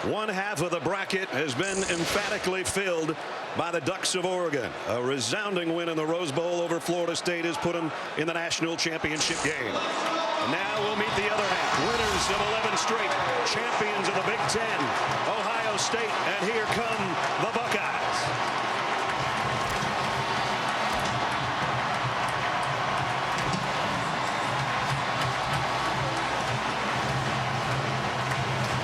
One half of the bracket has been emphatically filled by the Ducks of Oregon. A resounding win in the Rose Bowl over Florida State has put them in the national championship game. Now we'll meet the other half. Winners of 11 straight. Champions of the Big Ten. Ohio State. And here come the Buckeyes.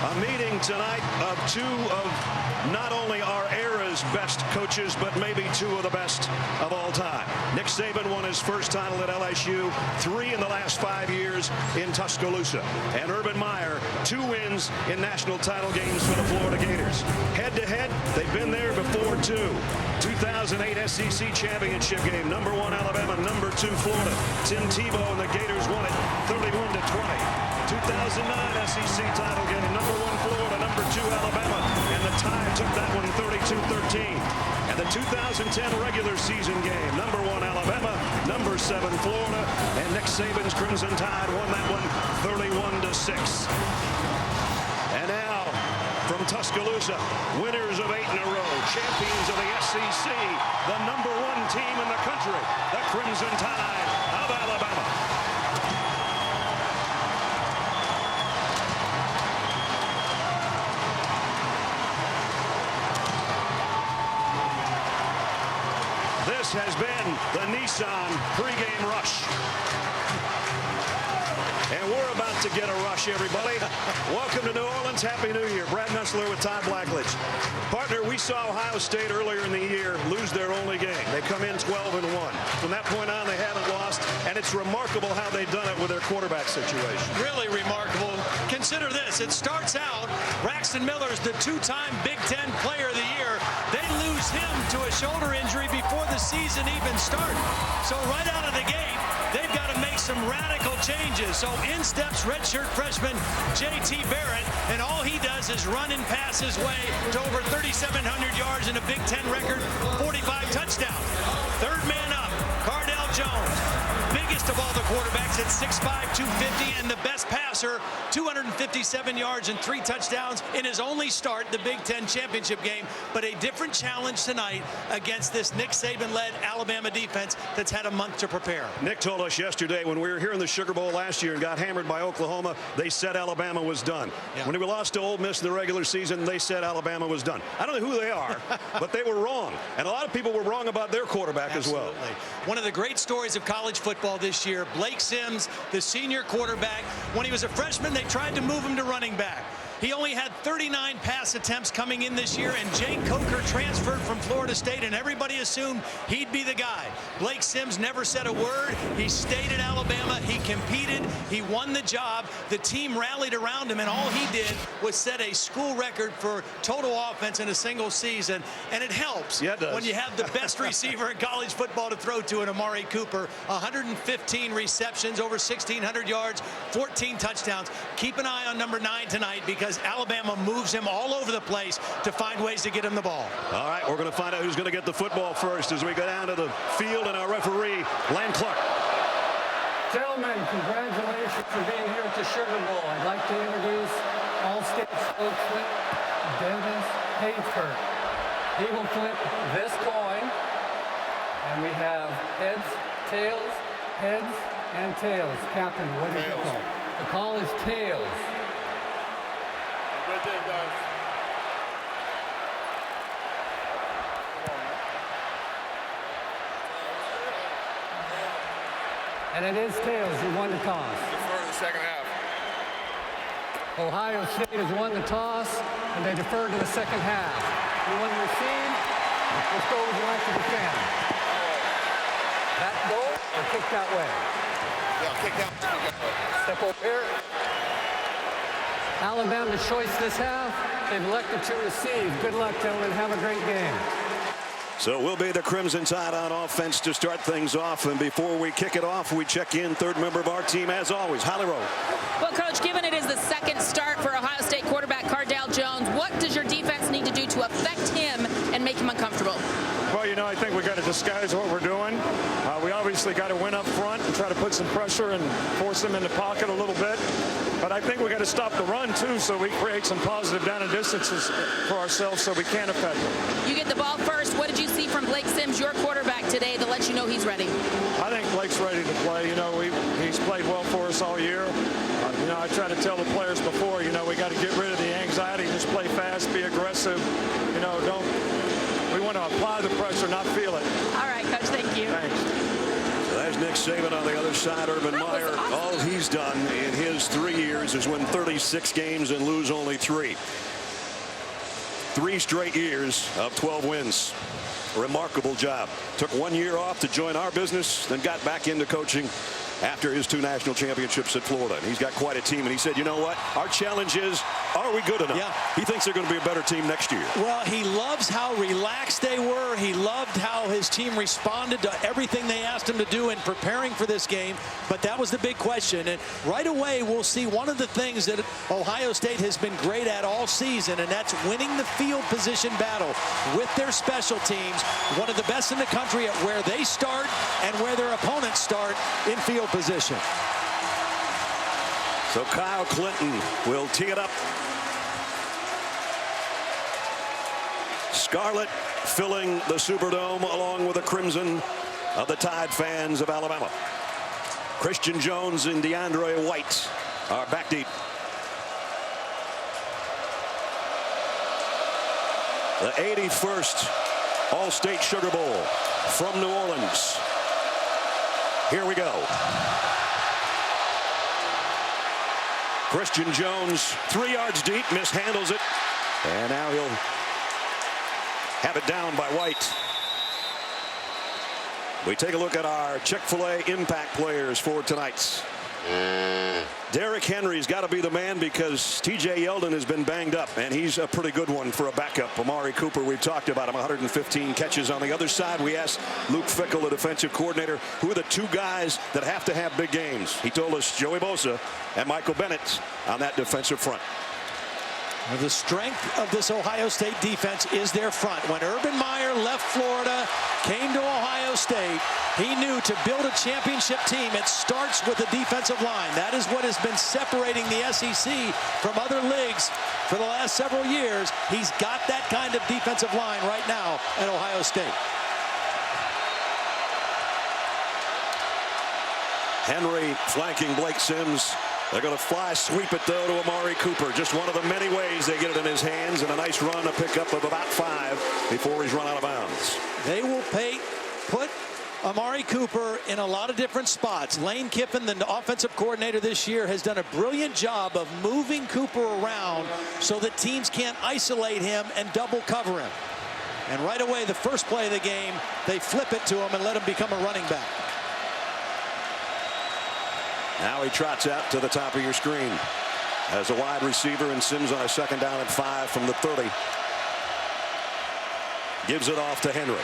A meeting tonight of two of not only our era's best coaches, but maybe two of the best of all time. Nick Saban won his first title at LSU, 3 in the last 5 years in Tuscaloosa. And Urban Meyer, 2 wins in national title games for the Florida Gators. Head-to-head, they've been there before, too. 2008 SEC championship game, #1 Alabama, #2 Florida. Tim Tebow and the Gators won it 31-20. 2009 SEC title game, #1 Florida, #2 Alabama, and the Tide took that one 32-13. And the 2010 regular season game, #1 Alabama, #7 Florida, and Nick Saban's Crimson Tide won that one 31-6. And now, from Tuscaloosa, winners of 8 in a row, champions of the SEC, the #1 team in the country, the Crimson Tide of Alabama. This has been the Nissan pregame rush. And we're about to get a rush, everybody. Welcome to New Orleans. Happy New Year. Brad Nussler with Todd Blackledge. Partner, we saw Ohio State earlier in the year lose their only game. They come in 12-1. From that point on, they haven't lost, and it's remarkable how they've done it with their quarterback situation. Really remarkable. Consider this. It starts out, Braxton Miller's the 2-time Big Ten Player of the Year. They lose him to a shoulder injury before the season even started. So right out of the gate, they've got to make some radical changes. So in steps redshirt freshman J.T. Barrett, and all he does is run and pass his way to over 3,700 yards and a Big Ten record, 45 touchdowns. Third man up, Cardale Jones, biggest of all the quarterbacks at 6'5", 250, and the best passer, 257 yards and 3 touchdowns in his only start, the Big Ten championship game. But a different challenge tonight against this Nick Saban-led Alabama defense that's had a month to prepare. Nick told us yesterday when we were here in the Sugar Bowl last year and got hammered by Oklahoma, they said Alabama was done. Yeah. When we lost to Ole Miss in the regular season, they said Alabama was done. I don't know who they are, but they were wrong. And a lot of people were wrong about their quarterback as well. One of the great stories of college football this year, Blake Sims, the senior quarterback. When he was a freshman, they tried to move him to running back. He only had 39 pass attempts coming in this year, and Jake Coker transferred from Florida State, and everybody assumed he'd be the guy. Blake Sims never said a word. He stayed at Alabama. He competed. He won the job. The team rallied around him, and all he did was set a school record for total offense in a single season, and it helps when you have the best receiver in college football to throw to in Amari Cooper. 115 receptions, over 1,600 yards, 14 touchdowns. Keep an eye on number 9 tonight, because Alabama moves him all over the place to find ways to get him the ball. All right, we're going to find out who's going to get the football first as we go down to the field, and our referee, Lan Clark. Gentlemen, congratulations for being here at the Sugar Bowl. I'd like to introduce All-State spokesman Dennis Hayford. He will flip this coin, and we have heads, tails, heads, and tails. Captain, what is the call? The call is tails. Right there, guys. And it is tails. You won the toss. Defer to the second half. Ohio State has won the toss, and they defer to the second half. You want to receive? Let's go. Would you like to defend? That goal or kick that way? Yeah, kick that way. Step over here. Alabama's choice this half. They've elected to receive. Good luck, gentlemen. Have a great game. So it will be the Crimson Tide on offense to start things off. And before we kick it off, we check in third member of our team, as always, Holly Rowe. Well, Coach, given it is the second start for Ohio State quarterback Cardale Jones, what does your defense need to do to affect him and make him uncomfortable? Well, you know, I think we got to disguise what we're doing. We obviously obviously got to win up front and try to put some pressure and force them in the pocket a little bit. But I think we got to stop the run, too, so we create some positive down and distances for ourselves so we can affect them. You get the ball first. What did you see from Blake Sims, your quarterback, today that lets you know he's ready? I think Blake's ready to play. You know, he's played well for us all year. You know, I try to tell the players before, you know, we got to get rid of the anxiety, just play fast, be aggressive. You know, we want to apply the pressure, not feel it. All right, Coach, thank you. Thanks. So there's Nick Saban on the other side. Urban Meyer, awesome. all he's done in his 3 years is win 36 games and lose only 3. 3 straight years of 12 wins. Remarkable job. Took 1 year off to join our business, then got back into coaching after his 2 national championships at Florida. And he's got quite a team. And he said, you know what? Our challenge is, are we good enough? Yeah. He thinks they're going to be a better team next year. Well, he loves how relaxed they were. He loved how his team responded to everything they asked him to do in preparing for this game. But that was the big question. And right away, we'll see one of the things that Ohio State has been great at all season, and that's winning the field position battle with their special teams. One of the best in the country at where they start and where their opponents start in field position. So Kyle Clinton will tee it up. Scarlet filling the Superdome along with the crimson of the Tide fans of Alabama. Christian Jones and DeAndre White are back deep. The 81st All-State Sugar Bowl from New Orleans. Here we go. Christian Jones 3 yards deep, mishandles it, and now he'll have it down by White. We take a look at our Chick-fil-A impact players for tonight. Derrick Henry's got to be the man because T.J. Yeldon has been banged up, and he's a pretty good one for a backup. Amari Cooper, we've talked about him, 115 catches. On the other side, we asked Luke Fickell, the defensive coordinator, who are the 2 guys that have to have big games. He told us Joey Bosa and Michael Bennett on that defensive front. The strength of this Ohio State defense is their front. When Urban Meyer left Florida, came to Ohio State, he knew to build a championship team, it starts with the defensive line. That is what has been separating the SEC from other leagues for the last several years. He's got that kind of defensive line right now at Ohio State. Henry flanking Blake Sims. They're going to fly sweep it, though, to Amari Cooper. Just one of the many ways they get it in his hands, and a nice run, a pickup of about 5 before he's run out of bounds. They will put Amari Cooper in a lot of different spots. Lane Kiffin, the offensive coordinator this year, has done a brilliant job of moving Cooper around so that teams can't isolate him and double cover him. And right away, the first play of the game, they flip it to him and let him become a running back. Now he trots out to the top of your screen as a wide receiver, and Sims on a 2nd down and 5 from the 30. Gives it off to Henry.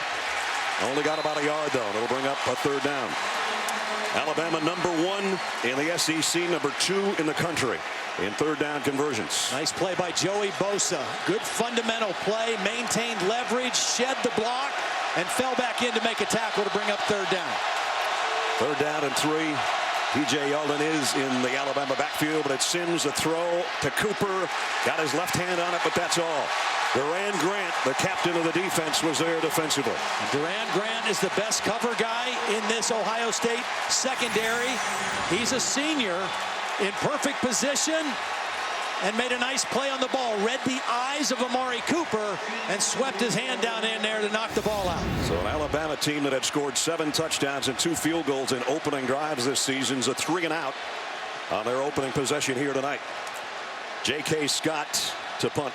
Only got about a yard, though, and it'll bring up a 3rd down. Alabama #1 in the SEC, #2 in the country in 3rd down conversions. Nice play by Joey Bosa. Good fundamental play, maintained leverage, shed the block, and fell back in to make a tackle to bring up 3rd down. 3rd down and 3. T.J. Yeldon is in the Alabama backfield, but it's Sims, the throw to Cooper. Got his left hand on it, but that's all. Duran Grant, the captain of the defense, was there defensively. Duran Grant is the best cover guy in this Ohio State secondary. He's a senior in perfect position and made a nice play on the ball. Read the eyes of Amari Cooper and swept his hand down in there to knock the ball out. So an Alabama team that had scored 7 touchdowns and 2 field goals in opening drives this season's a 3 and out on their opening possession here tonight. J.K. Scott to punt.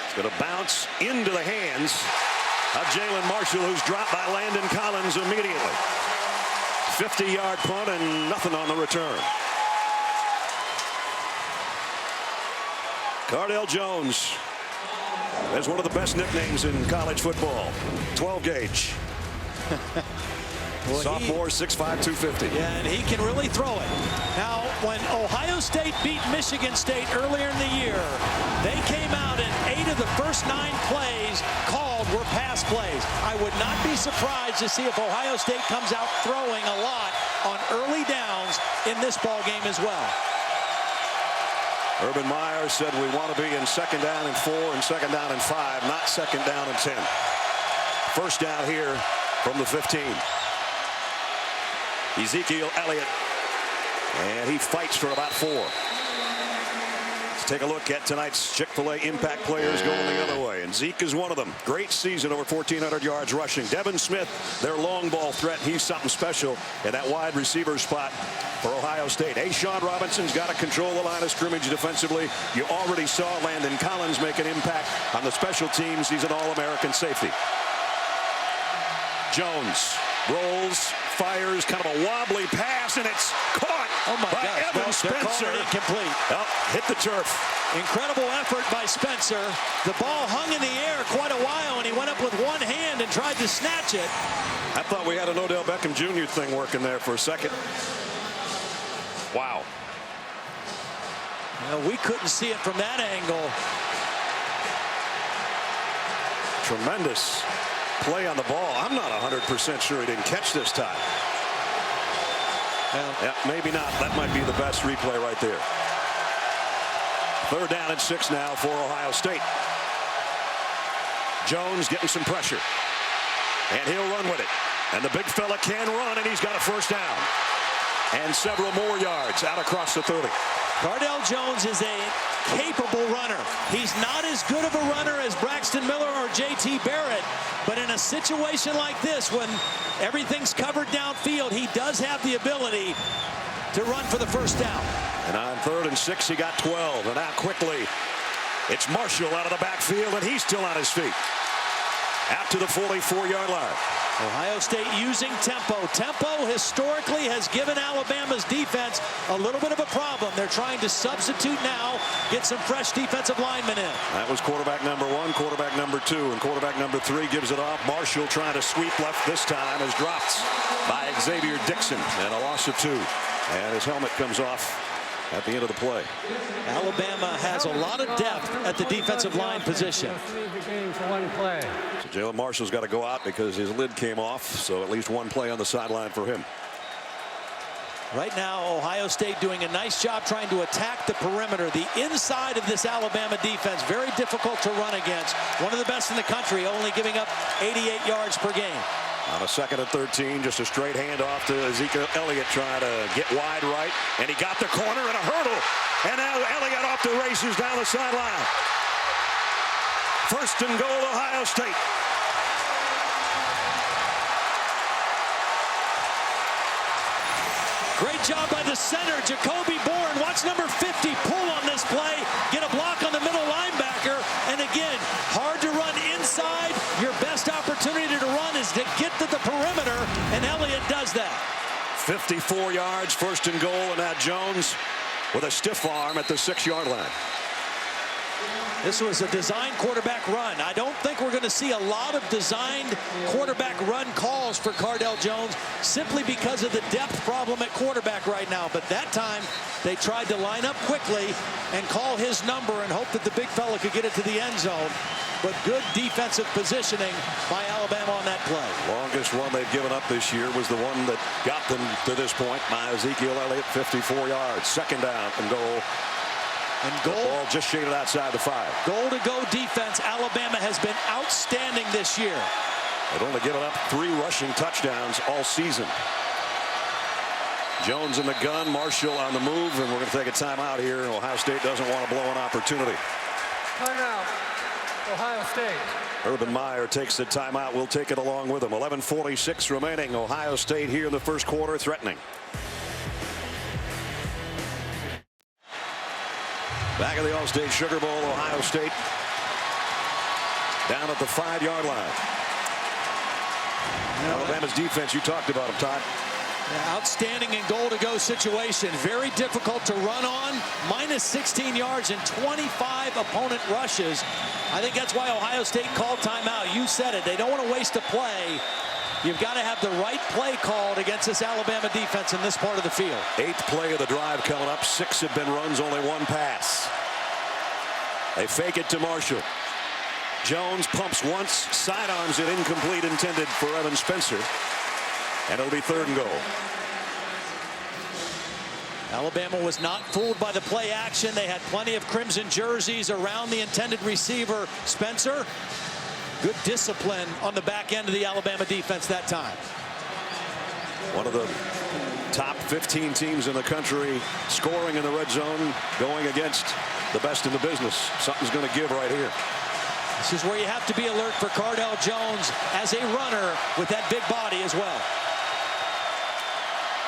It's going to bounce into the hands of Jalen Marshall, who's dropped by Landon Collins immediately. 50-yard punt and nothing on the return. Cardale Jones has one of the best nicknames in college football. 12 gauge. Well, Sophomore, 6'5", 250. Yeah, and he can really throw it. Now, when Ohio State beat Michigan State earlier in the year, they came out and 8 of the first 9 plays called were pass plays. I would not be surprised to see if Ohio State comes out throwing a lot on early downs in this ball game as well. Urban Meyer said we want to be in 2nd down and 4 and 2nd down and 5, not 2nd down and 10. First down here from the 15. Ezekiel Elliott, and he fights for about 4. Let's take a look at tonight's Chick-fil-A impact players going the other way, and Zeke is one of them. Great season, over 1,400 yards rushing. Devin Smith, their long ball threat, he's something special in that wide receiver spot for Ohio State. A'Shawn Robinson's got to control the line of scrimmage defensively. You already saw Landon Collins make an impact on the special teams. He's an All-American safety. Jones rolls, fires, kind of a wobbly pass, and it's caught by Evan Spencer. Incomplete. Oh, hit the turf. Incredible effort by Spencer. The ball hung in the air quite a while, and he went up with one hand and tried to snatch it. I thought we had an Odell Beckham Jr. thing working there for a second. Wow. You know, we couldn't see it from that angle. Tremendous play on the ball. I'm not 100% sure he didn't catch this time. Yeah, maybe not. That might be the best replay right there. 3rd down and 6 now for Ohio State. Jones getting some pressure, and he'll run with it. And the big fella can run, and he's got a first down and several more yards out across the 30. Cardale Jones is a capable runner. He's not as good of a runner as Braxton Miller or J.T. Barrett, but in a situation like this, when everything's covered downfield, he does have the ability to run for the first down. And on 3rd and 6, he got 12. And now quickly, it's Marshall out of the backfield, and he's still on his feet. Out to the 44-yard line. Ohio State using tempo. Tempo historically has given Alabama's defense a little bit of a problem. They're trying to substitute now, get some fresh defensive linemen in. That was quarterback number 1, quarterback number 2, and quarterback number 3 gives it off. Marshall trying to sweep left this time is dropped by Xavier Dixon, and a loss of 2. And his helmet comes off at the end of the play. Alabama has a lot of depth at the defensive line position. So Jalen Marshall's got to go out because his lid came off, so at least 1 play on the sideline for him. Right now, Ohio State doing a nice job trying to attack the perimeter. The inside of this Alabama defense, very difficult to run against. One of the best in the country, only giving up 88 yards per game. On a 2nd and 13, just a straight handoff to Ezekiel Elliott trying to get wide right, and he got the corner and a hurdle, and now Elliott off the races down the sideline. 1st and goal, Ohio State. Great job by the center, Jacoby Bourne. Watch number 50 pull on this play, get a block on the middle linebacker, and again, hard to run inside. Your best opportunity to run is to get to the perimeter, and Elliott does that. 54 yards, 1st and goal, and now Jones with a stiff arm at the 6-yard line. This was a designed quarterback run. I don't think we're going to see a lot of designed quarterback run calls for Cardale Jones simply because of the depth problem at quarterback right now. But that time, they tried to line up quickly and call his number and hope that the big fella could get it to the end zone. But good defensive positioning by Alabama on that play. Longest one they've given up this year was the one that got them to this point by Ezekiel Elliott, 54 yards. 2nd down and goal. And goal, the ball just shaded outside the 5. Goal-to-go defense. Alabama has been outstanding this year. They've only given up 3 rushing touchdowns all season. Jones in the gun, Marshall on the move, and we're going to take a timeout here. Ohio State doesn't want to blow an opportunity. Timeout, Ohio State. Urban Meyer takes the timeout. We'll take it along with him. 11:46 remaining. Ohio State here in the 1st quarter, threatening. Back at the All-State Sugar Bowl, Ohio State down at the 5-yard line. Alabama's defense, you talked about them, Todd. Yeah, outstanding in goal-to-go situation. Very difficult to run on. Minus 16 yards and 25 opponent rushes. I think that's why Ohio State called timeout. You said it. They don't want to waste a play You've got to have the right play called against this Alabama defense in this part of the field. 8th play of the drive coming up. 6 have been runs, only 1 pass. They fake it to Marshall. Jones pumps once, sidearms it, incomplete, intended for Evan Spencer. And it'll be 3rd and goal. Alabama was not fooled by the play action. They had plenty of crimson jerseys around the intended receiver, Spencer. Good discipline on the back end of the Alabama defense that time. One of the top 15 teams in the country scoring in the red zone, going against the best in the business. Something's going to give right here. This is where you have to be alert for Cardale Jones as a runner with that big body as well.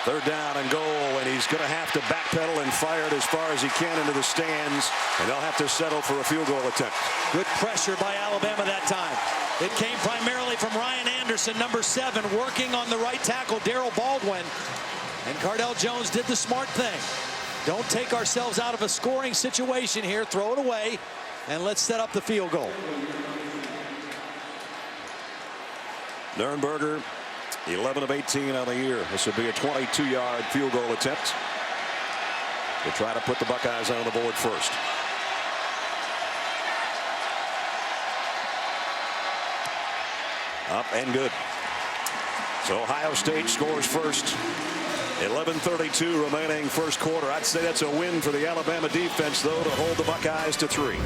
3rd down and goal, and he's going to have to backpedal and fire it as far as he can into the stands, and they'll have to settle for a field goal attempt. Good pressure by Alabama that time. It came primarily from Ryan Anderson, number 7, working on the right tackle, Darrell Baldwin. And Cardale Jones did the smart thing. Don't take ourselves out of a scoring situation here. Throw it away, and let's set up the field goal. Nurnberger, 11 of 18 on the year. This will be a 22-yard field goal attempt to try to put the Buckeyes on the board first. Up and good. So Ohio State scores first. 11:32 remaining first quarter. I'd say that's a win for the Alabama defense, though, to hold the Buckeyes to 3.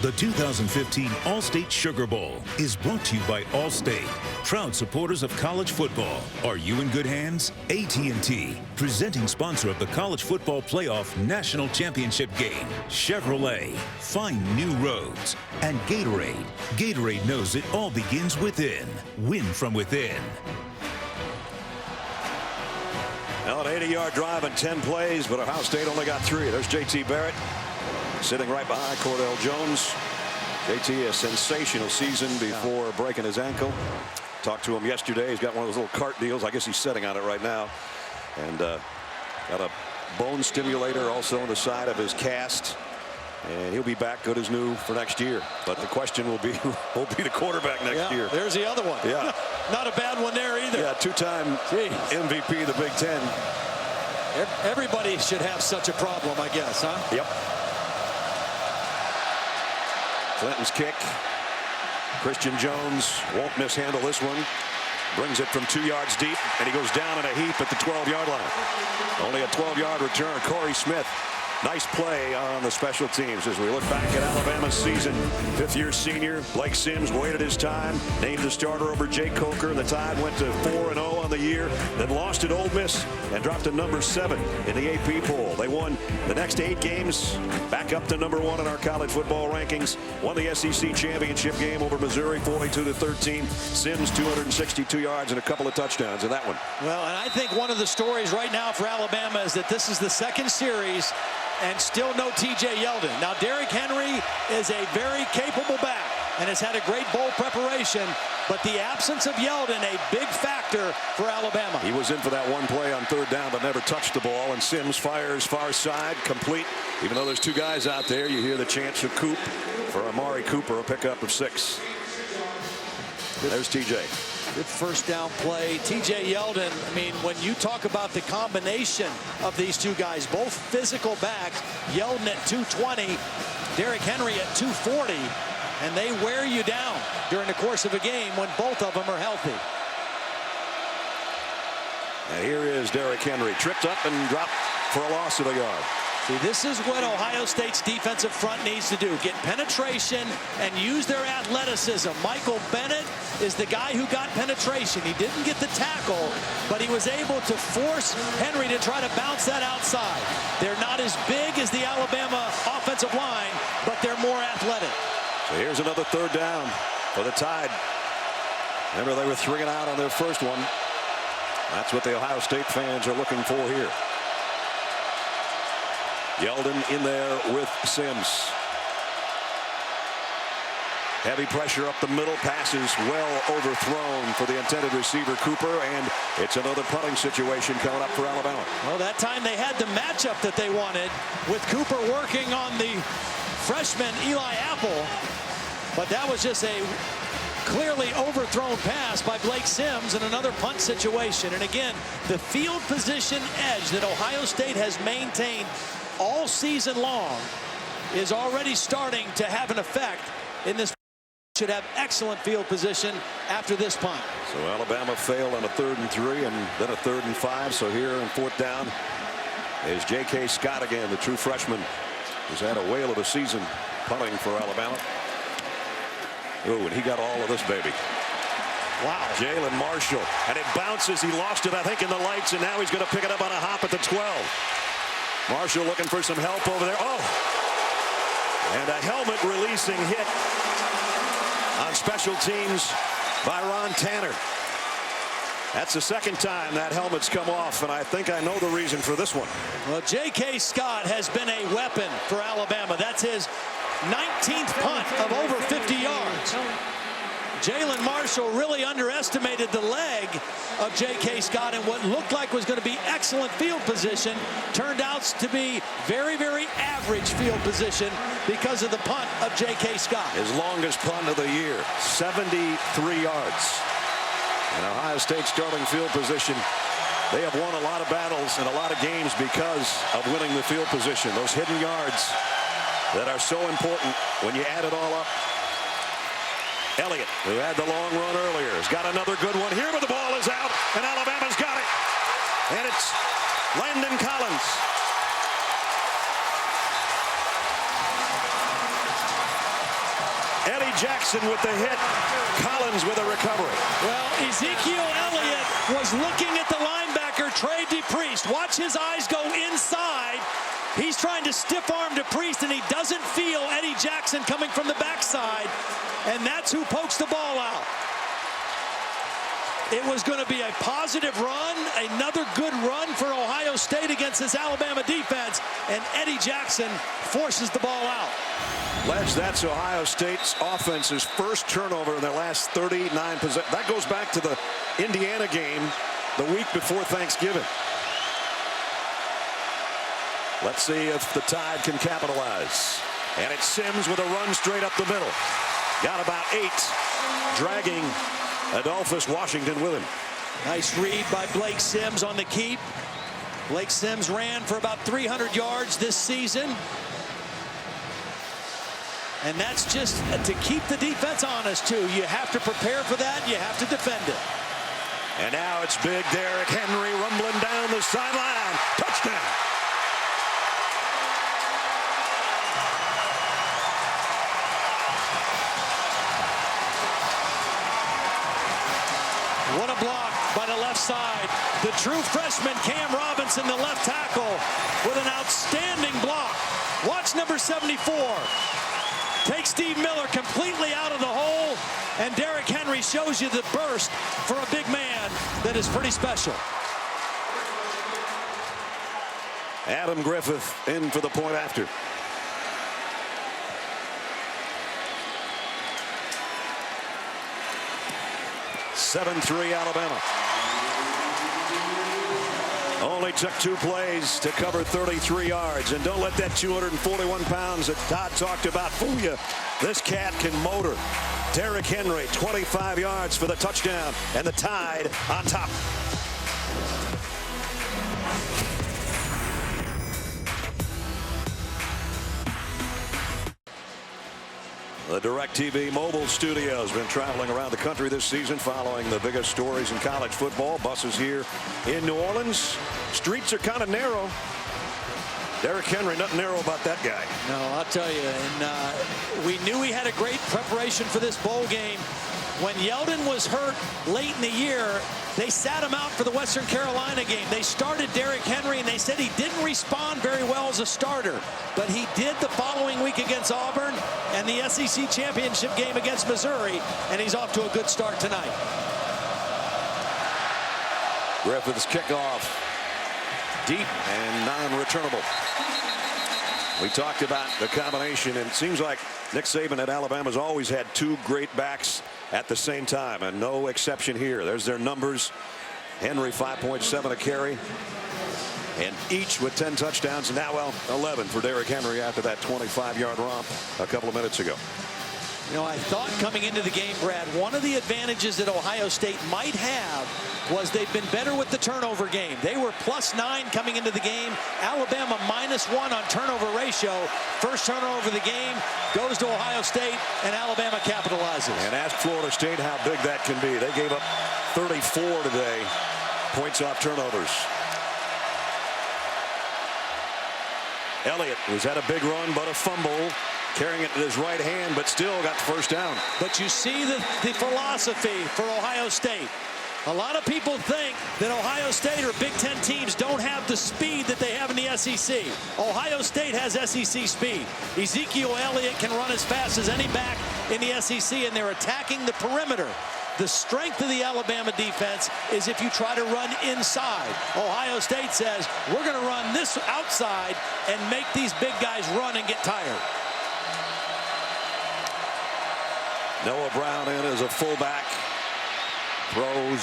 The 2015 All-State Sugar Bowl is brought to you by Allstate, proud supporters of college football. Are you in good hands? AT&T, presenting sponsor of the College Football Playoff National Championship game. Chevrolet, find new roads. And Gatorade. Gatorade knows it all begins within. Win from within. Now an 80-yard drive and 10 plays, but Ohio State only got 3. There's J.T. Barrett sitting right behind Cordell Jones. JT, a sensational season before breaking his ankle. Talked to him yesterday. He's got one of those little cart deals. I guess he's sitting on it right now. And got a bone stimulator also on the side of his cast. And he'll be back good as new for next year. But the question will be who will be the quarterback next year. There's the other one. Yeah. Not a bad one there either. Yeah, 2-time MVP of the Big Ten. Everybody should have such a problem, I guess, huh? Yep. Clinton's kick. Christian Jones won't mishandle this one. Brings it from 2 yards deep, and he goes down in a heap at the 12-yard line. Only a 12-yard return. Corey Smith. Nice play on the special teams as we look back at Alabama's season. 5th-year senior Blake Sims waited his time, named the starter over Jake Coker. The Tide went to 4-0 on the year, then lost at Ole Miss and dropped to number 7 in the AP poll. They won the next 8 games, back up to number 1 in our college football rankings. Won the SEC championship game over Missouri, 42-13. Sims 262 yards and a couple of touchdowns in that one. Well, and I think one of the stories right now for Alabama is that this is the 2nd series and still no TJ Yeldon. Now, Derrick Henry is a very capable back and has had a great bowl preparation, but the absence of Yeldon, a big factor for Alabama. He was in for that one play on 3rd down, but never touched the ball, and Sims fires far side, complete. Even though there's 2 guys out there, you hear the chants of Coop for Amari Cooper, a pickup of 6. There's TJ. Good first down play. TJ Yeldon, I mean, when you talk about the combination of these 2 guys, both physical backs, Yeldon at 220, Derrick Henry at 240, and they wear you down during the course of a game when both of them are healthy. And here is Derrick Henry, tripped up and dropped for a loss of a yard. See, this is what Ohio State's defensive front needs to do. Get penetration and use their athleticism. Michael Bennett is the guy who got penetration. He didn't get the tackle, but he was able to force Henry to try to bounce that outside. They're not as big as the Alabama offensive line, but they're more athletic. So here's another 3rd down for the Tide. Remember, they were 3 and out on their first one. That's what the Ohio State fans are looking for here. Yeldon in there with Sims. Heavy pressure up the middle. Passes well overthrown for the intended receiver, Cooper. And it's another punting situation coming up for Alabama. Well, that time they had the matchup that they wanted with Cooper working on the freshman Eli Apple. But that was just a clearly overthrown pass by Blake Sims in another punt situation. And again, the field position edge that Ohio State has maintained all season long is already starting to have an effect in this. Should have excellent field position after this punt. So Alabama failed on a 3rd and 3 and then a 3rd and 5. So here in 4th down is J.K. Scott again, the true freshman, who's had a whale of a season punting for Alabama. Oh, and he got all of this, baby. Wow. Jalen Marshall. And it bounces. He lost it, I think, in the lights, and now he's going to pick it up on a hop at the 12. Marshall looking for some help over there. Oh! And a helmet releasing hit on special teams by Ron Tanner. That's the second time that helmet's come off, and I think I know the reason for this one. Well, J.K. Scott has been a weapon for Alabama. That's his 19th punt of over 50 yards. Jalen Marshall really underestimated the leg of J.K. Scott, and what looked like was going to be excellent field position turned out to be very, very average field position because of the punt of J.K. Scott. His longest punt of the year, 73 yards. And Ohio State starting field position. They have won a lot of battles and a lot of games because of winning the field position. Those hidden yards that are so important when you add it all up. Elliott, who had the long run earlier, has got another good one here, but the ball is out, and Alabama's got it. And it's Landon Collins. Eddie Jackson with the hit. Collins with a recovery. Well, Ezekiel Elliott was looking at the linebacker, Trey DePriest. Watch his eyes go inside. He's trying to stiff arm DePriest, and he doesn't feel Eddie Jackson coming from the backside, and that's who pokes the ball out. It was going to be a positive run, another good run for Ohio State against this Alabama defense, and Eddie Jackson forces the ball out. Les, that's Ohio State's offense's first turnover in their last 39 possessions. That goes back to the Indiana game the week before Thanksgiving. Let's see if the Tide can capitalize. And it's Sims with a run straight up the middle. Got about 8, dragging Adolphus Washington with him. Nice read by Blake Sims on the keep. Blake Sims ran for about 300 yards this season. And that's just to keep the defense honest, too. You have to prepare for that. You have to defend it. And now it's big Derrick Henry rumbling down the sideline. Touchdown. What a block by the left side. The true freshman Cam Robinson, the left tackle, with an outstanding block. Watch number 74. Take Steve Miller completely out of the hole, and Derrick Henry shows you the burst for a big man that is pretty special. Adam Griffith in for the point after. (7-3) Alabama. Only took 2 plays to cover 33 yards. And don't let that 241 pounds that Todd talked about fool you. This cat can motor. Derrick Henry, 25 yards for the touchdown, and the Tide on top. The DirecTV mobile studio has been traveling around the country this season following the biggest stories in college football. Buses here in New Orleans. Streets are kind of narrow. Derrick Henry, nothing narrow about that guy. No, I'll tell you. And we knew he had a great preparation for this bowl game. When Yeldon was hurt late in the year, they sat him out for the Western Carolina game. They started Derrick Henry, and they said he didn't respond very well as a starter. But he did the following week against Auburn and the SEC championship game against Missouri, and he's off to a good start tonight. Griffith's kickoff deep and non-returnable. We talked about the combination, and it seems like Nick Saban at Alabama's always had two great backs at the same time, and no exception here. There's their numbers. Henry 5.7 a carry, and each with 10 touchdowns, and now, well, 11 for Derrick Henry after that 25-yard romp a couple of minutes ago. You know, I thought coming into the game, Brad, one of the advantages that Ohio State might have was they've been better with the turnover game. They were +9 coming into the game. Alabama -1 on turnover ratio. First turnover of the game goes to Ohio State, and Alabama capitalizes. And ask Florida State how big that can be. They gave up 34 today, points off turnovers. Elliott was at a big run, but a fumble. Carrying it in his right hand, but still got the first down. But you see the philosophy for Ohio State. A lot of people think that Ohio State or Big Ten teams don't have the speed that they have in the SEC. Ohio State has SEC speed. Ezekiel Elliott can run as fast as any back in the SEC, and they're attacking the perimeter. The strength of the Alabama defense is if you try to run inside. Ohio State says, we're going to run this outside and make these big guys run and get tired. Noah Brown in as a fullback. Throws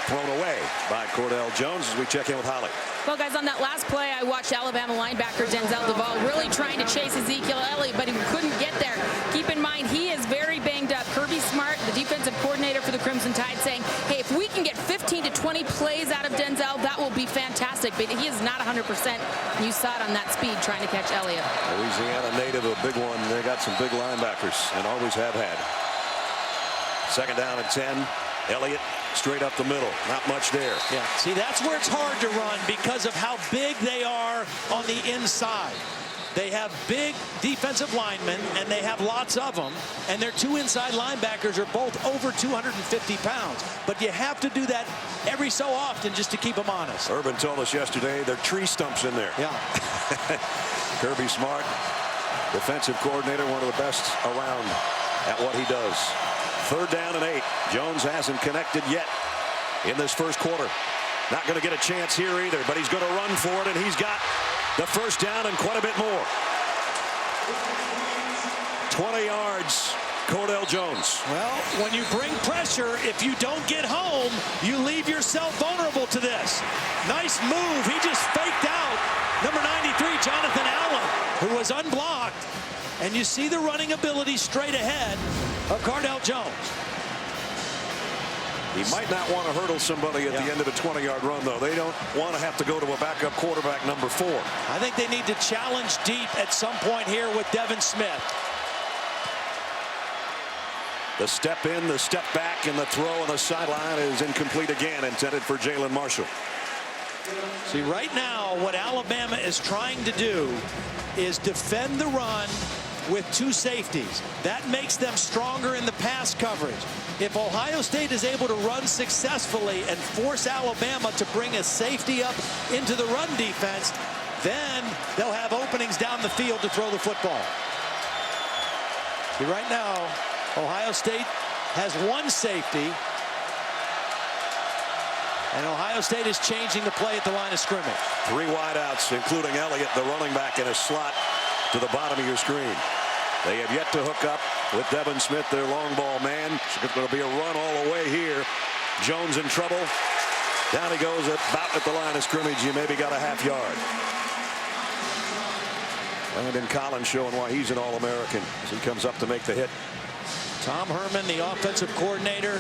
thrown away by Cordell Jones as we check in with Holly. Well, guys, on that last play, I watched Alabama linebacker Denzel Duvall really trying to chase Ezekiel Elliott, but he couldn't get there. Keep in mind, he is very banged up. Kirby Smart, the defensive coordinator for the Crimson Tide, saying, hey, if we can get 15 to 20 plays out of Denzel, that will be fantastic. But he is not 100%. You saw it on that speed trying to catch Elliott. Louisiana native, a big one. They got some big linebackers and always have had. Second down and 10. Elliott straight up the middle. Not much there. Yeah. See, that's where it's hard to run because of how big they are on the inside. They have big defensive linemen, and they have lots of them. And their two inside linebackers are both over 250 pounds. But you have to do that every so often just to keep them honest. Urban told us yesterday there are tree stumps in there. Yeah. Kirby Smart, defensive coordinator, one of the best around at what he does. Third down and 8. Jones hasn't connected yet in this first quarter. Not going to get a chance here either, but he's going to run for it, and he's got the first down and quite a bit more. 20 yards, Cordell Jones. Well, when you bring pressure, if you don't get home, you leave yourself vulnerable to this. Nice move. He just faked out number 93, Jonathan Allen, who was unblocked. And you see the running ability straight ahead of Cordell Jones. He might not want to hurdle somebody at the end of a 20-yard run, though. They don't want to have to go to a backup quarterback number 4. I think they need to challenge deep at some point here with Devin Smith. The step in, the step back, and the throw on the sideline is incomplete again, intended for Jalen Marshall. See, right now, what Alabama is trying to do is defend the run with two safeties. That makes them stronger in the pass coverage. If Ohio State is able to run successfully and force Alabama to bring a safety up into the run defense, then they'll have openings down the field to throw the football. See, right now, Ohio State has one safety, and Ohio State is changing the play at the line of scrimmage. 3 wideouts, including Elliott, the running back, in a slot to the bottom of your screen. They have yet to hook up with Devin Smith, their long ball man. It's going to be a run all the way here. Jones in trouble. Down he goes about at the line of scrimmage. You maybe got a half yard. Landon Collins showing why he's an All-American as he comes up to make the hit. Tom Herman, the offensive coordinator,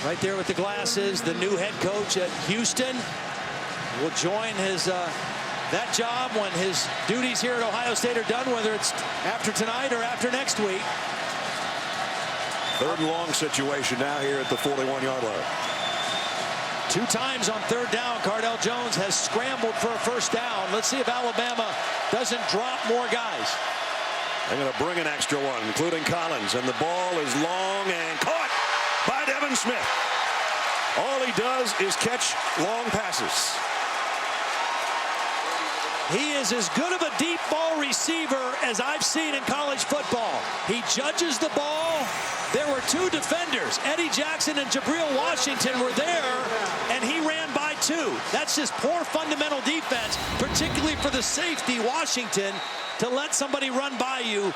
right there with the glasses, the new head coach at Houston, will join his that job when his duties here at Ohio State are done, whether it's after tonight or after next week. Third and long situation now here at the 41-yard line. 2 times on third down, Cordell Jones has scrambled for a first down. Let's see if Alabama doesn't drop more guys. They're going to bring an extra one, including Collins, and the ball is long and caught by Devin Smith. All he does is catch long passes. He is as good of a deep ball receiver as I've seen in college football. He judges the ball. There were 2 defenders. Eddie Jackson and Jabril Washington were there, and he ran by two. That's just poor fundamental defense, particularly for the safety, Washington, to let somebody run by you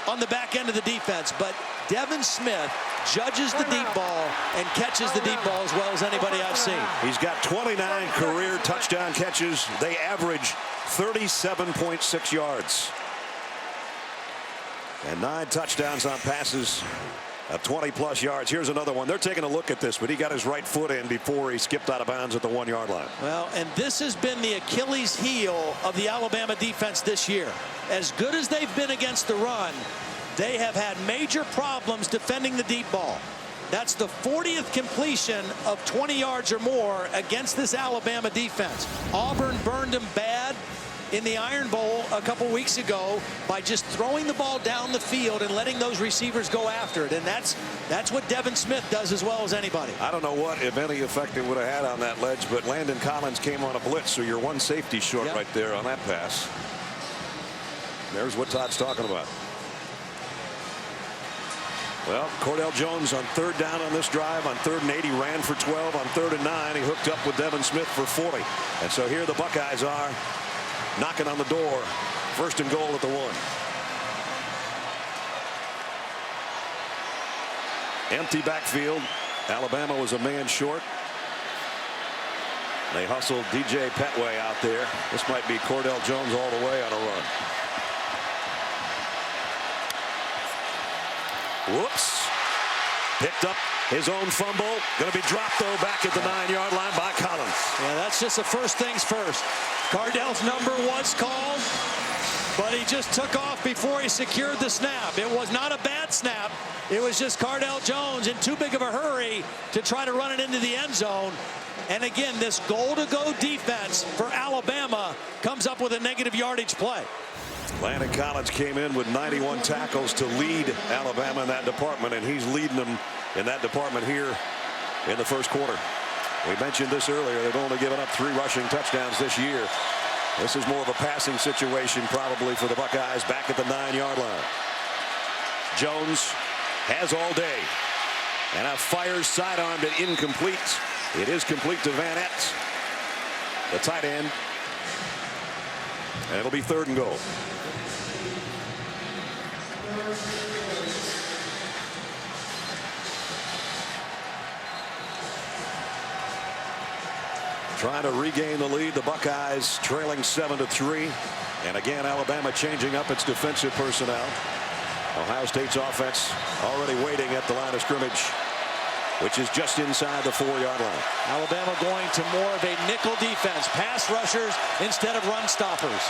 on the back end of the defense. But Devin Smith judges the deep ball and catches the deep ball as well as anybody I've seen. He's got 29 career touchdown catches. They average 37.6 yards. And 9 touchdowns on passes of 20-plus yards. Here's another one. They're taking a look at this, but he got his right foot in before he skipped out of bounds at the 1-yard line. Well, and this has been the Achilles heel of the Alabama defense this year. As good as they've been against the run, they have had major problems defending the deep ball. That's the 40th completion of 20 yards or more against this Alabama defense. Auburn burned them bad in the Iron Bowl a couple weeks ago by just throwing the ball down the field and letting those receivers go after it. And that's what Devin Smith does as well as anybody. I don't know what, if any, effect it would have had on that ledge, but Landon Collins came on a blitz, so you're one safety short right there on that pass. There's what Todd's talking about. Well, Cordell Jones on 3rd down on this drive. On 3rd and 8, he ran for 12. On 3rd and 9, he hooked up with Devin Smith for 40. And so here the Buckeyes are knocking on the door. 1st and goal at the 1. Empty backfield. Alabama was a man short. They hustled DJ Petway out there. This might be Cordell Jones all the way on a run. Whoops. Picked up his own fumble. Going to be dropped, though, back at the 9-yard line by Collins. Yeah, that's just the first things first. Cardell's number was called, but he just took off before he secured the snap. It was not a bad snap. It was just Cordell Jones in too big of a hurry to try to run it into the end zone. And again, this goal-to-go defense for Alabama comes up with a negative yardage play. Landon Collins came in with 91 tackles to lead Alabama in that department, and he's leading them in that department here in the 1st quarter. We mentioned this earlier. They've only given up 3 rushing touchdowns this year. This is more of a passing situation probably for the Buckeyes back at the 9-yard line. Jones has all day, and now fires sidearmed it incomplete. It is complete to Van Ness, the tight end, and it'll be 3rd and goal. Trying to regain the lead. The Buckeyes trailing 7-3. And again, Alabama changing up its defensive personnel. Ohio State's offense already waiting at the line of scrimmage, which is just inside the 4-yard line. Alabama going to more of a nickel defense. Pass rushers instead of run stoppers.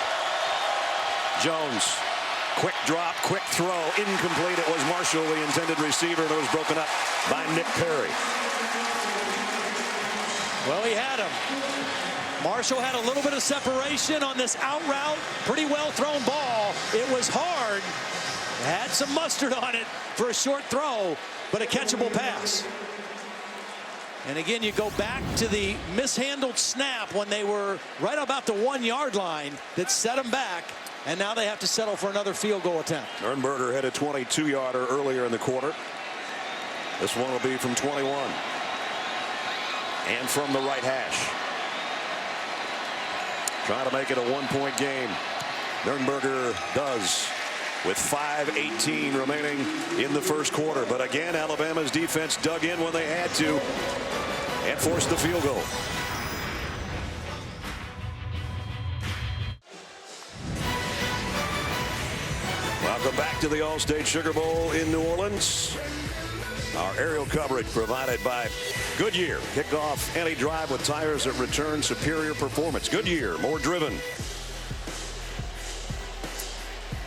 Jones. Quick drop, quick throw, incomplete. It was Marshall, the intended receiver, and it was broken up by Nick Perry. Well, he had him. Marshall had a little bit of separation on this out route. Pretty well thrown ball. It was hard. Had some mustard on it for a short throw, but a catchable pass. And again, you go back to the mishandled snap when they were right about the 1-yard line that set them back. And now they have to settle for another field goal attempt. Ernberger had a 22-yarder earlier in the quarter. This one will be from 21. And from the right hash. Trying to make it a 1-point game. Ernberger does with 5:18 remaining in the 1st quarter. But again, Alabama's defense dug in when they had to and forced the field goal. Welcome back to the All-State Sugar Bowl in New Orleans. Our aerial coverage provided by Goodyear. Kick off any drive with tires that return superior performance. Goodyear, more driven.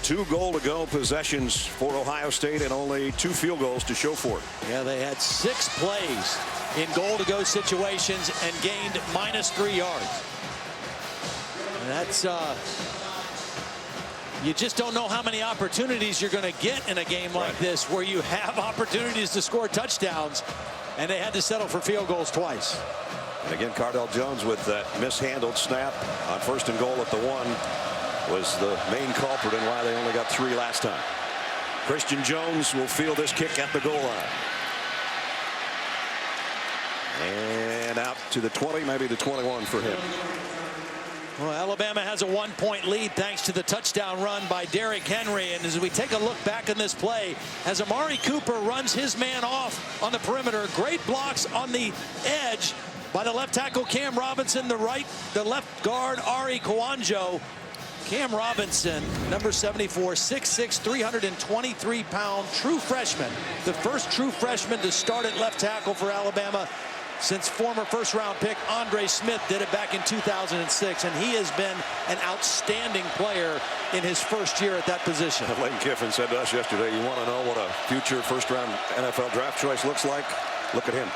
2 goal-to-go possessions for Ohio State and only 2 field goals to show for it. Yeah, they had 6 plays in goal-to-go situations and gained -3 yards. And that's you just don't know how many opportunities you're going to get in a game like this where you have opportunities to score touchdowns, and they had to settle for field goals twice. And again, Cordell Jones with that mishandled snap on 1st and goal at the 1 was the main culprit in why they only got 3 last time. Christian Jones will field this kick at the goal line. And out to the 20, maybe the 21 for him. Well, Alabama has a 1-point lead thanks to the touchdown run by Derrick Henry. And as we take a look back in this play, as Amari Cooper runs his man off on the perimeter, great blocks on the edge by the left tackle Cam Robinson, the left guard Ari Kwanjo. Cam Robinson, number 74, 6'6", 323-pound true freshman. The first true freshman to start at left tackle for Alabama since former first-round pick Andre Smith did it back in 2006, and he has been an outstanding player in his first year at that position. Lane Kiffin said to us yesterday, you want to know what a future first-round NFL draft choice looks like? Look at him.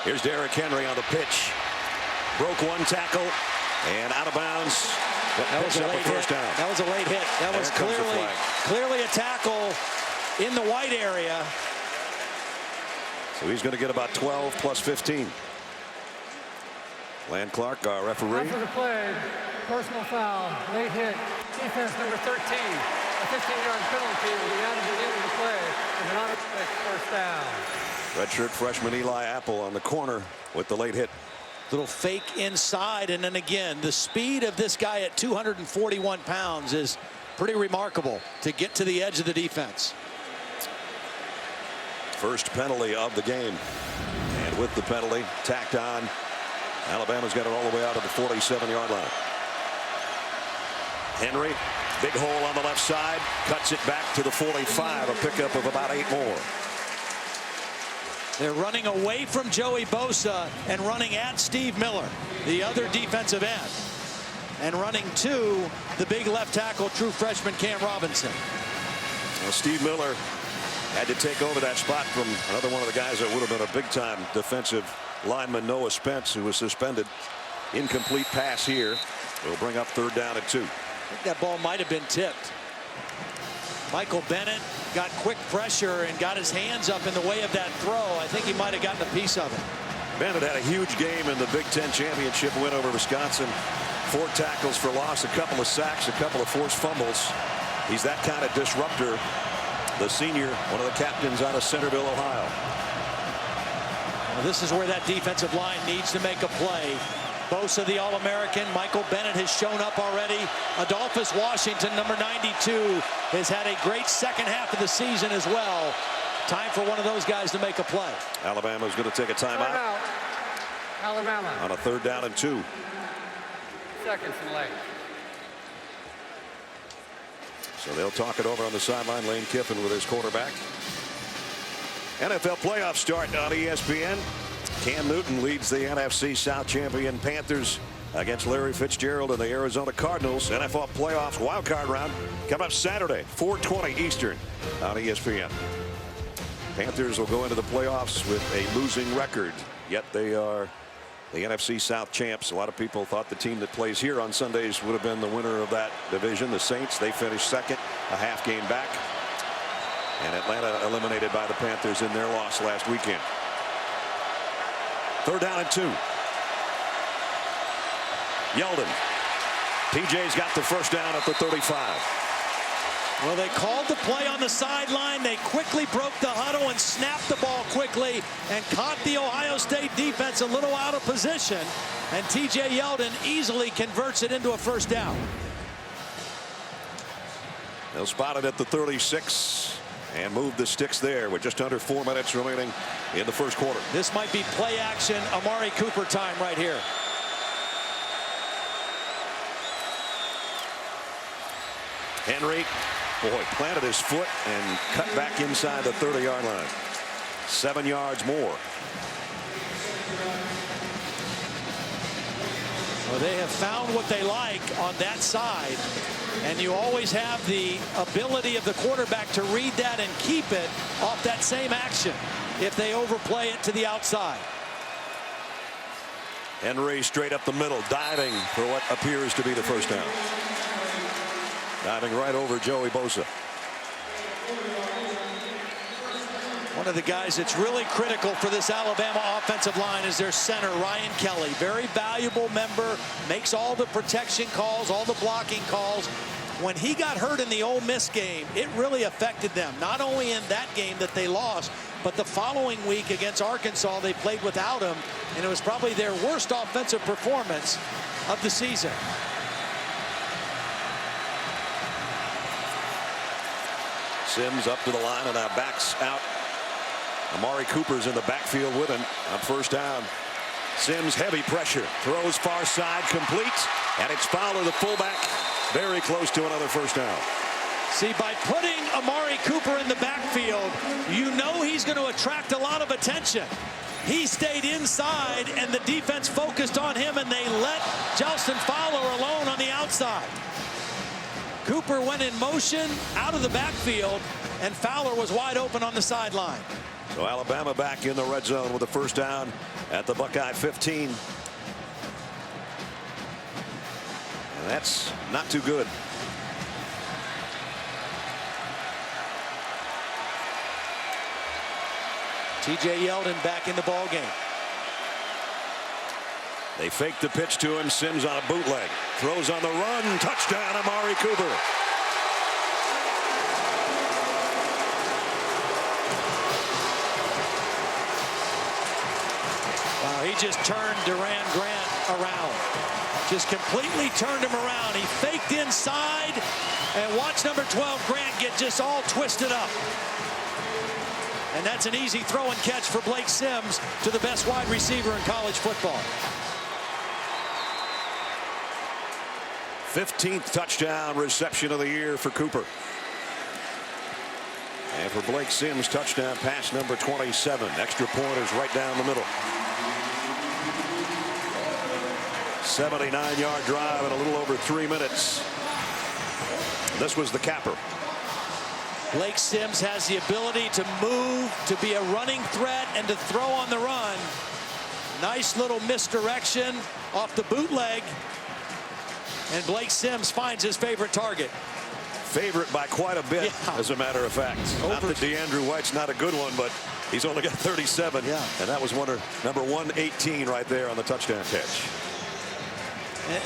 Here's Derrick Henry on the pitch. Broke one tackle and out of bounds. That was a late hit. That was a late hit. That was clearly a tackle in the white area. So he's going to get about 12 plus 15. Land Clark, our referee. After the play, personal foul, late hit, defense number 13. A 15-yard penalty will be added to the end of the play as an automatic first down. Redshirt freshman Eli Apple on the corner with the late hit. Little fake inside, and then again, the speed of this guy at 241 pounds is pretty remarkable to get to the edge of the defense. First penalty of the game, and with the penalty tacked on, Alabama's got it all the way out to the 47-yard line. Henry, big hole on the left side, cuts it back to the 45, a pickup of about 8 more. They're running away from Joey Bosa and running at Steve Miller, the other defensive end, and running to the big left tackle, true freshman Cam Robinson. Well, Steve Miller had to take over that spot from another one of the guys that would have been a big-time defensive lineman, Noah Spence, who was suspended. Incomplete pass here. It'll bring up 3rd down and 2. I think that ball might have been tipped. Michael Bennett got quick pressure and got his hands up in the way of that throw. I think he might have gotten a piece of it. Bennett had a huge game in the Big Ten championship win over Wisconsin. 4 tackles for loss, a couple of sacks, a couple of forced fumbles. He's that kind of disruptor. The senior, one of the captains out of Centerville, Ohio. Well, this is where that defensive line needs to make a play. Bosa, the All-American. Michael Bennett has shown up already. Adolphus Washington, number 92, has had a great second half of the season as well. Time for one of those guys to make a play. Alabama's going to take a timeout. Alabama. On a 3rd down and 2. Seconds and late. So they'll talk it over on the sideline. Lane Kiffin with his quarterback. NFL playoffs start on ESPN. Cam Newton leads the NFC South champion Panthers against Larry Fitzgerald and the Arizona Cardinals. NFL playoffs wildcard round come up Saturday, 4:20 Eastern on ESPN. Panthers will go into the playoffs with a losing record, yet they are the NFC South champs. A lot of people thought the team that plays here on Sundays would have been the winner of that division. The Saints, they finished second, a half game back. And Atlanta eliminated by the Panthers in their loss last weekend. 3rd down and 2. Yeldon. TJ's got the first down at the 35. Well, they called the play on the sideline. They quickly broke the huddle and snapped the ball quickly and caught the Ohio State defense a little out of position. And TJ Yeldon easily converts it into a first down. They'll spot it at the 36 and move the sticks there with just under 4 minutes remaining in the first quarter. This might be play action Amari Cooper time right here. Henry, boy, planted his foot and cut back inside the 30-yard line. 7 yards more. Well, they have found what they like on that side, and you always have the ability of the quarterback to read that and keep it off that same action if they overplay it to the outside. Henry straight up the middle, diving for what appears to be the first down. Diving right over Joey Bosa. One of the guys that's really critical for this Alabama offensive line is their center, Ryan Kelly. Very valuable member, makes all the protection calls, all the blocking calls. when he got hurt in the Ole Miss game, it really affected them. Not only in that game that they lost, but the following week against Arkansas, they played without him, and it was probably their worst offensive performance of the season. Sims up to the line and now backs out. Amari Cooper's in the backfield with him on first down. Sims heavy pressure, throws far side, complete, and it's Fowler, the fullback, very close to another first down. See, by putting Amari Cooper in the backfield, you know he's going to attract a lot of attention. He stayed inside, and the defense focused on him, and they let Justin Fowler alone on the outside. Cooper went in motion out of the backfield, and Fowler was wide open on the sideline. So Alabama back in the red zone with the first down at the Buckeye 15. And that's not too good. TJ Yeldon back in the ball game. They fake the pitch to him. Sims on a bootleg. Throws on the run. Touchdown, Amari Cooper. Wow, he just turned Duran Grant around. Just completely turned him around. He faked inside, and watch number 12 Grant get just all twisted up. And that's an easy throw and catch for Blake Sims to the best wide receiver in college football. 15th touchdown reception of the year for Cooper. And for Blake Sims, touchdown pass number 27. Extra pointers right down the middle. 79-yard drive in a little over 3 minutes. This was the capper. Blake Sims has the ability to move, to be a running threat, and to throw on the run. Nice little misdirection off the bootleg. And Blake Sims finds his favorite target. Favorite by quite a bit, yeah. As a matter of fact. Not that DeAndrew White's not a good one, but he's only got 37. Yeah. And that was number 118 right there on the touchdown catch.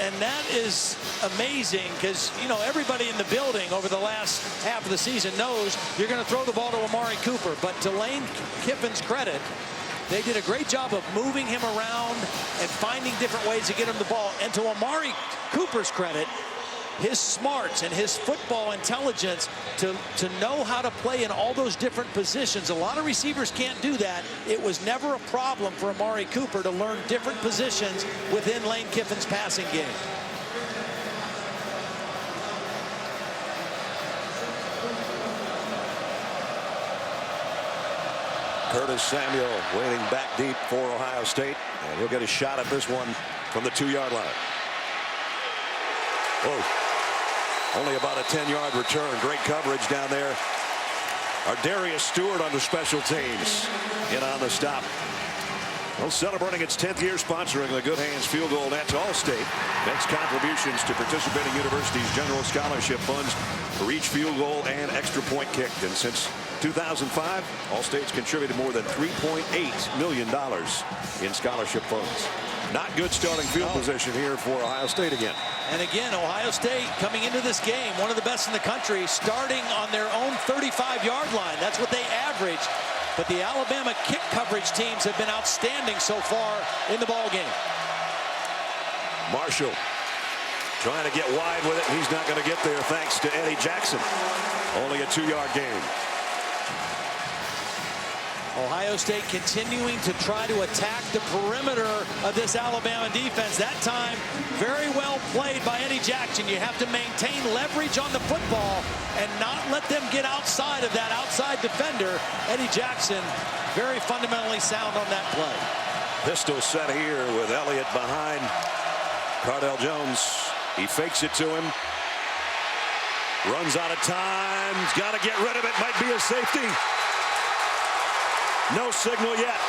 And that is amazing because, you know, everybody in the building over the last half of the season knows you're going to throw the ball to Amari Cooper. But to Lane Kiffin's credit, they did a great job of moving him around and finding different ways to get him the ball. And to Amari Cooper's credit, his smarts and his football intelligence to know how to play in all those different positions. A lot of receivers can't do that. It was never a problem for Amari Cooper to learn different positions within Lane Kiffin's passing game. Curtis Samuel waiting back deep for Ohio State, and he'll get a shot at this one from the 2-yard line. Whoa. Only about a 10-yard return. Great coverage down there. Darius Stewart on the special teams in on the stop. Well, celebrating its 10th year sponsoring the Good Hands Field Goal Net, Allstate makes contributions to participating universities' general scholarship funds for each field goal and extra point kicked. And since 2005, Allstate's contributed more than $3.8 million in scholarship funds. Not good starting field position here for Ohio State again. And again, Ohio State coming into this game, one of the best in the country, starting on their own 35-yard line. That's what they average. But the Alabama kick coverage teams have been outstanding so far in the ball game. Marshall trying to get wide with it. He's not going to get there thanks to Eddie Jackson. Only a 2-yard gain. Ohio State continuing to try to attack the perimeter of this Alabama defense. That time, very well played by Eddie Jackson. You have to maintain leverage on the football and not let them get outside of that outside defender. Eddie Jackson, very fundamentally sound on that play. Pistol set here with Elliott behind Cardell Jones. He fakes it to him. Runs out of time. He's got to get rid of it. Might be a safety. No signal yet.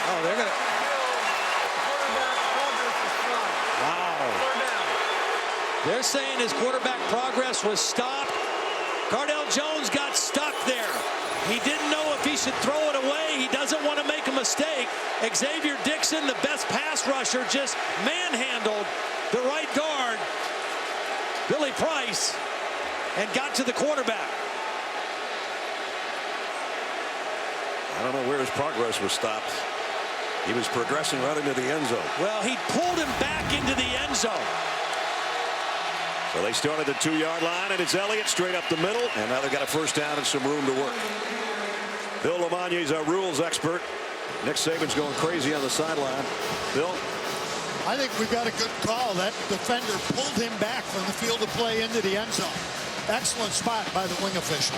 Oh, they're going to. Wow. They're saying his quarterback progress was stopped. Cardell Jones got stuck there. He didn't know if he should throw it away. He doesn't want to make a mistake. Xavier Dixon, the best pass rusher, just manhandled the right guard, Billy Price, and got to the quarterback. I don't know where his progress was stopped. He was progressing right into the end zone. Well, he pulled him back into the end zone. So they start at the 2-yard line, and it's Elliott straight up the middle, and now they've got a first down and some room to work. Bill Lamagna is our rules expert. Nick Saban's going crazy on the sideline. Bill? I think we've got a good call. That defender pulled him back from the field of play into the end zone. Excellent spot by the wing official.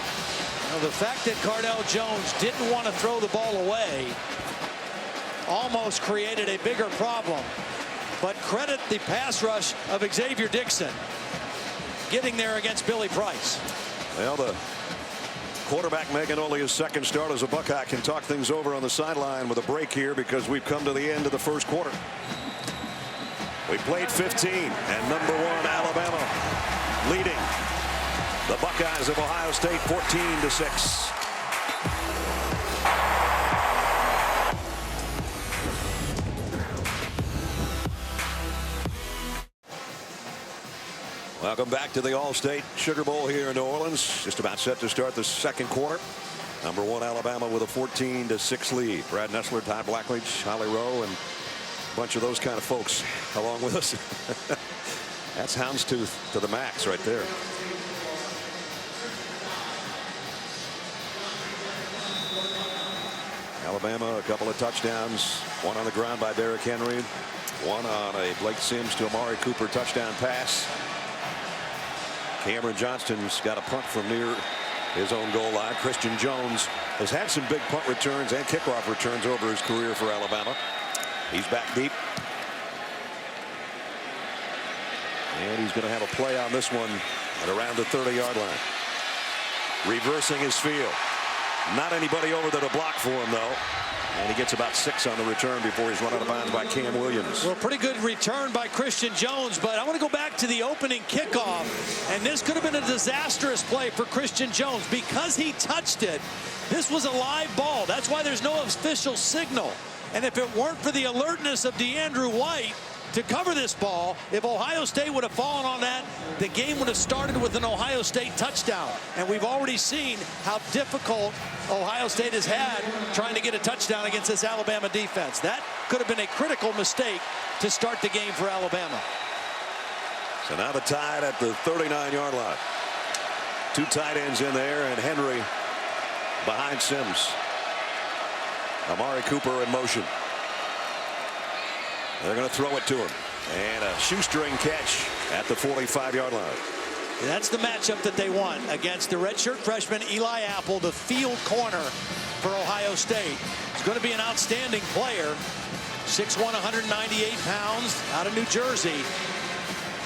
Now, the fact that Cardell Jones didn't want to throw the ball away almost created a bigger problem. But credit the pass rush of Xavier Dixon getting there against Billy Price. Well, the quarterback making only his second start as a Buckeye can talk things over on the sideline with a break here because we've come to the end of the first quarter. We played 15, and number 1 Alabama leading the Buckeyes of Ohio State 14-6. Welcome back to the All-State Sugar Bowl here in New Orleans. Just about set to start the second quarter. Number 1 Alabama with a 14-6 lead. Brad Nessler, Todd Blackledge, Holly Rowe, and a bunch of those kind of folks along with us. That's houndstooth to the max right there. Alabama, a couple of touchdowns. One on the ground by Derrick Henry. One on a Blake Sims to Amari Cooper touchdown pass. Cameron Johnston's got a punt from near his own goal line. Christian Jones has had some big punt returns and kickoff returns over his career for Alabama. He's back deep. And he's going to have a play on this one at around the 30-yard line. Reversing his field. Not anybody over there to block for him, though. And he gets about 6 on the return before he's run out of bounds by Cam Williams. Well, pretty good return by Christian Jones, but I want to go back to the opening kickoff, and this could have been a disastrous play for Christian Jones. Because he touched it, this was a live ball. That's why there's no official signal. And if it weren't for the alertness of DeAndrew White to cover this ball, if Ohio State would have fallen on that, the game would have started with an Ohio State touchdown. And we've already seen how difficult Ohio State has had trying to get a touchdown against this Alabama defense. That could have been a critical mistake to start the game for Alabama. So now the Tide at the 39-yard line. 2 tight ends in there, and Henry behind Sims. Amari Cooper in motion. They're going to throw it to him. And a shoestring catch at the 45-yard line. And that's the matchup that they want against the redshirt freshman Eli Apple, the field corner for Ohio State. He's going to be an outstanding player. 6'1", 198 pounds, out of New Jersey.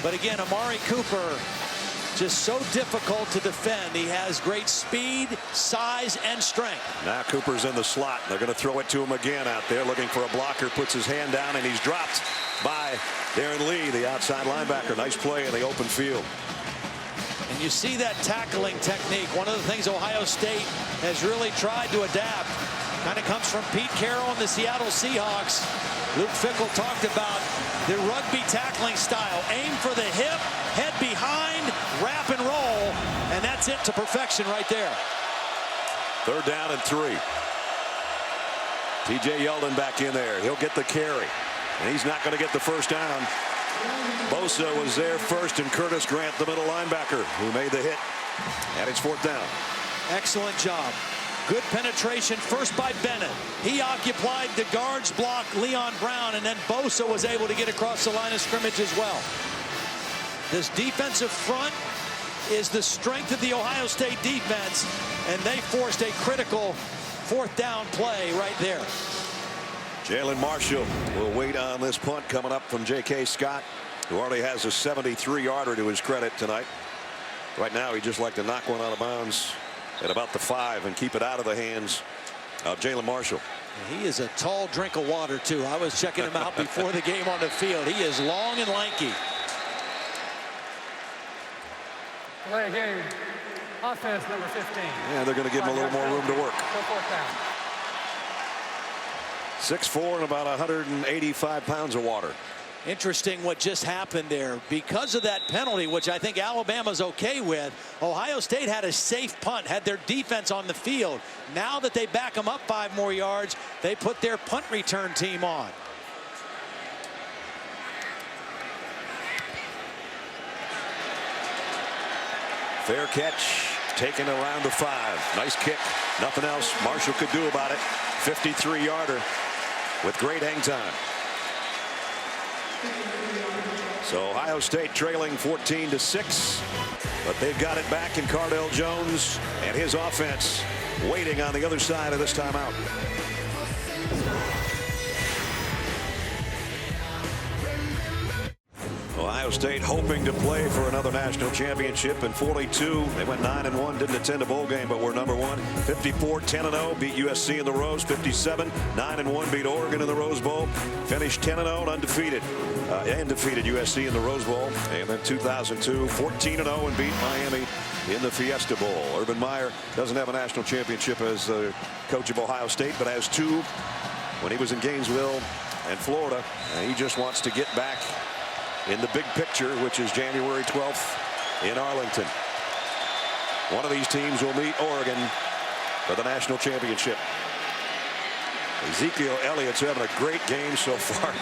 But again, Amari Cooper, just so difficult to defend. He has great speed, size, and strength. Now Cooper's in the slot. They're going to throw it to him again out there, looking for a blocker. Puts his hand down, and he's dropped by Darren Lee, the outside linebacker. Nice play in the open field. And you see that tackling technique. One of the things Ohio State has really tried to adapt kind of comes from Pete Carroll and the Seattle Seahawks. Luke Fickell talked about the rugby tackling style. Aim for the hip, head behind, wrap and roll, and that's it to perfection right there. 3rd down and 3. TJ Yeldon back in there. He'll get the carry, and he's not going to get the first down. Bosa was there first, and Curtis Grant, the middle linebacker, who made the hit. And it's 4th down. Excellent job. Good penetration first by Bennett. He occupied the guard's block, Leon Brown, and then Bosa was able to get across the line of scrimmage as well. This defensive front is the strength of the Ohio State defense, and they forced a critical 4th down play right there. Jalen Marshall will wait on this punt coming up from J.K. Scott, who already has a 73-yarder to his credit tonight. Right now, he'd just like to knock one out of bounds at about the 5 and keep it out of the hands of Jalen Marshall. He is a tall drink of water, too. I was checking him out before the game on the field. He is long and lanky. Play game. Offense number 15. Yeah, they're going to give him a little more room to work. 4th down. 6'4" and about 185 pounds of water. Interesting what just happened there. Because of that penalty, which I think Alabama's okay with, Ohio State had a safe punt, had their defense on the field. Now that they back them up 5 more yards, they put their punt return team on. Fair catch, taken around the 5. Nice kick. Nothing else Marshall could do about it. 53-yarder with great hang time. So Ohio State trailing 14-6, but they've got it back in Cardell Jones and his offense waiting on the other side of this timeout. Ohio State hoping to play for another national championship. In 42, they went 9-1, didn't attend a bowl game, but were number 1. 54, 10-0, beat USC in the Rose. 57, 9-1, beat Oregon in the Rose Bowl. Finished 10-0 and undefeated, and defeated USC in the Rose Bowl. And then 2002, 14-0, and beat Miami in the Fiesta Bowl. Urban Meyer doesn't have a national championship as coach of Ohio State, but has 2 when he was in Gainesville and Florida. And he just wants to get back in the big picture, which is January 12th in Arlington. One of these teams will meet Oregon for the national championship. Ezekiel Elliott's having a great game so far,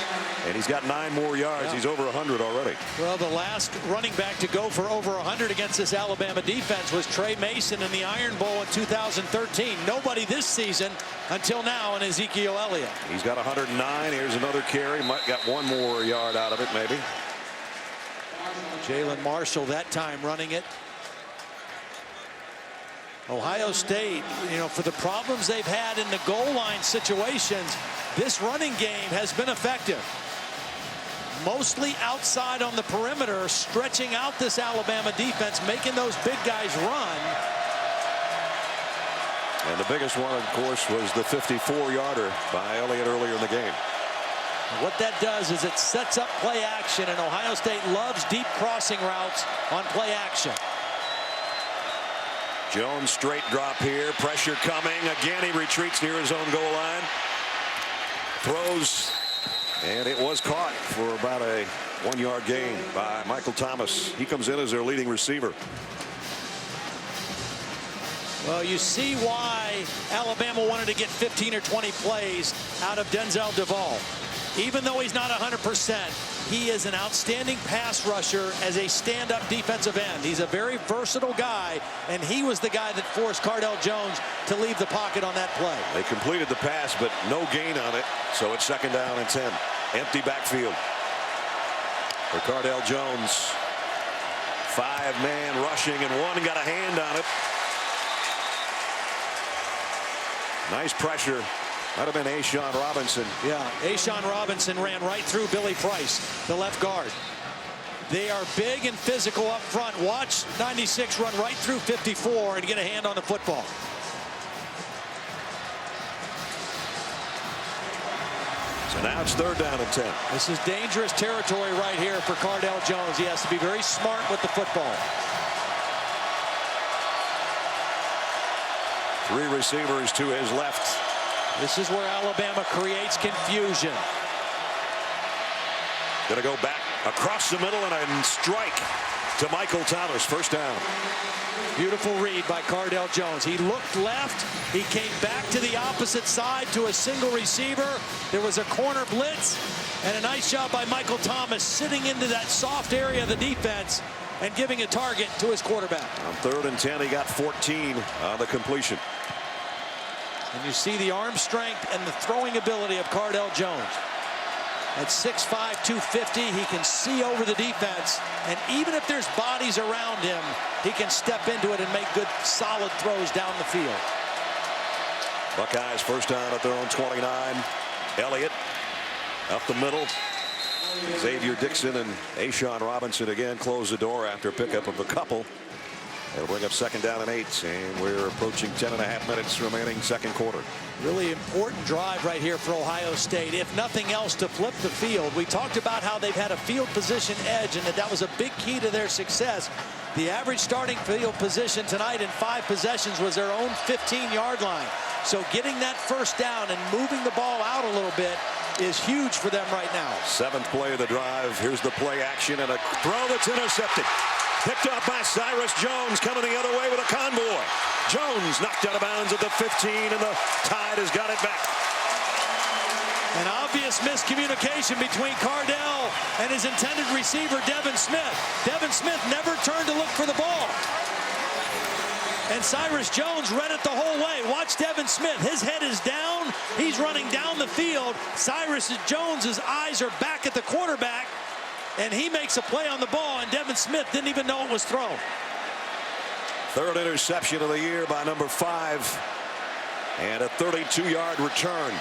and he's got 9 more yards. Yeah. He's over 100 already. Well, the last running back to go for over 100 against this Alabama defense was Trey Mason in the Iron Bowl in 2013. Nobody this season until now in Ezekiel Elliott. He's got 109. Here's another carry. Might got 1 more yard out of it, maybe. Jalen Marshall that time running it. Ohio State, you know, for the problems they've had in the goal line situations, this running game has been effective. Mostly outside on the perimeter, stretching out this Alabama defense, making those big guys run. And the biggest one, of course, was the 54-yarder by Elliott earlier in the game. What that does is it sets up play action, and Ohio State loves deep crossing routes on play action. Jones straight drop here. Pressure coming. Again, he retreats near his own goal line. Throws, and it was caught for about a 1-yard gain by Michael Thomas. He comes in as their leading receiver. Well, you see why Alabama wanted to get 15 or 20 plays out of Denzel Duval. Even though he's not 100%, he is an outstanding pass rusher as a stand-up defensive end. He's a very versatile guy, and he was the guy that forced Cardell Jones to leave the pocket on that play. They completed the pass, but no gain on it, so it's 2nd down and 10. Empty backfield for Cardell Jones. 5-man rushing, and 1 got a hand on it. Nice pressure. Might have been A'Shawn Robinson. Yeah, A'Shawn Robinson ran right through Billy Price, the left guard. They are big and physical up front. Watch 96 run right through 54 and get a hand on the football. So now it's 3rd down and 10. This is dangerous territory right here for Cardell Jones. He has to be very smart with the football. 3 receivers to his left. This is where Alabama creates confusion. Going to go back across the middle and a strike to Michael Thomas. 1st down. Beautiful read by Cardell Jones. He looked left. He came back to the opposite side to a single receiver. There was a corner blitz, and a nice job by Michael Thomas sitting into that soft area of the defense and giving a target to his quarterback. On 3rd and 10, he got 14 on the completion. And you see the arm strength and the throwing ability of Cardell Jones. At 6'5", 250, he can see over the defense. And even if there's bodies around him, he can step into it and make good, solid throws down the field. Buckeyes 1st down at their own 29. Elliott up the middle. Xavier Dixon and A'Shawn Robinson again close the door after pickup of a couple. It'll bring up 2nd down and 8, and we're approaching 10.5 minutes remaining 2nd quarter. Really important drive right here for Ohio State, if nothing else, to flip the field. We talked about how they've had a field position edge and that was a big key to their success. The average starting field position tonight in 5 possessions was their own 15-yard line. So getting that 1st down and moving the ball out a little bit is huge for them right now. 7th play of the drive. Here's the play action and a throw that's intercepted. Picked off by Cyrus Jones, coming the other way with a convoy. Jones knocked out of bounds at the 15, and the Tide has got it back. An obvious miscommunication between Cardell and his intended receiver, Devin Smith. Devin Smith never turned to look for the ball. And Cyrus Jones read it the whole way. Watch Devin Smith. His head is down. He's running down the field. Cyrus Jones's eyes are back at the quarterback. And he makes a play on the ball, and Devin Smith didn't even know it was thrown. 3rd interception of the year by number 5. And a 32-yard return.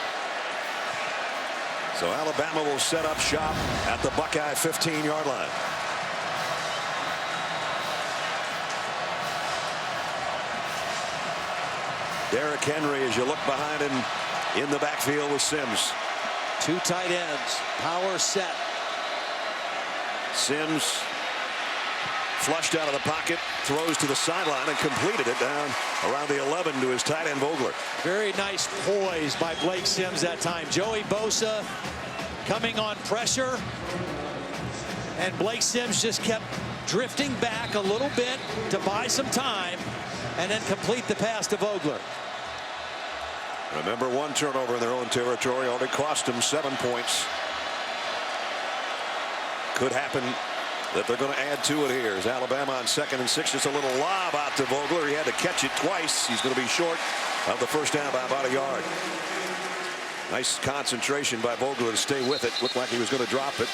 So Alabama will set up shop at the Buckeye 15-yard line. Derrick Henry, as you look behind him in the backfield with Sims. 2 tight ends, power set. Sims flushed out of the pocket, throws to the sideline, and completed it down around the 11 to his tight end Vogler. Very nice poise by Blake Sims that time. Joey Bosa coming on pressure, and Blake Sims just kept drifting back a little bit to buy some time and then complete the pass to Vogler. Remember, 1 turnover in their own territory only cost them 7 points. Could happen that they're going to add to it here. As Alabama on 2nd and 6, just a little lob out to Vogler. He had to catch it twice. He's going to be short of the first down by about a yard. Nice concentration by Vogler to stay with it. Looked like he was going to drop it.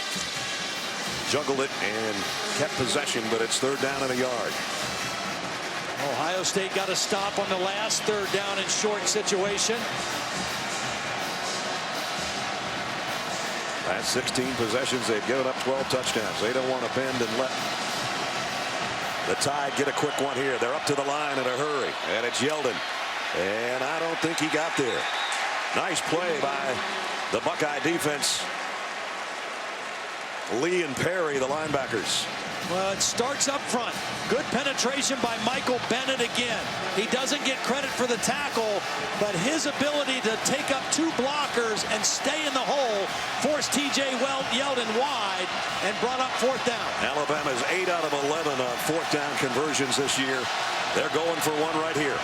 Juggled it and kept possession, but it's 3rd down and a yard. Ohio State got a stop on the last 3rd down and short situation. Last 16 possessions, they've given up 12 touchdowns. They don't want to bend and let the Tide get a quick one here. They're up to the line in a hurry, and it's Yeldon. And I don't think he got there. Nice play by the Buckeye defense. Lee and Perry, the linebackers. Well, it starts up front. Good penetration by Michael Bennett again. He doesn't get credit for the tackle, but his ability to take up 2 blockers and stay in the hole forced T.J. Yeldon wide and brought up 4th down. Alabama's 8 out of 11 on 4th down conversions this year. They're going for one right here.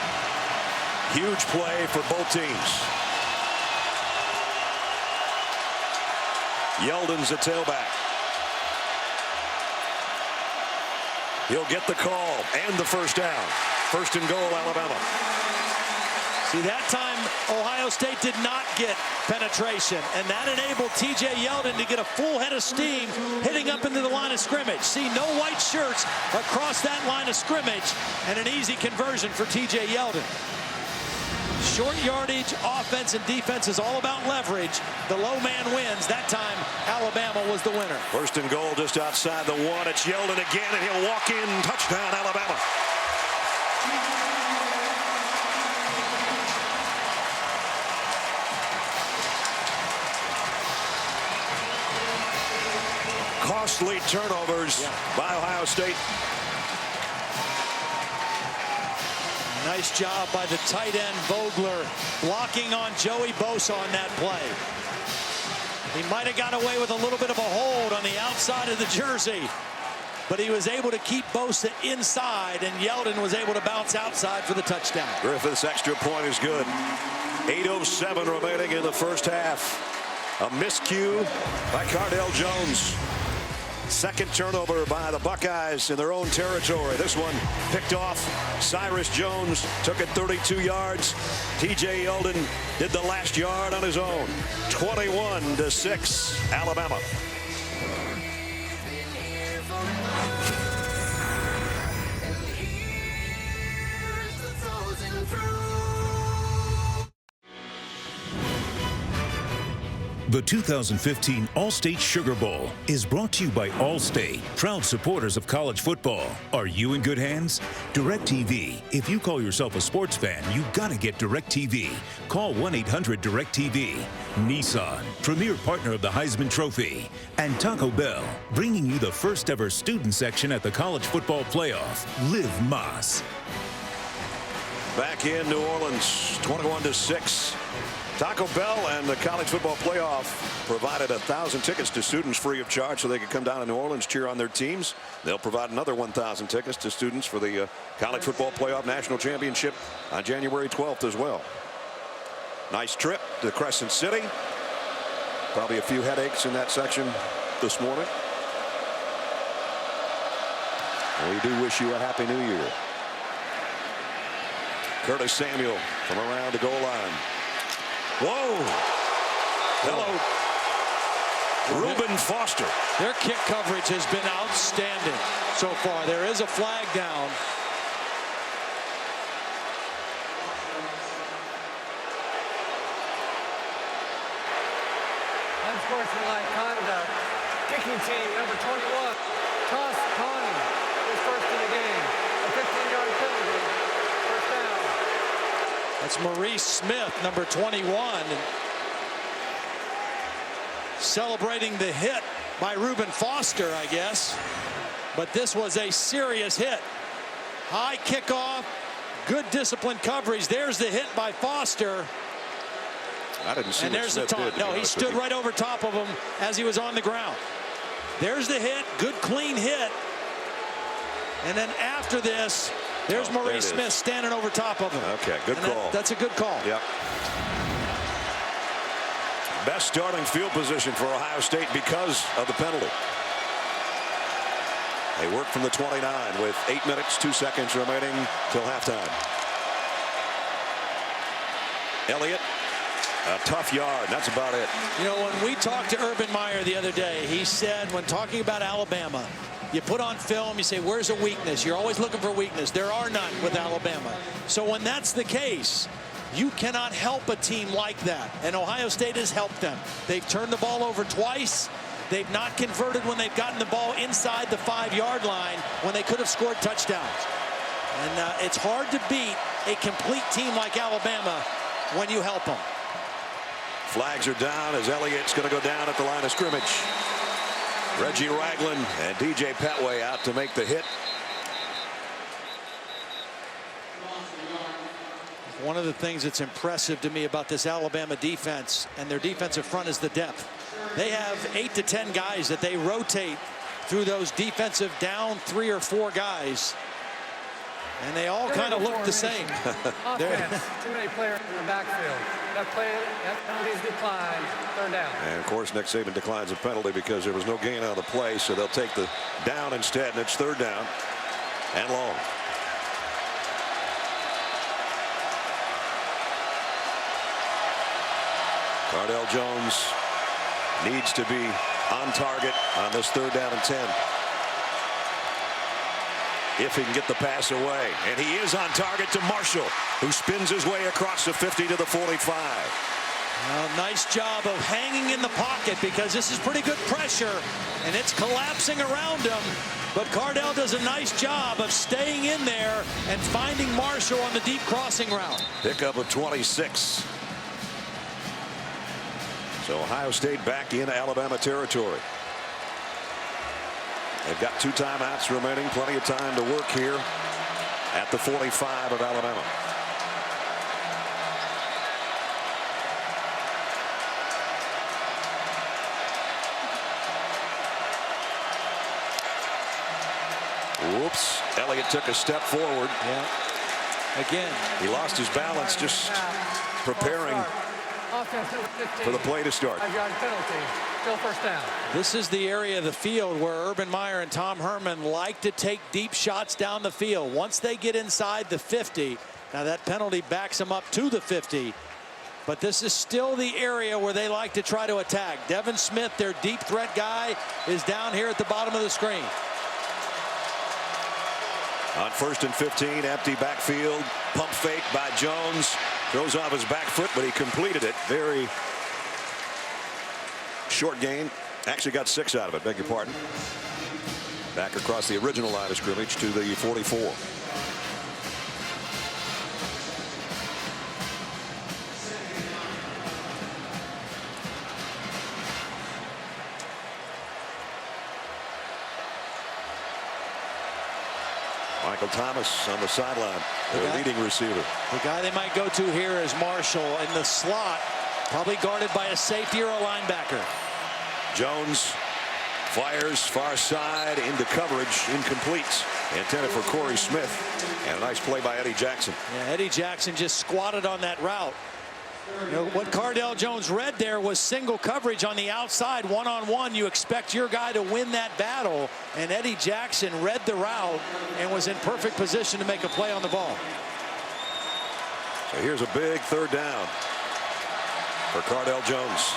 Huge play for both teams. Yeldon's a tailback. He'll get the call and the first down. 1st and goal, Alabama. See, that time Ohio State did not get penetration, and that enabled T.J. Yeldon to get a full head of steam hitting up into the line of scrimmage. See, no white shirts across that line of scrimmage, and an easy conversion for T.J. Yeldon. Short yardage, offense and defense is all about leverage. The low man wins. That time, Alabama was the winner. 1st and goal just outside the 1. It's Yeldon again, and he'll walk in. Touchdown, Alabama. Costly turnovers by Ohio State. Nice job by the tight end Vogler blocking on Joey Bosa on that play. He might have got away with a little bit of a hold on the outside of the jersey, but he was able to keep Bosa inside, and Yeldon was able to bounce outside for the touchdown. Griffith's extra point is good. 8:07 remaining in the first half. A miscue by Cardell Jones. 2nd turnover by the Buckeyes in their own territory. This one picked off. Cyrus Jones took it 32 yards. T.J. Yeldon did the last yard on his own. 21-6, Alabama. The 2015 All-State Sugar Bowl is brought to you by Allstate, proud supporters of college football. Are you in good hands? DirecTV. If you call yourself a sports fan, you gotta get DirecTV. Call 1-800-DirecTV. Nissan, premier partner of the Heisman Trophy. And Taco Bell, bringing you the first ever student section at the College Football Playoff. Live Mas. Back in New Orleans, 21-6. Taco Bell and the College Football Playoff provided 1,000 tickets to students free of charge so they could come down to New Orleans, cheer on their teams. They'll provide another 1,000 tickets to students for the College Football Playoff National Championship on January 12th as well. Nice trip to Crescent City. Probably a few headaches in that section this morning. We do wish you a Happy New Year. Curtis Samuel from around the goal line. Whoa! Hello, Reuben Foster. Their kick coverage has been outstanding so far. There is a flag down. Unsportsmanlike conduct. Kicking team number 21. Toss Connie is first in the game. A 15-yard penalty. First down. That's Maurice Smith, number 21. And celebrating the hit by Reuben Foster, I guess. But this was a serious hit. High kickoff, good disciplined coverage. There's the hit by Foster. I didn't see. And there's the taunt. No, he stood right over top of him as he was on the ground. There's the hit, good clean hit. And then after this, there's Maurice Smith standing over top of him. Okay, good call. That's a good call. Yep. Best starting field position for Ohio State because of the penalty. They work from the 29 with 8 minutes, 2 seconds remaining till halftime. Elliott, a tough yard. That's about it. You know, when we talked to Urban Meyer the other day, he said when talking about Alabama, you put on film, you say, where's a weakness? You're always looking for weakness. There are none with Alabama. So when that's the case, you cannot help a team like that. And Ohio State has helped them. They've turned the ball over twice. They've not converted when they've gotten the ball inside the 5-yard line when they could have scored touchdowns. And it's hard to beat a complete team like Alabama when you help them. Flags are down as Elliott's going to go down at the line of scrimmage. Reggie Ragland and DJ Petway out to make the hit. One of the things that's impressive to me about this Alabama defense and their defensive front is the depth. They have 8 to 10 guys that they rotate through those defensive down 3 or 4 guys. And they all kind of look the same. Offense, too many players in the backfield. That penalty's declined. Third down. And of course, Nick Saban declines a penalty because there was no gain on the play, so they'll take the down instead, and it's third down and long. Cardell Jones needs to be on target on this third down and 10. If he can get the pass away. And he is on target to Marshall, who spins his way across the 50 to the 45. Well, nice job of hanging in the pocket because this is pretty good pressure and it's collapsing around him. But Cardell does a nice job of staying in there and finding Marshall on the deep crossing route. Pickup of 26. So Ohio State back in Alabama territory. They've got 2 timeouts remaining. Plenty of time to work here at the 45 of Alabama. Whoops. Elliott took a step forward. Yeah. Again. He lost his balance just preparing for the play to start. 5-yard penalty. Still first down. This is the area of the field where Urban Meyer and Tom Herman like to take deep shots down the field. Once they get inside the 50, now that penalty backs them up to the 50. But this is still the area where they like to try to attack. Devin Smith, their deep threat guy, is down here at the bottom of the screen. On 1st and 15, empty backfield. Pump fake by Jones. Throws off his back foot, but he completed it. Very short gain. Actually got 6 out of it, beg your pardon. Back across the original line of scrimmage to the 44. Michael Thomas on the sideline, their leading receiver. The guy they might go to here is Marshall in the slot. Probably guarded by a safety or a linebacker. Jones fires far side into coverage, incomplete. Intended for Corey Smith, and a nice play by Eddie Jackson. Yeah, Eddie Jackson just squatted on that route. You know, what Cardale Jones read there was single coverage on the outside, one-on-one. You expect your guy to win that battle, and Eddie Jackson read the route and was in perfect position to make a play on the ball. So here's a big third down for Cardale Jones.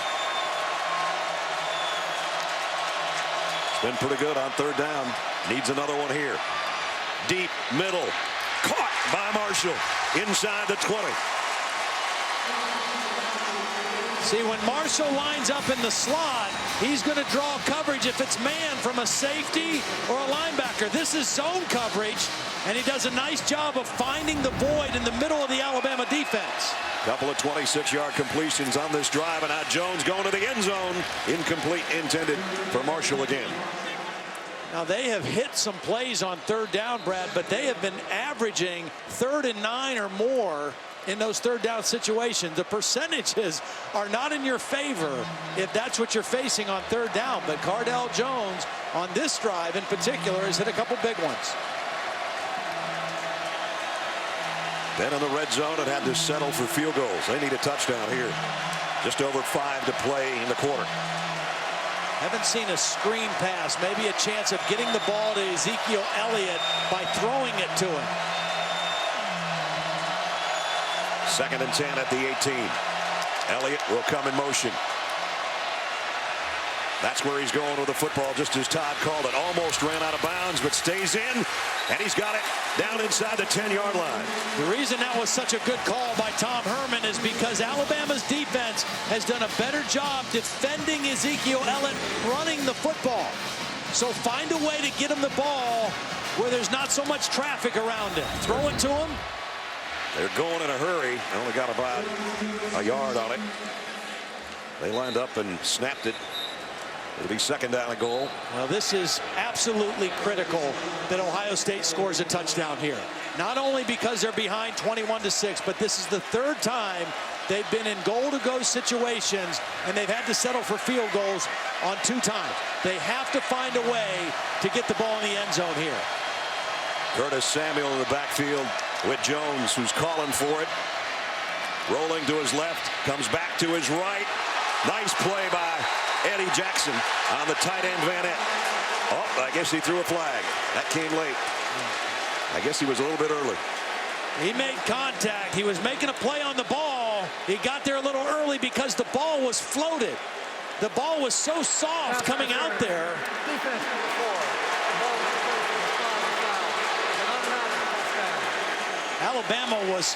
It's been pretty good on third down. Needs another one here. Deep middle. Caught by Marshall inside the 20. See, when Marshall lines up in the slot, he's going to draw coverage if it's man from a safety or a linebacker. This is zone coverage, and he does a nice job of finding the void in the middle of the Alabama defense. Couple of 26-yard completions on this drive, and now Jones going to the end zone. Incomplete, intended for Marshall again. Now, they have hit some plays on third down, Brad, but they have been averaging 3rd and 9 or more in those third down situations. The percentages are not in your favor if that's what you're facing on third down. But Cardale Jones on this drive in particular has hit a couple big ones. Then in the red zone, it had to settle for field goals. They need a touchdown here. Just over 5 to play in the quarter. Haven't seen a screen pass, maybe a chance of getting the ball to Ezekiel Elliott by throwing it to him. 2nd and 10 at the 18. Elliott will come in motion. That's where he's going with the football, just as Todd called it. Almost ran out of bounds, but stays in, and he's got it down inside the 10-yard line. The reason that was such a good call by Tom Herman is because Alabama's defense has done a better job defending Ezekiel Elliott running the football. So find a way to get him the ball where there's not so much traffic around him. Throw it to him. They're going in a hurry. Only got about a yard on it. They lined up and snapped it. It'll be 2nd down and goal. Well, this is absolutely critical that Ohio State scores a touchdown here. Not only because they're behind 21-6, but this is the 3rd time they've been in goal-to-go situations, and they've had to settle for field goals on 2 times. They have to find a way to get the ball in the end zone here. Curtis Samuel in the backfield with Jones, who's calling for it. Rolling to his left, comes back to his right. Nice play by Eddie Jackson on the tight end Van Ett. Oh, I guess he threw a flag. That came late. I guess he was a little bit early. He made contact. He was making a play on the ball. He got there a little early because the ball was floated. The ball was so soft coming out there. Alabama was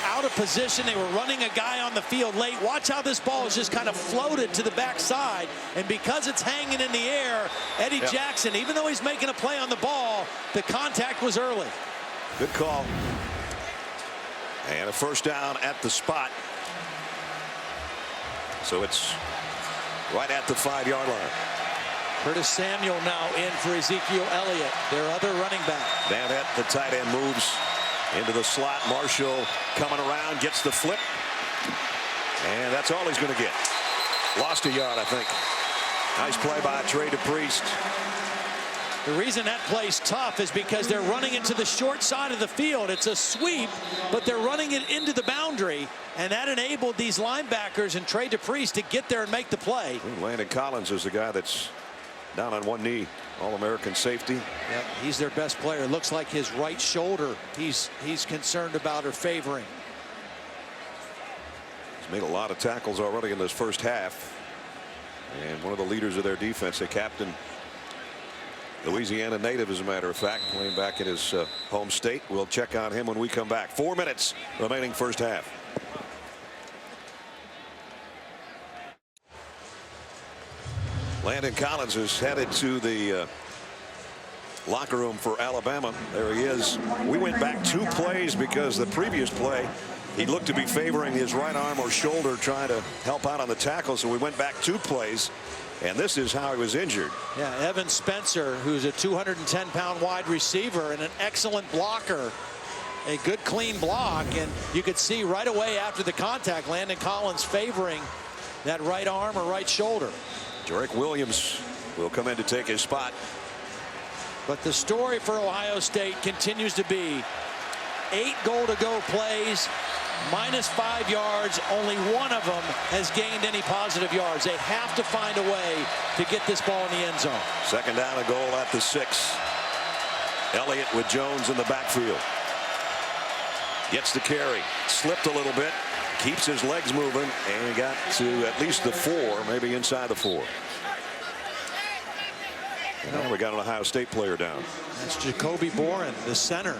out of position. They were running a guy on the field late. Watch how this ball is just kind of floated to the backside. And because it's hanging in the air, Eddie Jackson, even though he's making a play on the ball, the contact was early. Good call. And a 1st down at the spot. So it's right at the 5-yard line. Curtis Samuel now in for Ezekiel Elliott, their other running back. Van Ett, the tight end, moves into the slot. Marshall coming around, gets the flip. And that's all he's going to get. Lost a yard, I think. Nice play by Trey DePriest. The reason that play's tough is because they're running it to the short side of the field. It's a sweep, but they're running it into the boundary, and that enabled these linebackers and Trey DePriest to get there and make the play. Landon Collins is the guy that's down on one knee. All-American safety. Yep, he's their best player. Looks like his right shoulder he's concerned about or favoring. He's made a lot of tackles already in this first half. And one of the leaders of their defense, a captain, Louisiana native, as a matter of fact, playing back in his home state. We'll check on him when we come back. 4 minutes remaining first half. Landon Collins is headed to the locker room for Alabama. There he is. We went back 2 plays because the previous play he looked to be favoring his right arm or shoulder, trying to help out on the tackle. So we went back 2 plays, and this is how he was injured. Yeah, Evan Spencer, who's a 210-pound wide receiver and an excellent blocker. A good clean block, and you could see right away after the contact Landon Collins favoring that right arm or right shoulder. Jarek Williams will come in to take his spot. But the story for Ohio State continues to be 8 goal-to-go plays, -5 yards. Only one of them has gained any positive yards. They have to find a way to get this ball in the end zone. Second down and goal at the 6. Elliott with Jones in the backfield. Gets the carry. Slipped a little bit. Keeps his legs moving and got to at least the 4, maybe inside the 4. And now we got an Ohio State player down. That's Jacoby Boren, the center.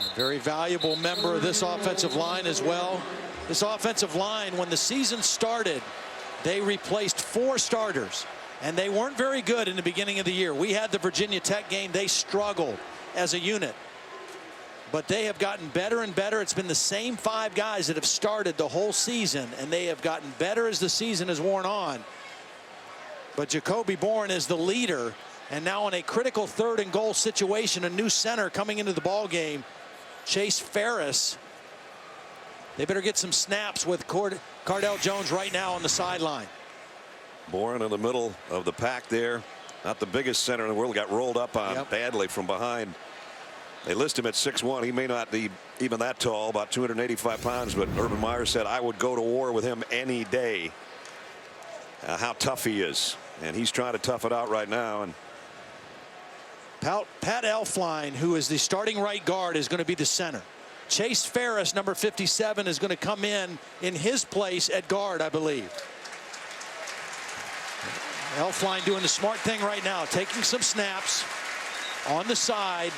A very valuable member of this offensive line as well. This offensive line, when the season started, they replaced 4 starters. And they weren't very good in the beginning of the year. We had the Virginia Tech game. They struggled as a unit. But they have gotten better and better. It's been the same 5 guys that have started the whole season, and they have gotten better as the season has worn on. But Jacoby Boren is the leader, and now in a critical 3rd and goal situation, a new center coming into the ball game, Chase Ferris. They better get some snaps with Cardell Jones right now on the sideline. Boren in the middle of the pack there. Not the biggest center in the world. Got rolled up on badly from behind. They list him at 6'1". He may not be even that tall, about 285 pounds, but Urban Meyer said, I would go to war with him any day. How tough he is. And he's trying to tough it out right now. And Pat Elflein, who is the starting right guard, is going to be the center. Chase Ferris, number 57, is going to come in his place at guard, I believe. Elflein doing the smart thing right now, taking some snaps on the side,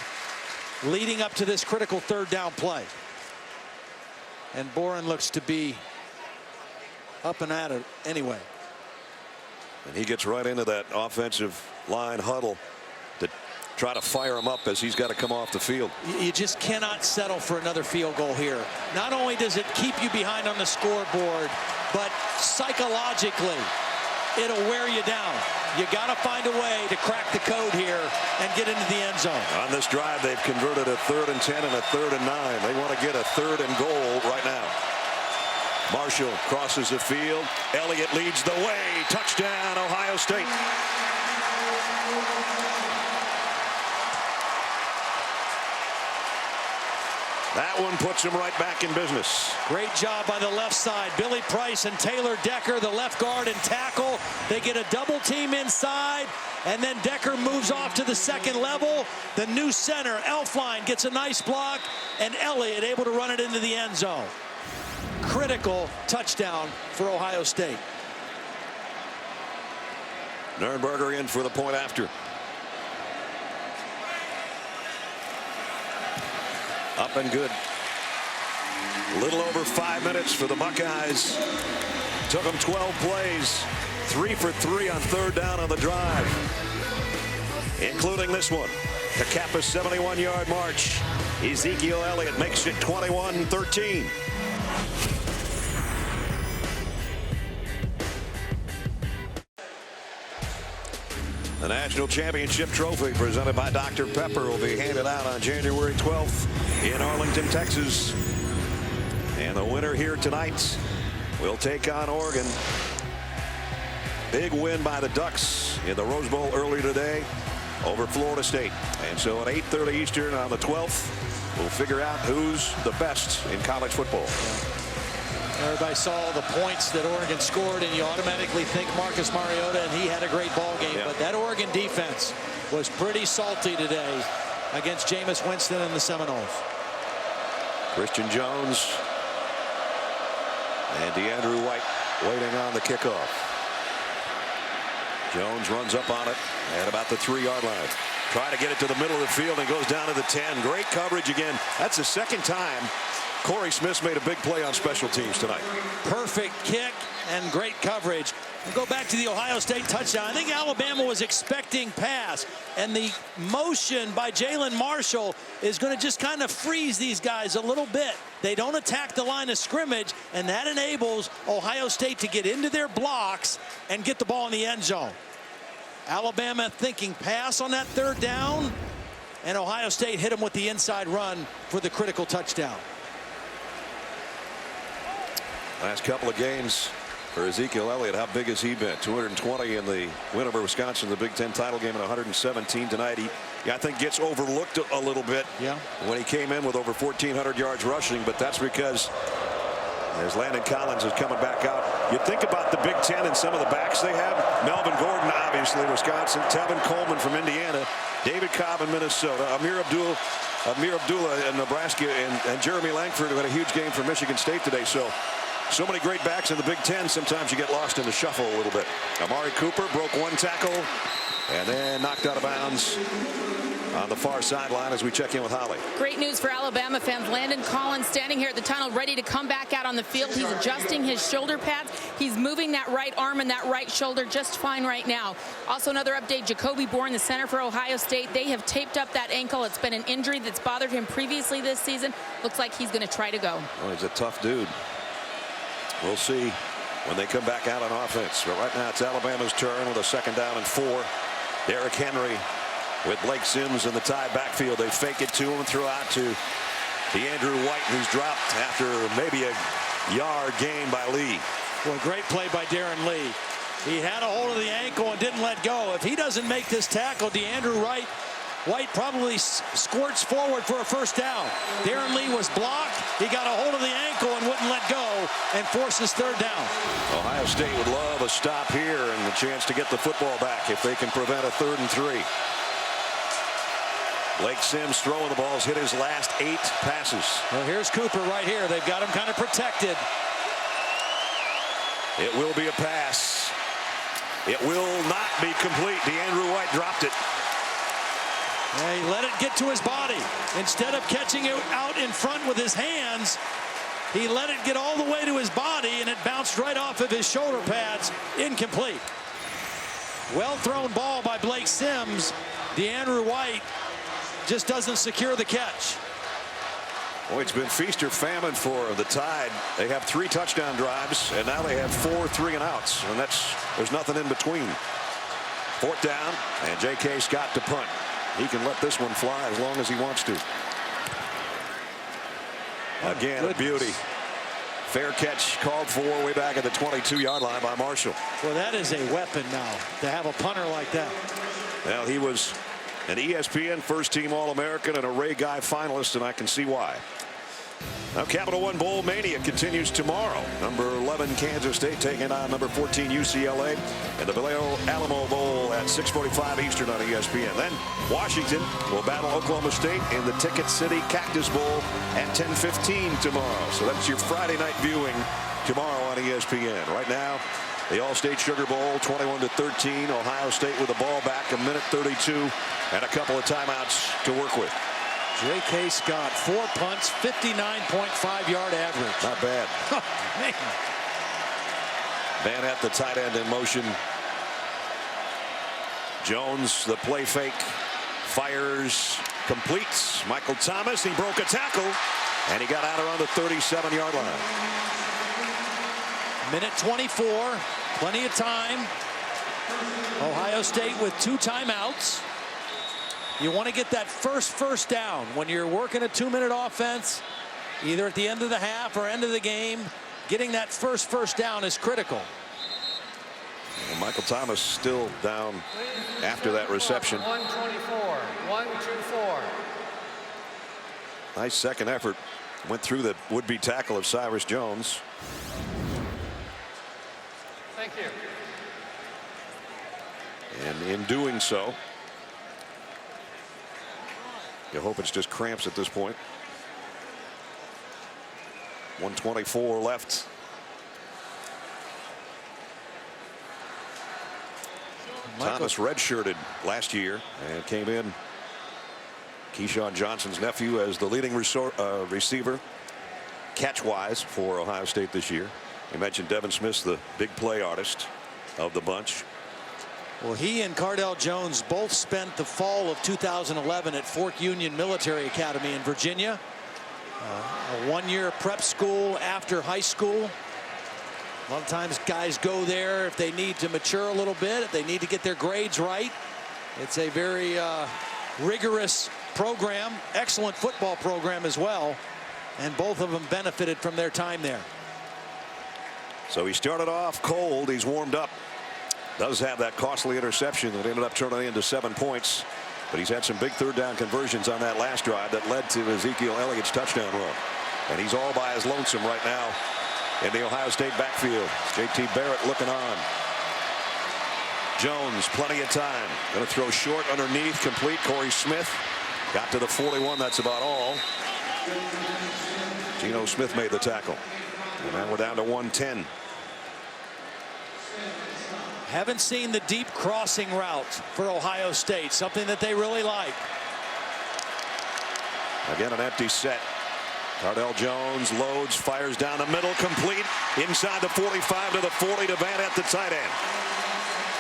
leading up to this critical 3rd down play. And Boren looks to be up and at it anyway. And he gets right into that offensive line huddle to try to fire him up as he's got to come off the field. You just cannot settle for another field goal here. Not only does it keep you behind on the scoreboard, but psychologically, it'll wear you down. You got to find a way to crack the code here and get into the end zone. On this drive, they've converted a 3rd and 10 and a 3rd and 9. They want to get a 3rd and goal right now. Marshall crosses the field. Elliott leads the way. Touchdown, Ohio State. That one puts him right back in business. Great job by the left side. Billy Price and Taylor Decker, the left guard and tackle. They get a double team inside, and then Decker moves off to the 2nd level. The new center, Elflein, gets a nice block, and Elliott able to run it into the end zone. Critical touchdown for Ohio State. Nurnberger in for the point after. Up and good. A little over 5 minutes for the Buckeyes. Took them 12 plays. 3 for 3 on 3rd down on the drive, including this one to cap a 71-yard march. Ezekiel Elliott makes it 21-13. The National Championship Trophy presented by Dr. Pepper will be handed out on January 12th in Arlington, Texas. And the winner here tonight will take on Oregon. Big win by the Ducks in the Rose Bowl earlier today over Florida State. And so at 8:30 Eastern on the 12th, we'll figure out who's the best in college football. Everybody saw the points that Oregon scored, and you automatically think Marcus Mariota, and he had a great ball game. But that Oregon defense was pretty salty today against Jameis Winston and the Seminoles. Christian Jones and DeAndrew White waiting on the kickoff. Jones runs up on it at about the 3-yard line. Trying to get it to the middle of the field and goes down to the 10. Great coverage again. That's the second time Corey Smith's made a big play on special teams tonight. Perfect kick and great coverage. We'll go back to the Ohio State touchdown. I think Alabama was expecting pass, and the motion by Jalen Marshall is going to just kind of freeze these guys a little bit. They don't attack the line of scrimmage, and that enables Ohio State to get into their blocks and get the ball in the end zone. Alabama thinking pass on that 3rd down, and Ohio State hit them with the inside run for the critical touchdown. Last couple of games, For Ezekiel Elliott, how big has he been? 220 in the win over Wisconsin, the Big Ten title game, and 117 tonight. He, I think, gets overlooked a little bit when he came in with over 1,400 yards rushing, but that's because as Landon Collins is coming back out. You think about the Big Ten and some of the backs they have. Melvin Gordon, obviously, Wisconsin. Tevin Coleman from Indiana. David Cobb in Minnesota. Amir Abdullah in Nebraska. And Jeremy Langford, who had a huge game for Michigan State today. So many great backs in the Big Ten. Sometimes you get lost in the shuffle a little bit. Amari Cooper broke one tackle and then knocked out of bounds on the far sideline as we check in with Holly. Great news for Alabama fans. Landon Collins standing here at the tunnel ready to come back out on the field. He's adjusting his shoulder pads. He's moving that right arm and that right shoulder just fine right now. Also another update, Jacoby Bourne, the center for Ohio State. They have taped up that ankle. It's been an injury that's bothered him previously this season. Looks like he's going to try to go. Oh, he's a tough dude. We'll see when they come back out on offense. But right now it's Alabama's turn with a 2nd down and 4. Derrick Henry with Blake Sims in the tied backfield. They fake it to him, throw out to Andrew White, who's dropped after maybe a yard gain by Lee. Well, great play by Darren Lee. He had a hold of the ankle and didn't let go. If he doesn't make this tackle, DeAndrew White probably squirts forward for a 1st down. Darren Lee was blocked. He got a hold of the ankle and wouldn't let go and forces 3rd down. Ohio State would love a stop here and the chance to get the football back if they can prevent a 3rd and 3. Blake Sims throwing the balls, hit his last 8 passes. Well, here's Cooper right here. They've got him kind of protected. It will be a pass. It will not be complete. DeAndrew White dropped it. Yeah, he let it get to his body. Instead of catching it out in front with his hands, he let it get all the way to his body, and it bounced right off of his shoulder pads. Incomplete. Well thrown ball by Blake Sims. DeAndrew White just doesn't secure the catch. Boy, it's been feast or famine for the Tide. They have 3 touchdown drives, and now they have 4 3-and-outs, and there's nothing in between. 4th down, and J.K. Scott to punt. He can let this one fly as long as he wants to. Again, a beauty. Fair catch called for way back at the 22-yard line by Marshall. Well, that is a weapon now to have a punter like that. Well, he was an ESPN first-team All-American and a Ray Guy finalist, and I can see why. Now, Capital One Bowl Mania continues tomorrow. Number 11 Kansas State taking on number 14 UCLA and the Valero Alamo Bowl at 6:45 Eastern on ESPN. Then Washington will battle Oklahoma State in the Ticket City Cactus Bowl at 10:15 tomorrow. So that's your Friday night viewing tomorrow on ESPN. Right now, the All-State Sugar Bowl 21-13. Ohio State with the ball back, 1:32 and a couple of timeouts to work with. J.K. Scott, 4 punts, 59.5-yard average. Not bad. Man. Van at the tight end in motion. Jones, the play fake, fires, completes. Michael Thomas, he broke a tackle, and he got out around the 37-yard line. 1:24, plenty of time. Ohio State with 2 timeouts. You want to get that first down when you're working a 2-minute offense, either at the end of the half or end of the game. Getting that first down is critical. Well, Michael Thomas still down after that reception. 124, 124. Nice second effort. Went through the would-be tackle of Cyrus Jones. Thank you. And in doing so, you hope it's just cramps at this point. 1:24 left. Thomas redshirted last year and came in. Keyshawn Johnson's nephew as the leading receiver catch-wise for Ohio State this year. You mentioned Devin Smith's the big play artist of the bunch. Well, he and Cardell Jones both spent the fall of 2011 at Fort Union Military Academy in Virginia. A 1-year prep school after high school. A lot of times guys go there if they need to mature a little bit, if they need to get their grades right. It's a very rigorous program, excellent football program as well, and both of them benefited from their time there. So he started off cold. He's warmed up. Does have that costly interception that ended up turning into 7 points. But he's had some big third down conversions on that last drive that led to Ezekiel Elliott's touchdown run. And he's all by his lonesome right now in the Ohio State backfield. J.T. Barrett looking on. Jones, plenty of time. Going to throw short underneath, complete. Corey Smith got to the 41. That's about all. Geno Smith made the tackle. And now we're down to 110. Haven't seen the deep crossing route for Ohio State, something that they really like. Again, an empty set. Cardell Jones loads, fires down the middle, complete. Inside the 45 to the 40 to Van at the tight end.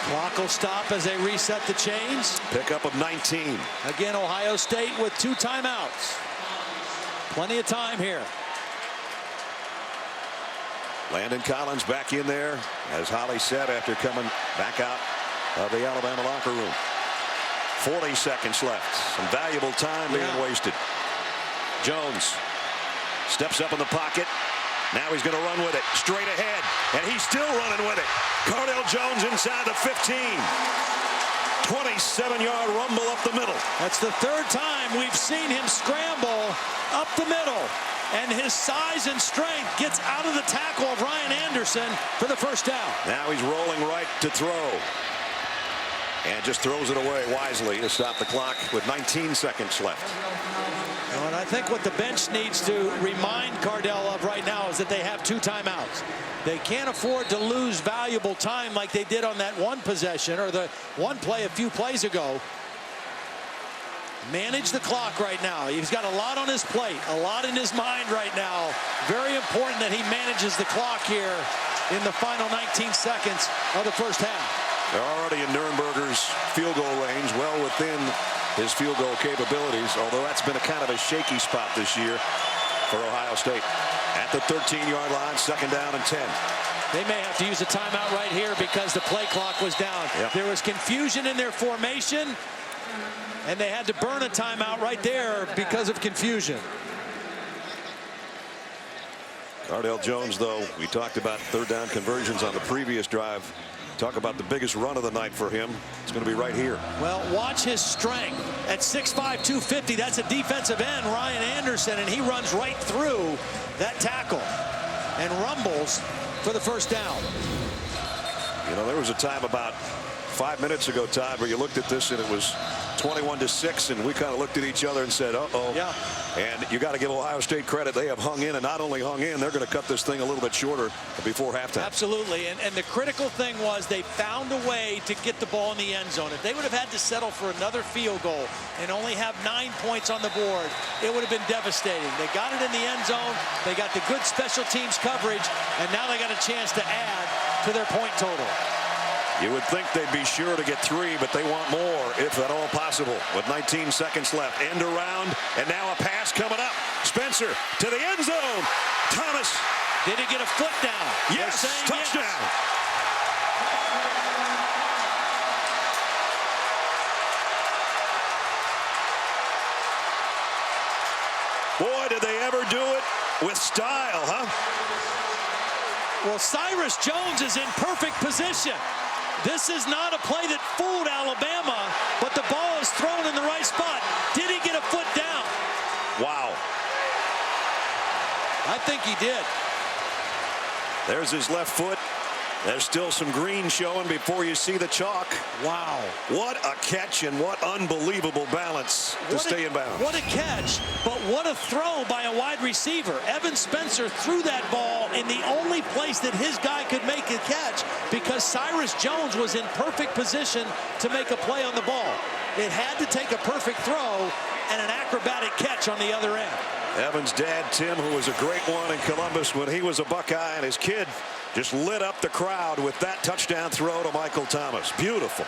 Clock will stop as they reset the chains. Pickup of 19. Again, Ohio State with 2 timeouts. Plenty of time here. Landon Collins back in there, as Holly said, after coming back out of the Alabama locker room. 40 seconds left. Some valuable time being wasted. Jones steps up in the pocket. Now he's going to run with it straight ahead, and he's still running with it. Cardell Jones inside the 15. 27-yard rumble up the middle. That's the 3rd time we've seen him scramble up the middle. And his size and strength gets out of the tackle of Ryan Anderson for the 1st down. Now he's rolling right to throw. And just throws it away wisely to stop the clock with 19 seconds left. And I think what the bench needs to remind Cardell of right now is that they have 2 timeouts. They can't afford to lose valuable time like they did on that one possession or the one play a few plays ago. Manage the clock right now. He's got a lot on his plate, a lot in his mind right now. Very important that he manages the clock here in the final 19 seconds of the 1st half. They're already in Nurnberger's field goal range, well within his field goal capabilities, although that's been a kind of a shaky spot this year for Ohio State. At the 13-yard line, 2nd down and 10. They may have to use a timeout right here because the play clock was down. Yep. There was confusion in their formation, and they had to burn a timeout right there because of confusion. Cardell Jones, though, we talked about 3rd down conversions on the previous drive. Talk about the biggest run of the night for him. It's going to be right here. Well, watch his strength. At 6'5", 250, that's a defensive end, Ryan Anderson, and he runs right through that tackle and rumbles for the 1st down. You know, there was a time about 5 minutes ago, Todd, where you looked at this and it was 21-6, and we kind of looked at each other and said, uh-oh. Yeah. And you got to give Ohio State credit. They have hung in, and not only hung in, they're going to cut this thing a little bit shorter before halftime. Absolutely. And the critical thing was they found a way to get the ball in the end zone. If they would have had to settle for another field goal and only have 9 points on the board, it would have been devastating. They got it in the end zone. They got the good special teams coverage, and now they got a chance to add to their point total. You would think they'd be sure to get 3, but they want more, if at all possible. With 19 seconds left, end around, and now a pass coming up. Spencer to the end zone. Thomas. Did he get a foot down? Yes, touchdown. Yes. Boy, did they ever do it with style, huh? Well, Cyrus Jones is in perfect position. This is not a play that fooled Alabama, but the ball is thrown in the right spot. Did he get a foot down? Wow. I think he did. There's his left foot. There's still some green showing before you see the chalk. Wow. What a catch and what unbelievable balance to stay in bounds. What a catch, but what a throw by a wide receiver. Evan Spencer threw that ball in the only place that his guy could make a catch because Cyrus Jones was in perfect position to make a play on the ball. It had to take a perfect throw and an acrobatic catch on the other end. Evan's dad, Tim, who was a great one in Columbus when he was a Buckeye, and his kid just lit up the crowd with that touchdown throw to Michael Thomas. Beautiful.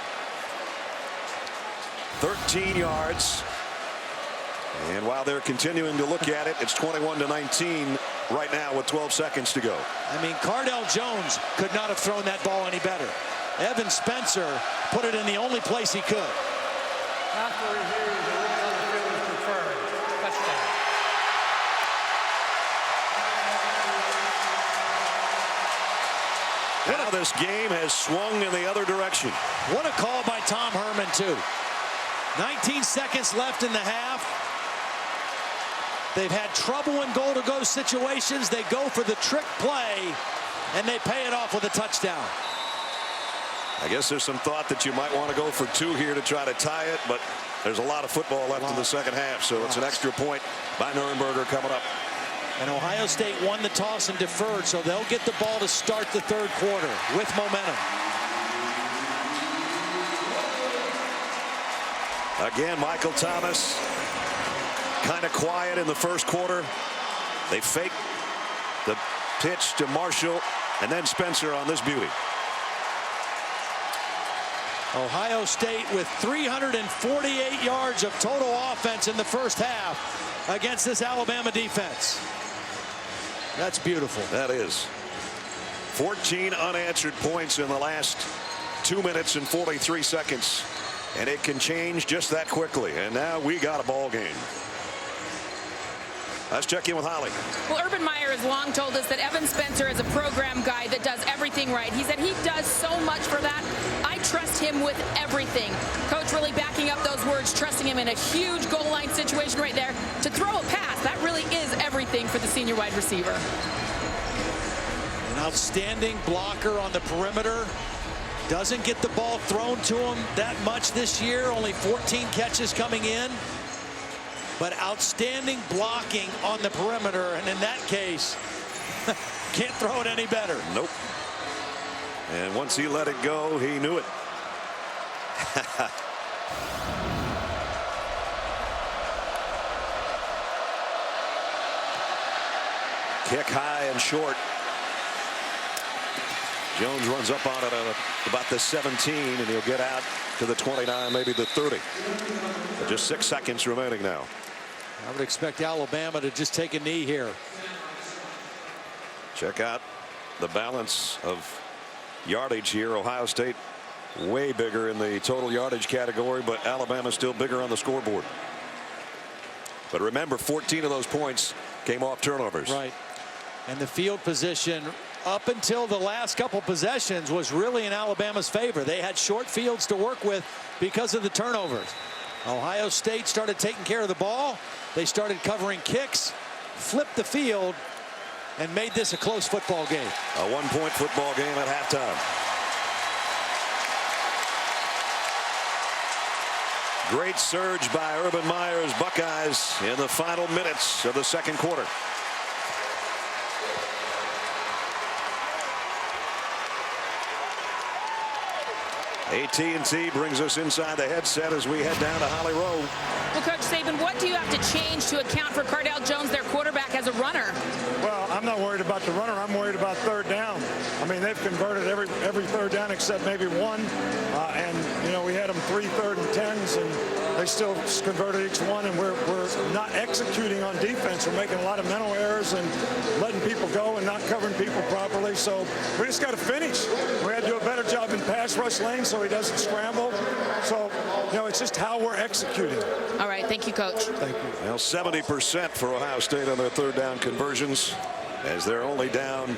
13 yards. And while they're continuing to look at it, it's 21-19 right now with 12 seconds to go. I mean, Cardell Jones could not have thrown that ball any better. Evan Spencer put it in the only place he could. After review, the rule on the field is confirmed. Touchdown. Now this game has swung in the other direction. What a call by Tom Herman, too. 19 seconds left in the half. They've had trouble in goal-to-go situations. They go for the trick play, and they pay it off with a touchdown. I guess there's some thought that you might want to go for 2 here to try to tie it, but there's a lot of football left in the second half, so it's an extra point by Nuremberger coming up. And Ohio State won the toss and deferred, so they'll get the ball to start the third quarter with momentum. Again, Michael Thomas kind of quiet in the first quarter. They fake the pitch to Marshall, and then Spencer on this beauty. Ohio State with 348 yards of total offense in the first half against this Alabama defense. That's beautiful. That is. 14 unanswered points in the last 2 minutes and 43 seconds. And it can change just that quickly. And now we got a ball game. Let's check in with Holly. Well, Urban Meyer has long told us that Evan Spencer is a program guy that does everything right. He said he does so much for that. I trust him with everything. Coach really backing up those words, trusting him in a huge goal line situation right there. To throw a pass, that really is everything for the senior wide receiver. An outstanding blocker on the perimeter. Doesn't get the ball thrown to him that much this year. Only 14 catches coming in. But outstanding blocking on the perimeter. And in that case, can't throw it any better. Nope. And once he let it go, he knew it. Kick high and short. Jones runs up on it at about the 17, and he'll get out to the 29, maybe the 30. But just 6 seconds remaining now. I would expect Alabama to just take a knee here. Check out the balance of yardage here. Ohio State way bigger in the total yardage category, but Alabama still bigger on the scoreboard. But remember, 14 of those points came off turnovers. Right. And the field position up until the last couple possessions was really in Alabama's favor. They had short fields to work with because of the turnovers. Ohio State started taking care of the ball. They started covering kicks, flipped the field, and made this a close football game. A 1-point football game at halftime. Great surge by Urban Meyer's Buckeyes in the final minutes of the second quarter. AT&T brings us inside the headset as we head down to Holly Rowe. Well, Coach Saban, what do you have to change to account for Cardale Jones, their quarterback, as a runner? Well, I'm not worried about the runner. I'm worried about third down. I mean, they've converted every third down except maybe one. And, you know, we had them 3 3rd and 10s, and they still converted each one. And we're not executing on defense. We're making a lot of mental errors and letting people go and not covering people properly. So we just got to finish. We had to do a better job in pass rush lane so he doesn't scramble. So, you know, it's just how we're executing. All right. Thank you, Coach. Thank you. Well, 70% for Ohio State on their third down conversions, as they're only down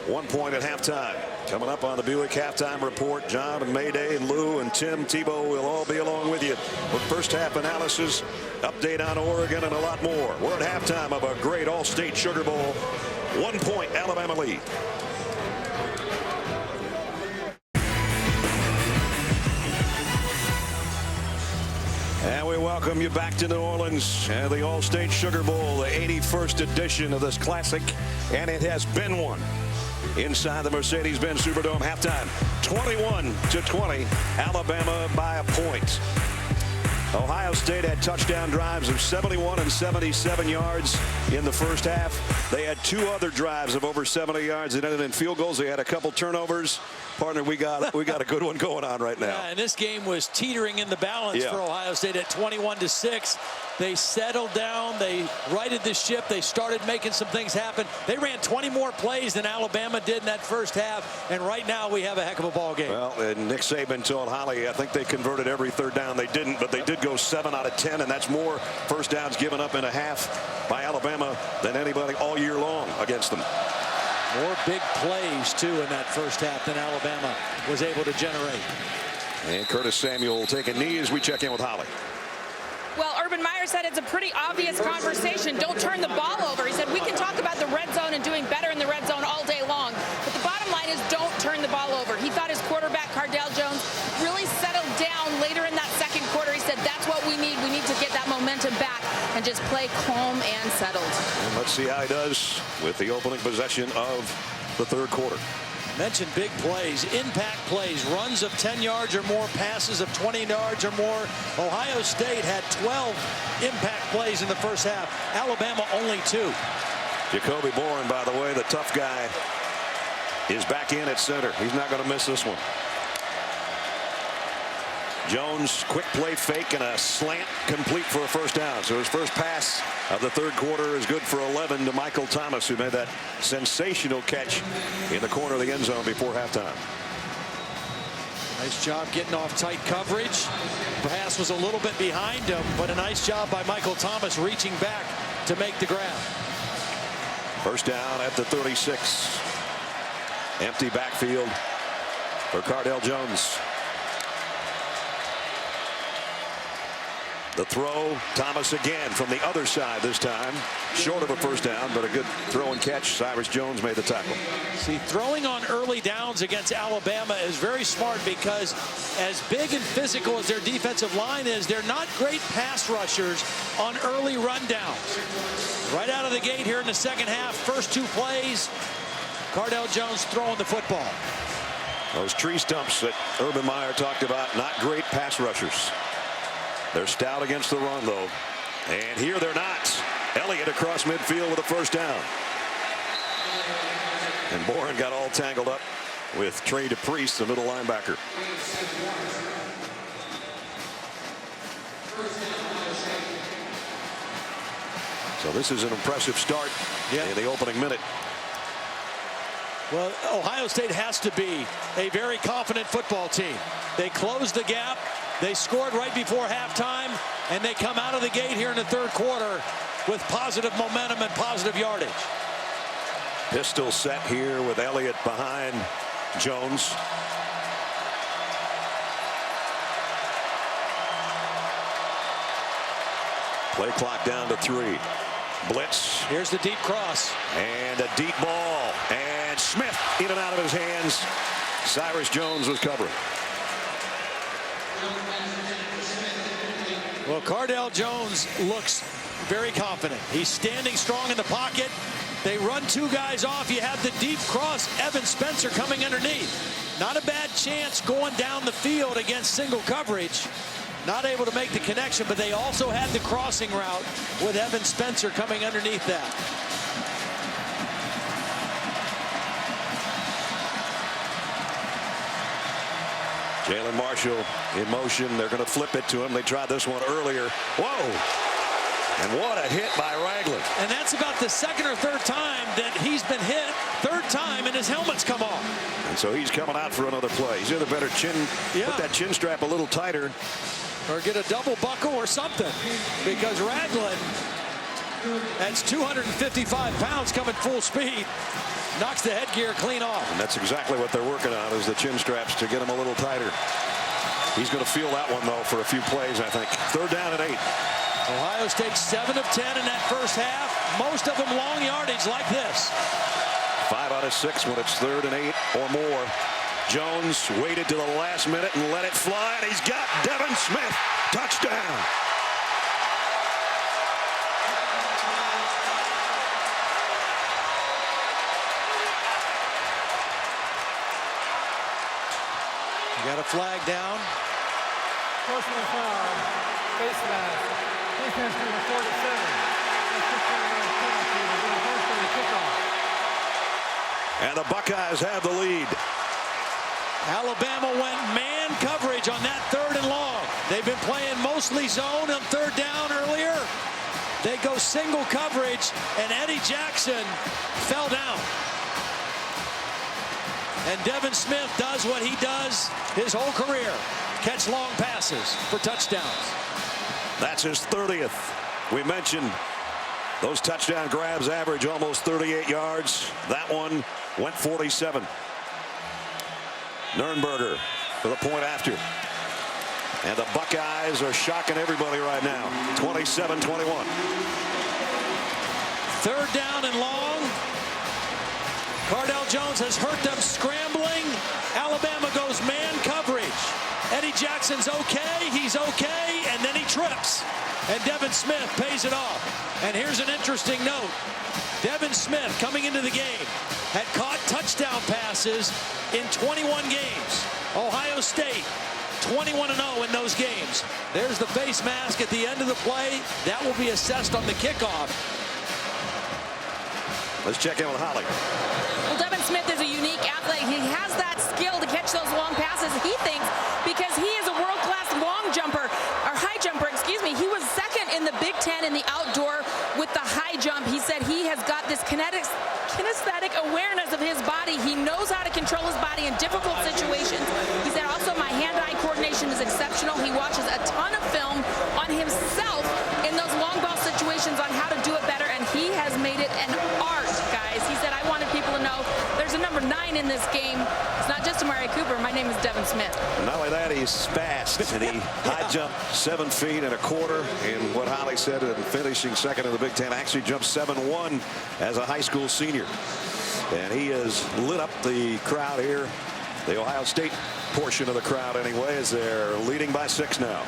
1 point at halftime. Coming up on the Buick halftime report, John and Mayday and Lou and Tim Tebow will all be along with you with first half analysis, update on Oregon, and a lot more. We're at halftime of a great All-State Sugar Bowl. 1 point Alabama lead. And we welcome you back to New Orleans and the All-State Sugar Bowl, the 81st edition of this classic, and it has been one. Inside the Mercedes-Benz Superdome, halftime, 21-20, Alabama by a point. Ohio State had touchdown drives of 71 and 77 yards in the first half. They had 2 other drives of over 70 yards that ended in field goals. They had a couple turnovers. Partner, we got a good one going on right now. Yeah, and this game was teetering in the balance for Ohio State at 21-6. They settled down. They righted the ship. They started making some things happen. They ran 20 more plays than Alabama did in that first half, and right now we have a heck of a ball game. Well, and Nick Saban told Holly, I think they converted every third down. They didn't, but they did go 7 out of 10, and that's more first downs given up in a half by Alabama than anybody all year long against them. More big plays, too, in that first half than Alabama was able to generate. And Curtis Samuel will take a knee as we check in with Holly. Well, Urban Meyer said it's a pretty obvious conversation. Don't turn the ball over. He said we can talk about the red zone and doing better in the red zone all day long, but the bottom line is don't turn the ball over. He thought his quarterback, Cardale Jones, really settled down later in that second quarter. He said that's what we need. We need to get that momentum back and just play calm and settled. And let's see how he does with the opening possession of the third quarter. Mentioned big plays, impact plays, runs of 10 yards or more, passes of 20 yards or more. Ohio State had 12 impact plays in the first half. Alabama only 2. Jacoby Bourne, by the way, the tough guy, is back in at center. He's not going to miss this one. Jones, quick play fake and a slant complete for a first down. So his first pass of the third quarter is good for 11 to Michael Thomas, who made that sensational catch in the corner of the end zone before halftime. Nice job getting off tight coverage. Pass was a little bit behind him, but a nice job by Michael Thomas reaching back to make the grab. First down at the 36. Empty backfield for Cardale Jones. The throw, Thomas again from the other side this time. Short of a first down, but a good throw and catch. Cyrus Jones made the tackle. See, throwing on early downs against Alabama is very smart because as big and physical as their defensive line is, they're not great pass rushers on early rundowns. Right out of the gate here in the second half, first 2 plays, Cardale Jones throwing the football. Those tree stumps that Urban Meyer talked about, not great pass rushers. They're stout against the run, though. And here they're not. Elliott across midfield with a first down. And Bourne got all tangled up with Trey DePriest, the middle linebacker. So this is an impressive start in the opening minute. Well, Ohio State has to be a very confident football team. They closed the gap. They scored right before halftime, and they come out of the gate here in the third quarter with positive momentum and positive yardage. Pistol set here with Elliott behind Jones. Play clock down to 3. Blitz. Here's the deep cross. And a deep ball. And Smith in and out of his hands. Cyrus Jones was covering. Well, Cardale Jones looks very confident. He's standing strong in the pocket. They run 2 guys off. You have the deep cross. Evan Spencer coming underneath. Not a bad chance going down the field against single coverage. Not able to make the connection, but they also had the crossing route with Evan Spencer coming underneath that. Jalen Marshall in motion. They're going to flip it to him. They tried this one earlier. Whoa! And what a hit by Ragland. And that's about the second or third time that he's been hit. Third time, and his helmet's come off. And so he's coming out for another play. He's either better put that chin strap a little tighter, or get a double buckle or something, because Ragland, that's 255 pounds coming full speed, knocks the headgear clean off. And that's exactly what they're working on, is the chin straps to get him a little tighter. He's going to feel that one, though, for a few plays, I think. Third down and 8. Ohio State 7 of 10 in that first half. Most of them long yardage like this. 5 out of 6 when it's 3rd and 8 or more. Jones waited to the last minute and let it fly, and he's got Devin Smith. Touchdown. You got a flag down. Personal foul, face mask, defense number 47. That's 15-yard penalty. We're going first on the kickoff. And the Buckeyes have the lead. Alabama went man coverage on that 3rd and long. They've been playing mostly zone on 3rd down earlier. They go single coverage, and Eddie Jackson fell down. And Devin Smith does what he does his whole career. Catch long passes for touchdowns. That's his 30th. We mentioned Those touchdown grabs average almost 38 yards. That one went 47. Nurnberger for the point after. And the Buckeyes are shocking everybody right now. 27-21. Third down and long. Cardell Jones has hurt them scrambling. Alabama goes man coverage. Eddie Jackson's okay. He's okay. And then he trips. And Devin Smith pays it off. And here's an interesting note. Devin Smith, coming into the game, had caught touchdown passes in 21 games. Ohio State, 21-0 in those games. There's the face mask at the end of the play. That will be assessed on the kickoff. Let's check in with Holly. Well, Devin Smith is a unique athlete. He has that skill to catch those long passes, he thinks, because he is a world-class long jumper, or high jumper, excuse me. He was second in the Big Ten in the outdoor with the high jump. He said he has got this kinesthetic awareness of his body. He knows how to control his body in difficult situations. He said also my hand-eye coordination is exceptional. He watches a ton of film on himself in those long ball situations on how to do it better, and he has made it an art, guys. He said, I wanted people to know there's a number 9 in this game. It's not just Amari Cooper. My name is Devin Smith. Not only that, he's fast, and he high jumped 7 feet and a quarter in what Holly said, and finishing second in the Big Ten. Actually jumped 7-1 as a high school senior. And he has lit up the crowd here, the Ohio State portion of the crowd anyway, as they're leading by 6 now.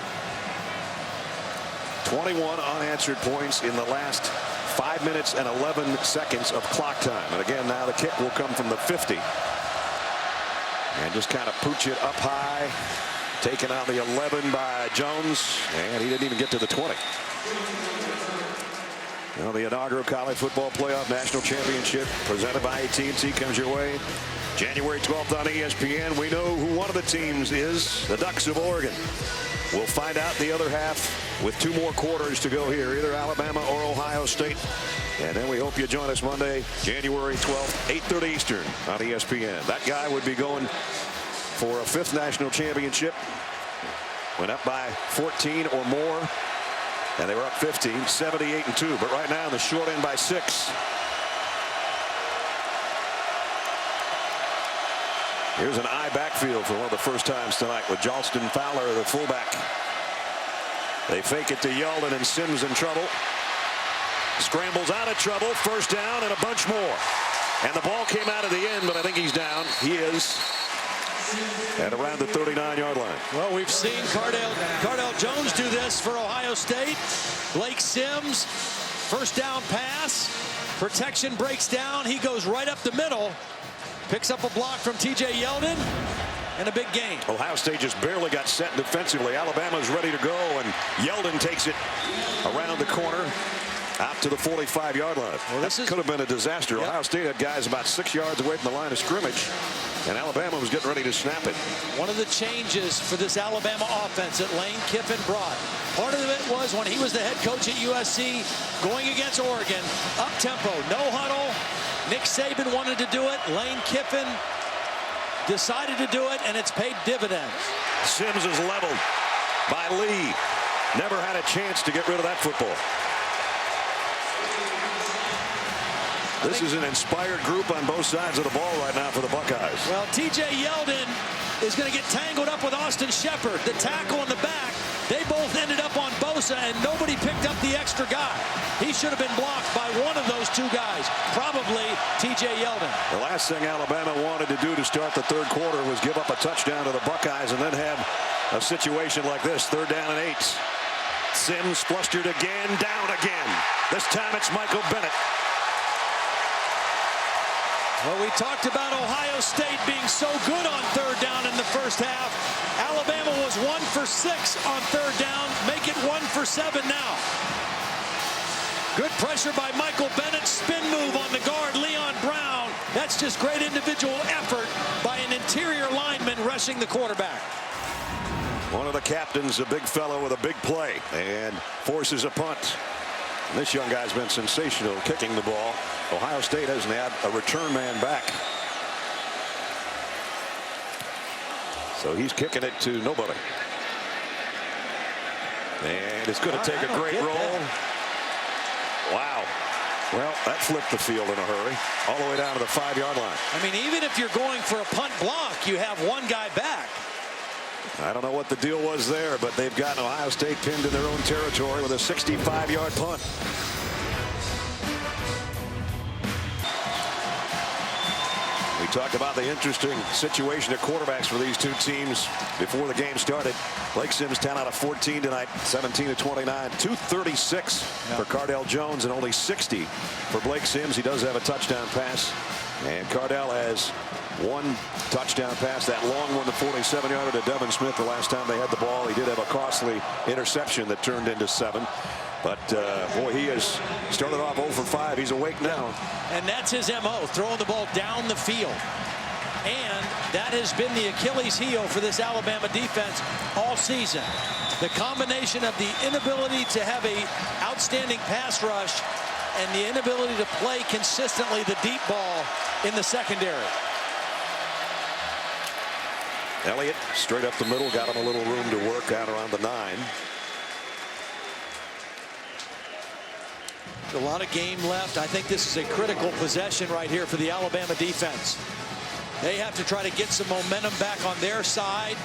21 unanswered points in the last 5 minutes and 11 seconds of clock time. And again, now the kick will come from the 50. And just kind of pooch it up high. Taken on the 11 by Jones. And he didn't even get to the 20. Well, the inaugural college football playoff national championship presented by AT&T comes your way January 12th on ESPN. We know who one of the teams is, the Ducks of Oregon. We'll find out the other half with 2 more quarters to go here, either Alabama or Ohio State. And then we hope you join us Monday, January 12th, 8:30 Eastern on ESPN. That guy would be going for a 5th national championship. Went up by 14 or more. And they were up 15, 78-2. But right now, the short end by 6. Here's an eye backfield for one of the first times tonight with Jalston Fowler, the fullback. They fake it to Yeldon, and Sims in trouble. Scrambles out of trouble. First down and a bunch more. And the ball came out at the end, but I think he's down. He is at around the 39-yard line. Well, we've seen Cardell Jones do this for Ohio State. Blake Sims, first down pass. Protection breaks down. He goes right up the middle. Picks up a block from T.J. Yeldon. And a big gain. Ohio State just barely got set defensively. Alabama's ready to go, and Yeldon takes it around the corner out to the 45-yard line. Well, this could have been a disaster. Yep. Ohio State had guys about 6 yards away from the line of scrimmage, and Alabama was getting ready to snap it. One of the changes for this Alabama offense that Lane Kiffin brought, part of it was when he was the head coach at USC going against Oregon, up-tempo, no huddle. Nick Saban wanted to do it. Lane Kiffin decided to do it, and it's paid dividends. Sims is leveled by Lee. Never had a chance to get rid of that football. This is an inspired group on both sides of the ball right now for the Buckeyes. Well, T.J. Yeldon is going to get tangled up with Austin Shepard. The tackle in the back, they both ended up on Bosa, and nobody picked up the extra guy. He should have been blocked by one of those 2 guys, probably T.J. Yeldon. The last thing Alabama wanted to do to start the 3rd quarter was give up a touchdown to the Buckeyes and then have a situation like this, 3rd down and 8. Sims flustered again, down again. This time it's Michael Bennett. Well, we talked about Ohio State being so good on 3rd down in the first half. Alabama was 1 for 6 on 3rd down. Make it 1 for 7 now. Good pressure by Michael Bennett. Spin move on the guard, Leon Brown. That's just great individual effort by an interior lineman rushing the quarterback. One of the captains, a big fellow with a big play, and forces a punt. And this young guy's been sensational kicking the ball. Ohio State hasn't had a return man back. So he's kicking it to nobody. And it's going to take a great roll. Wow. Well, that flipped the field in a hurry, all the way down to the 5-yard line. I mean, even if you're going for a punt block, you have one guy back. I don't know what the deal was there, but they've gotten Ohio State pinned in their own territory with a 65-yard punt. We talked about the interesting situation at quarterbacks for these two teams before the game started. Blake Sims 10 out of 14 tonight, 17 to 29, 236 for Cardale Jones and only 60 for Blake Sims. He does have a touchdown pass, and Cardale has one touchdown pass, that long one, the 47-yarder to Devin Smith the last time they had the ball. He did have a costly interception that turned into 7. But, boy, he has started off 0 for 5. He's awake now. And that's his M.O., throwing the ball down the field. And that has been the Achilles heel for this Alabama defense all season. The combination of the inability to have a outstanding pass rush and the inability to play consistently the deep ball in the secondary. Elliott straight up the middle, got him a little room to work out around the 9. A lot of game left. I think this is a critical possession right here for the Alabama defense. They have to try to get some momentum back on their side.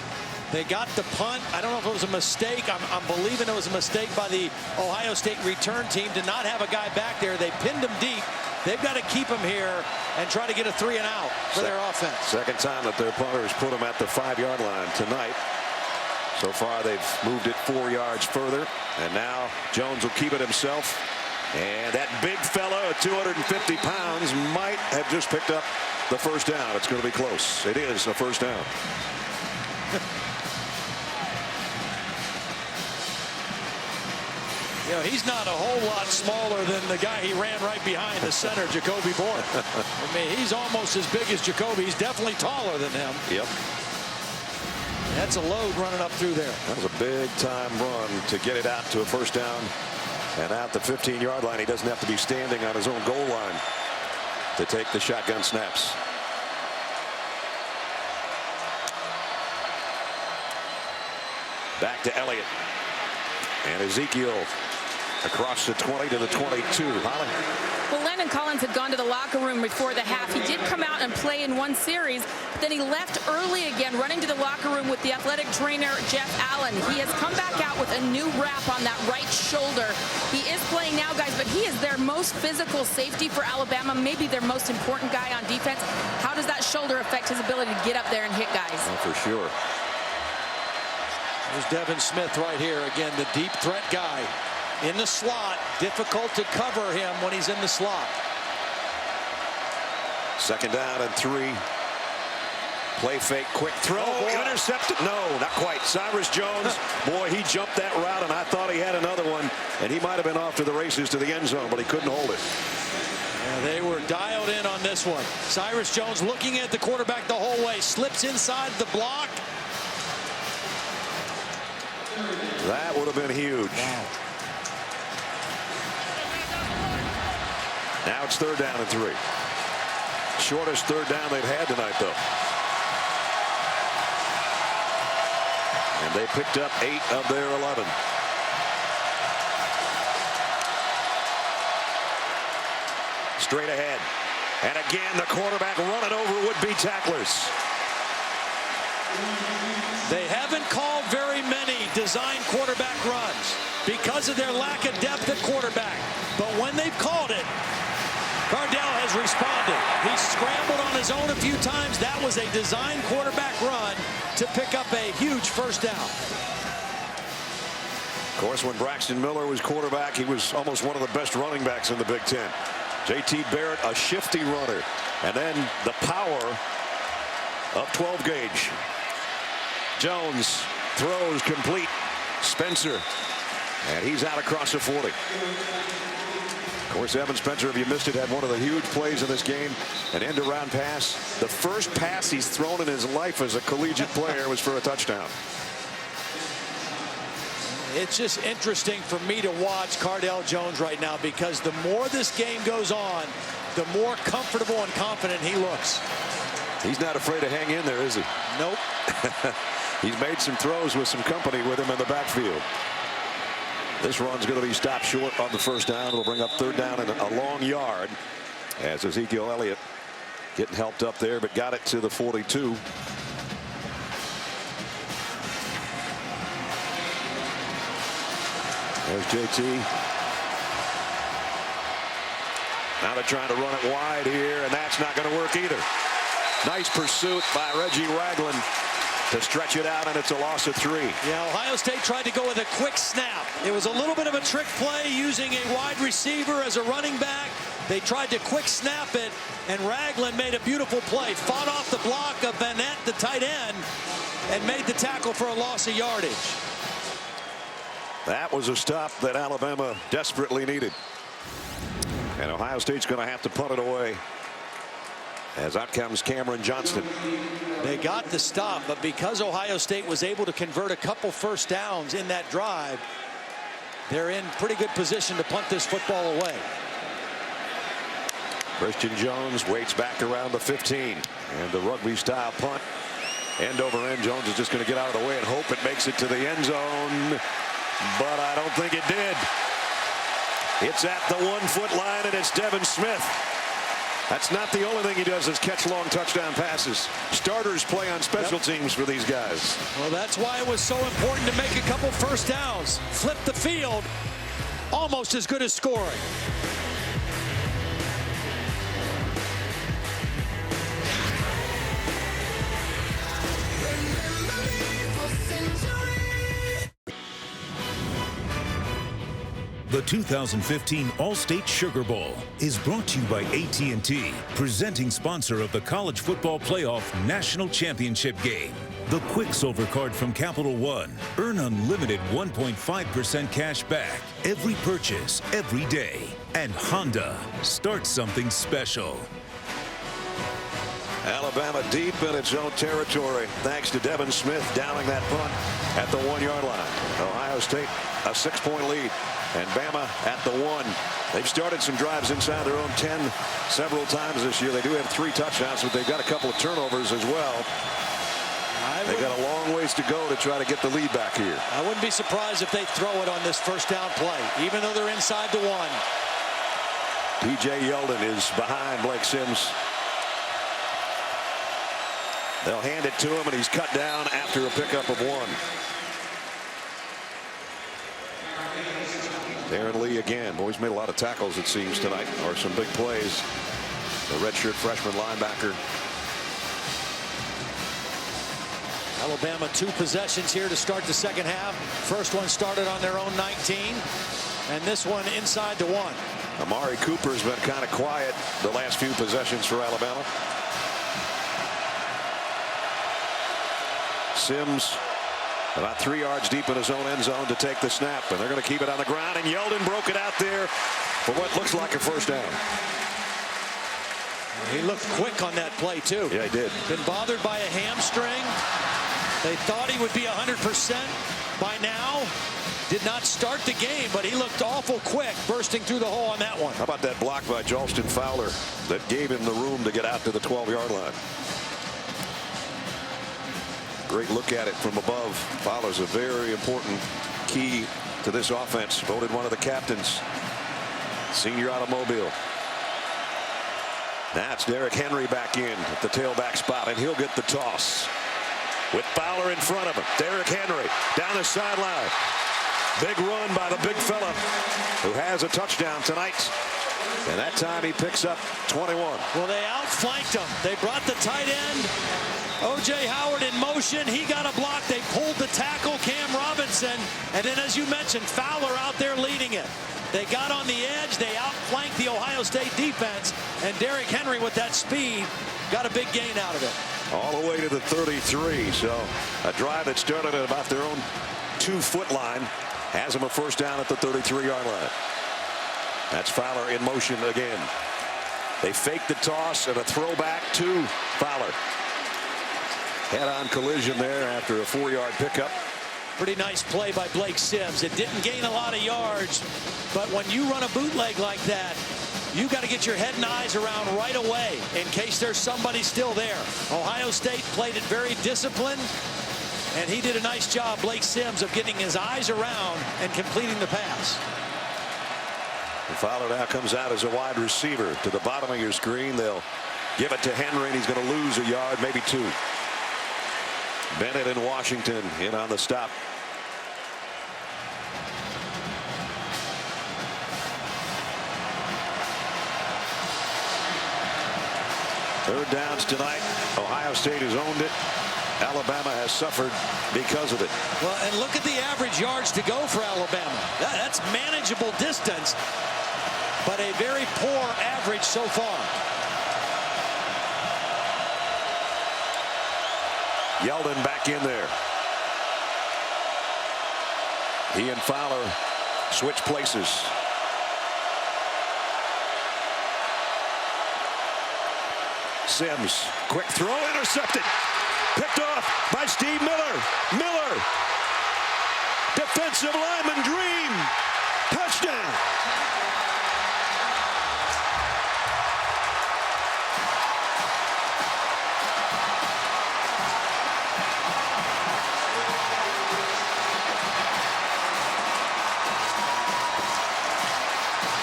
They got the punt. I don't know if it was a mistake. I'm believing it was a mistake by the Ohio State return team to not have a guy back there. They pinned him deep. They've got to keep him here and try to get a 3 and out for their offense. Second time that their punters put him at the 5-yard line tonight. So far they've moved it 4 yards further, and now Jones will keep it himself. And that big fella at 250 pounds might have just picked up the first down. It's going to be close. It is a first down. You know, he's not a whole lot smaller than the guy he ran right behind, the center, Jacoby Boyd. I mean, he's almost as big as Jacoby. He's definitely taller than him. Yep. That's a load running up through there. That was a big-time run to get it out to a first down. And out the 15-yard line, he doesn't have to be standing on his own goal line to take the shotgun snaps. Back to Elliott. And Ezekiel across the 20 to the 22. Holly. Well, Landon Collins had gone to the locker room before the half. He did come out and play in one series, but then he left early again, running to the locker room with the athletic trainer, Jeff Allen. He has come back out with a new wrap on that right shoulder. He is playing now, guys, but he is their most physical safety for Alabama, maybe their most important guy on defense. How does that shoulder affect his ability to get up there and hit guys? Oh, for sure. There's Devin Smith right here. Again, the deep threat guy in the slot. Difficult to cover him when he's in the slot. Second down and 3. Play fake, quick throw, intercepted. No, not quite. Cyrus Jones, boy, he jumped that route, and I thought he had another one, and he might have been off to the races to the end zone, but he couldn't hold it. Yeah, they were dialed in on this one. Cyrus Jones looking at the quarterback the whole way, slips inside the block. That would have been huge. Wow. Now it's 3rd down and 3. Shortest 3rd down they've had tonight, though. And they picked up 8 of their 11. Straight ahead. And again, the quarterback running over would-be tacklers. They haven't called very many design quarterback runs because of their lack of depth at quarterback. But when they've called it, Cardale has responded. He scrambled on his own a few times. That was a design quarterback run to pick up a huge first down. Of course, when Braxton Miller was quarterback, he was almost one of the best running backs in the Big Ten. J.T. Barrett, a shifty runner. And then the power of 12 gauge. Jones throws complete. Spencer. And he's out across the 40. Of course, Evan Spencer, if you missed it, had one of the huge plays in this game. An end-around pass. The first pass he's thrown in his life as a collegiate player was for a touchdown. It's just interesting for me to watch Cardale Jones right now because the more this game goes on, the more comfortable and confident he looks. He's not afraid to hang in there, is he? Nope. He's made some throws with some company with him in the backfield. This run's going to be stopped short on the first down. It'll bring up third down and a long yard as Ezekiel Elliott getting helped up there, but got it to the 42. There's JT. Now they're trying to run it wide here, and that's not going to work either. Nice pursuit by Reggie Ragland to stretch it out, and it's a loss of 3. Yeah, Ohio State tried to go with a quick snap. It was a little bit of a trick play using a wide receiver as a running back. They tried to quick snap it, and Ragland made a beautiful play. Fought off the block of Vanette, the tight end, and made the tackle for a loss of yardage. That was a stop that Alabama desperately needed. And Ohio State's going to have to punt it away. As out comes Cameron Johnston. They got the stop, but because Ohio State was able to convert a couple first downs in that drive, they're in pretty good position to punt this football away. Christian Jones waits back around the 15. And the rugby style punt. End over end. Jones is just going to get out of the way and hope it makes it to the end zone. But I don't think it did. It's at the 1-foot line, and it's Devin Smith. That's not the only thing he does is catch long touchdown passes. Starters play on special teams for these guys. Well, that's why it was so important to make a couple first downs. Flip the field, almost as good as scoring. The 2015 All-State Sugar Bowl is brought to you by AT&T, presenting sponsor of the College Football Playoff National Championship Game. The Quick Silver Card from Capital One. Earn unlimited 1.5% cash back every purchase, every day. And Honda, start something special. Alabama deep in its own territory thanks to Devin Smith downing that punt at the 1-yard line. Ohio State a 6-point lead. And Bama at the 1. They've started some drives inside their own 10 several times this year. They do have 3 touchdowns, but they've got a couple of turnovers as well. They've got a long ways to go to try to get the lead back here. I wouldn't be surprised if they throw it on this first down play, even though they're inside the 1. P.J. Yeldon is behind Blake Sims. They'll hand it to him, and he's cut down after a pickup of 1. Darren Lee again. Boys made a lot of tackles, it seems, tonight, or some big plays. The redshirt freshman linebacker. Alabama 2 possessions here to start the second half. First one started on their own 19, and this one inside the 1. Amari Cooper's been kind of quiet the last few possessions for Alabama. Sims about 3 yards deep in his own end zone to take the snap, and they're going to keep it on the ground, and Yeldon broke it out there for what looks like a first down. He looked quick on that play too. Yeah, he did. Been bothered by a hamstring. They thought he would be 100% by now. Did not start the game, but he looked awful quick bursting through the hole on that one. How about that block by Jalston Fowler that gave him the room to get out to the 12-yard line? Great look at it from above. Fowler's a very important key to this offense. Voted one of the captains. Senior out of Mobile. That's Derrick Henry back in at the tailback spot, and he'll get the toss. With Fowler in front of him. Derrick Henry down the sideline. Big run by the big fella who has a touchdown tonight. And that time he picks up 21. Well, they outflanked him. They brought the tight end. O.J. Howard in motion. He got a block. They pulled the tackle, Cam Robinson. And then, as you mentioned, Fowler out there leading it. They got on the edge. They outflanked the Ohio State defense. And Derrick Henry, with that speed, got a big gain out of it. All the way to the 33. So a drive that started at about their own 2-foot line has them a first down at the 33-yard line. That's Fowler in motion again. They fake the toss and a throwback to Fowler. Head-on collision there after a 4-yard pickup. Pretty nice play by Blake Sims. It didn't gain a lot of yards, but when you run a bootleg like that, you got to get your head and eyes around right away in case there's somebody still there. Ohio State played it very disciplined. And he did a nice job, Blake Sims, of getting his eyes around and completing the pass. And Fowler now comes out as a wide receiver to the bottom of your screen. They'll give it to Henry, and he's going to lose a yard, maybe 2. Bennett in Washington in on the stop. Third downs tonight. Ohio State has owned it. Alabama has suffered because of it. Well, and look at the average yards to go for Alabama. That's manageable distance, but a very poor average so far. Yeldon back in there. He and Fowler switch places. Sims, quick throw, intercepted. Picked off by Steve Miller. Miller. Defensive lineman dream. Touchdown.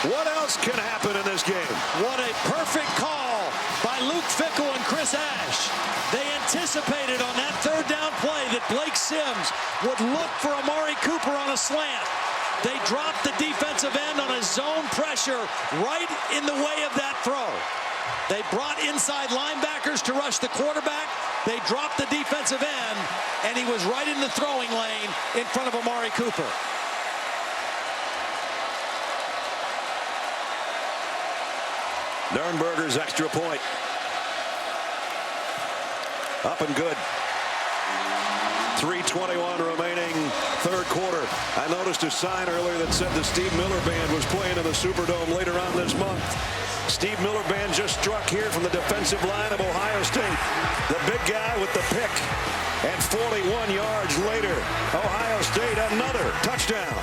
What else can happen in this game? What a perfect call by Luke Fickell and Chris Ash. They anticipated on that third down play that Blake Sims would look for Amari Cooper on a slant. They dropped the defensive end on a zone pressure right in the way of that throw. They brought inside linebackers to rush the quarterback. They dropped the defensive end, and he was right in the throwing lane in front of Amari Cooper. Nurnberger's extra point. Up and good. 3:21 remaining third quarter. I noticed a sign earlier that said the Steve Miller Band was playing in the Superdome later on this month. Steve Miller Band just struck here from the defensive line of Ohio State. The big guy with the pick. And 41 yards later, Ohio State another touchdown.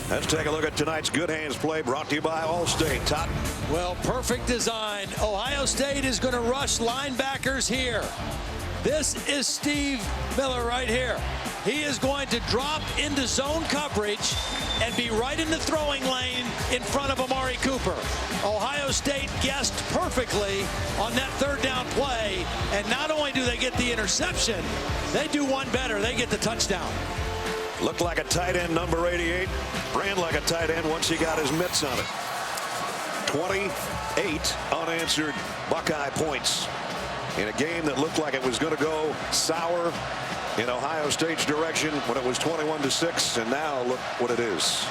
Let's take a look at tonight's Good Hands play brought to you by Allstate. Todd. Well, perfect design. Ohio State is going to rush linebackers here. This is Steve Miller right here. He is going to drop into zone coverage and be right in the throwing lane in front of Amari Cooper. Ohio State guessed perfectly on that third down play, and not only do they get the interception, they do one better. They get the touchdown. Looked like a tight end, number 88. Ran like a tight end once he got his mitts on it. 28 unanswered Buckeye points in a game that looked like it was going to go sour in Ohio State's direction when it was 21-6, and now look what it is.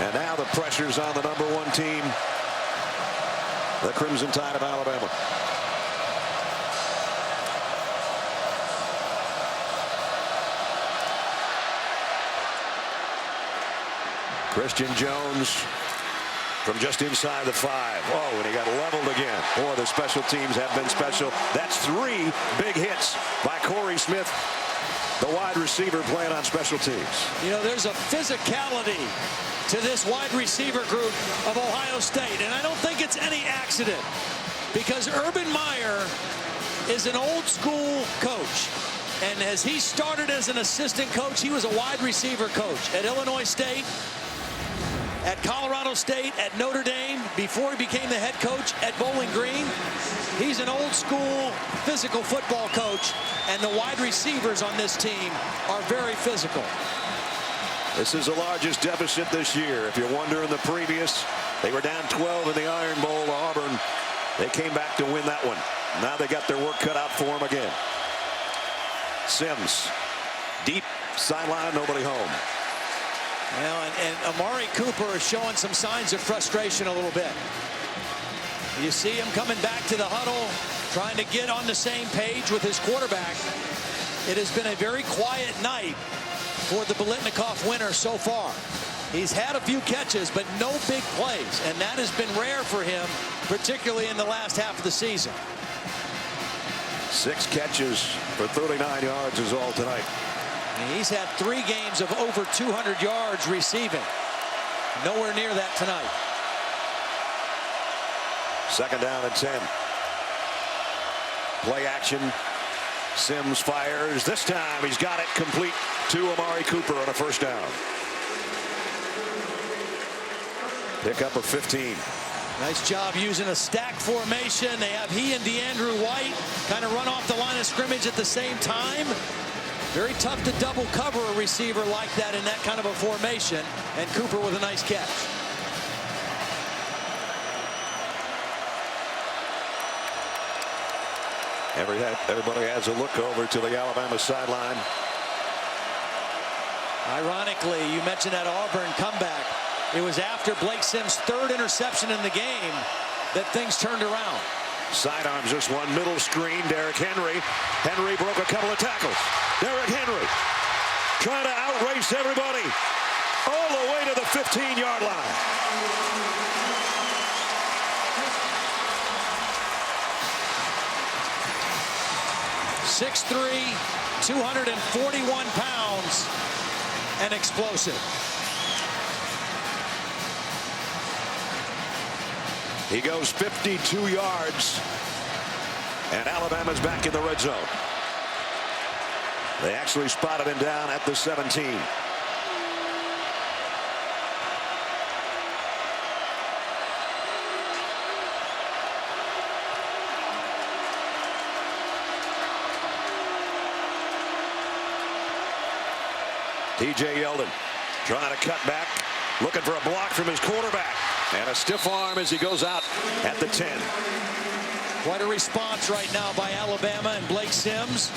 And now the pressure's on the number 1 team, the Crimson Tide of Alabama. Christian Jones from just inside the 5. Oh, and he got leveled again. Boy, the special teams have been special. That's 3 big hits by Corey Smith, the wide receiver playing on special teams. You know, there's a physicality to this wide receiver group of Ohio State, and I don't think it's any accident, because Urban Meyer is an old school coach. And as he started as an assistant coach, he was a wide receiver coach at Illinois State, at Colorado State, at Notre Dame, before he became the head coach at Bowling Green. He's an old school physical football coach, and the wide receivers on this team are very physical. This is the largest deficit this year. If you're wondering, the previous, they were down 12 in the Iron Bowl to Auburn. They came back to win that one. Now they got their work cut out for them again. Sims, deep sideline, nobody home. Well, and Amari Cooper is showing some signs of frustration a little bit. You see him coming back to the huddle, trying to get on the same page with his quarterback. It has been a very quiet night for the Biletnikoff winner so far. He's had a few catches, but no big plays, and that has been rare for him, particularly in the last half of the season. 6 catches for 39 yards is all tonight. He's had 3 games of over 200 yards receiving. Nowhere near that tonight. 2nd down and 10. Play action. Sims fires. This time he's got it complete to Amari Cooper on a 1st down. Pickup of 15. Nice job using a stack formation. They have he and DeAndrew White kind of run off the line of scrimmage at the same time. Very tough to double cover a receiver like that in that kind of a formation. And Cooper with a nice catch. Everybody has a look over to the Alabama sideline. Ironically, you mentioned that Auburn comeback. It was after Blake Sims' 3rd interception in the game that things turned around. Sidearms this one, middle screen, Derrick Henry. Henry broke a couple of tackles. Derrick Henry trying to outrace everybody all the way to the 15-yard line. .6'3", 241 pounds, and explosive. He goes 52 yards, and Alabama's back in the red zone. They actually spotted him down at the 17. TJ Yeldon trying to cut back, looking for a block from his quarterback, and a stiff arm as he goes out at the 10. Quite a response right now by Alabama and Blake Sims.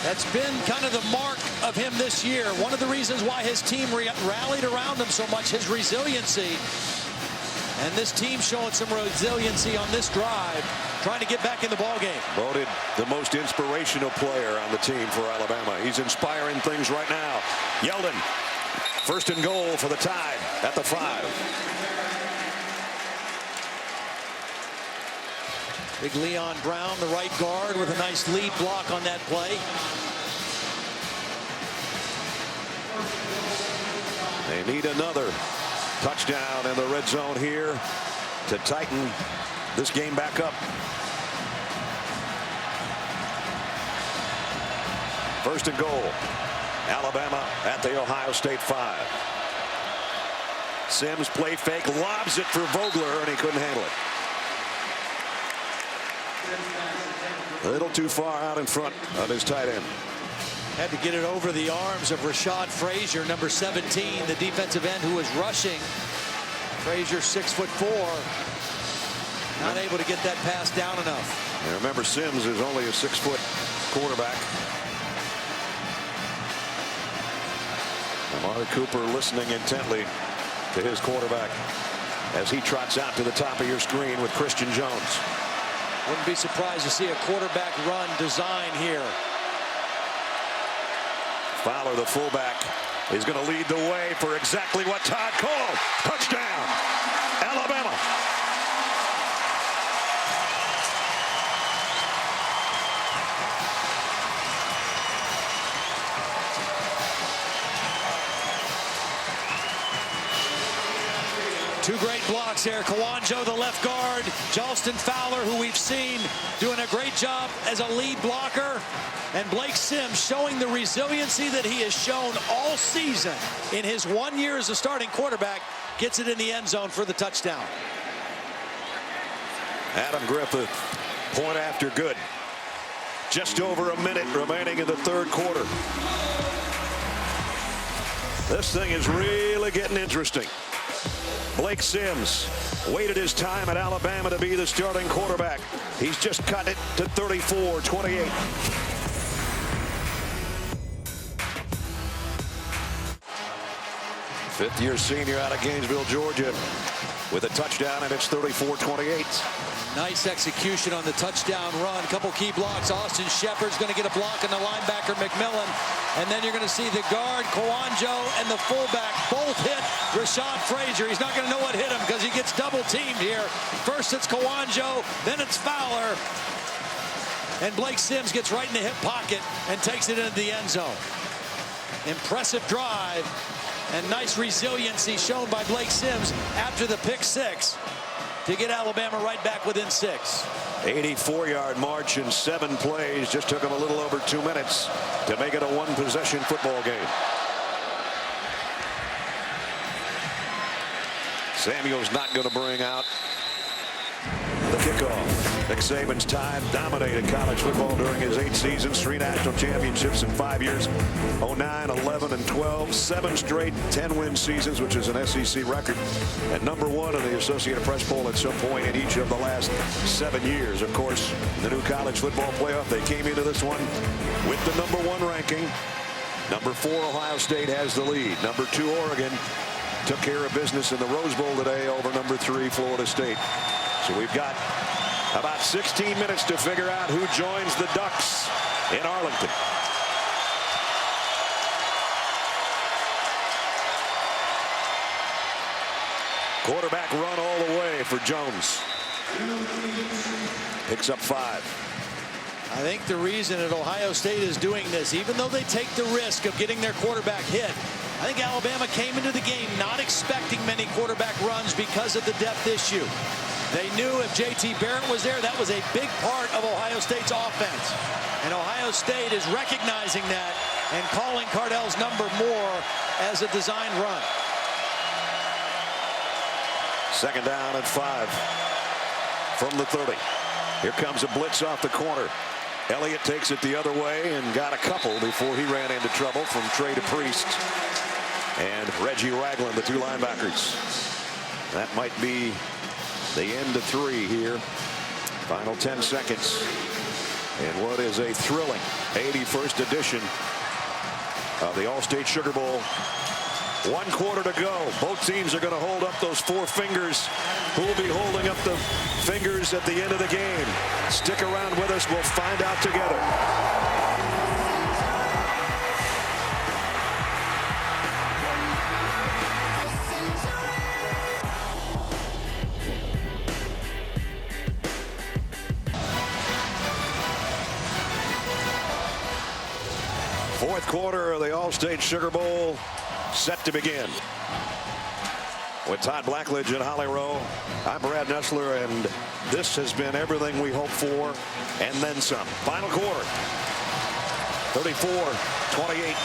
That's been kind of the mark of him this year. One of the reasons why his team rallied around him so much, his resiliency. And this team showing some resiliency on this drive, trying to get back in the ballgame. Voted the most inspirational player on the team for Alabama. He's inspiring things right now. Yeldon, 1st and goal for the Tide at the 5. Big Leon Brown, the right guard, with a nice lead block on that play. They need another touchdown in the red zone here to tighten this game back up. 1st and goal. Alabama at the Ohio State 5. Sims play fake, lobs it for Vogler, and he couldn't handle it. A little too far out in front of his tight end. Had to get it over the arms of Rashad Frazier, number 17, the defensive end who was rushing. Frazier, 6'4", not able to get that pass down enough. And remember, Sims is only a 6-foot quarterback. Amari Cooper listening intently to his quarterback as he trots out to the top of your screen with Christian Jones. Wouldn't be surprised to see a quarterback run design here. Fowler, the fullback, is going to lead the way for exactly what Todd called. Touchdown, Alabama. Two great blocks here. Kawanjo, the left guard. Jalston Fowler, who we've seen doing a great job as a lead blocker. And Blake Sims showing the resiliency that he has shown all season in his 1 year as a starting quarterback. Gets it in the end zone for the touchdown. Adam Griffith, point after good. Just over a minute remaining in the 3rd quarter. This thing is really getting interesting. Blake Sims waited his time at Alabama to be the starting quarterback. He's just cut it to 34-28. Fifth-year senior out of Gainesville, Georgia, with a touchdown, and it's 34-28. Nice execution on the touchdown run. Couple key blocks. Austin Shepard's going to get a block on the linebacker McMillan. And then you're going to see the guard, Kawanjo, and the fullback both hit Rashad Frazier. He's not going to know what hit him because he gets double teamed here. First it's Kawanjo, then it's Fowler. and Blake Sims gets right in the hip pocket and takes it into the end zone. Impressive drive and nice resiliency shown by Blake Sims after the pick six to get Alabama right back within 6. 84-yard march in 7 plays. Just took him a little over 2 minutes to make it a 1-possession football game. Samuel's not going to bring out the kickoff. Nick Saban's Tide dominated college football during his 8 seasons, 3 national championships in 5 years, 09, 11, and 12, 7 straight 10-win seasons, which is an SEC record, and #1 in the Associated Press poll at some point in each of the last 7 years. Of course, the new college football playoff, they came into this one with the #1 ranking. #4 Ohio State has the lead. #2 Oregon took care of business in the Rose Bowl today over #3 Florida State. So we've got about 16 minutes to figure out who joins the Ducks in Arlington. Quarterback run all the way for Jones. Picks up 5. I think the reason that Ohio State is doing this, even though they take the risk of getting their quarterback hit, I think Alabama came into the game not expecting many quarterback runs because of the depth issue. They knew if J.T. Barrett was there, that was a big part of Ohio State's offense. And Ohio State is recognizing that and calling Cardell's number more as a design run. 2nd down and 5 from the 30. Here comes a blitz off the corner. Elliott takes it the other way and got a couple before he ran into trouble from Trey DePriest and Reggie Ragland, the 2 linebackers. That might be the end of 3 here. Final 10 seconds. And what is a thrilling 81st edition of the All-State Sugar Bowl. 1 quarter to go. Both teams are going to hold up those 4 fingers. Who will be holding up the fingers at the end of the game? Stick around with us. We'll find out together. Fourth quarter of the All-State Sugar Bowl set to begin. With Todd Blackledge and Holly Rowe, I'm Brad Nessler, and this has been everything we hoped for and then some. Final quarter. 34-28.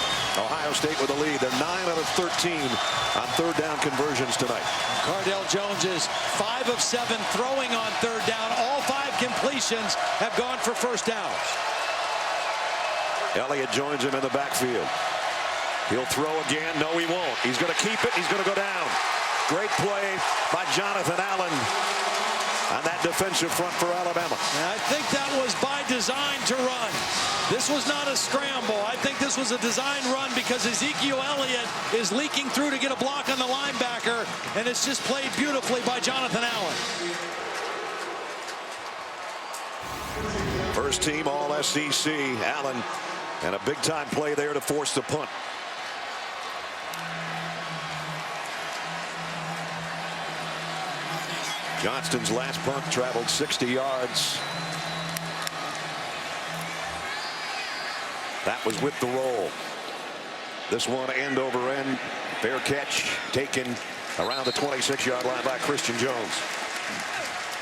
Ohio State with the lead. They're 9 out of 13 on 3rd down conversions tonight. Cardell Jones is 5 of 7 throwing on 3rd down. All 5 completions have gone for 1st downs. Elliott joins him in the backfield. He'll throw again. No, he won't. He's going to keep it. He's going to go down. Great play by Jonathan Allen on that defensive front for Alabama. And I think that was by design to run. This was not a scramble. I think this was a design run because Ezekiel Elliott is leaking through to get a block on the linebacker, and it's just played beautifully by Jonathan Allen. First team All-SEC, Allen, and a big-time play there to force the punt. Johnston's last punt traveled 60 yards. That was with the roll. This one end over end. Fair catch taken around the 26-yard line by Christian Jones.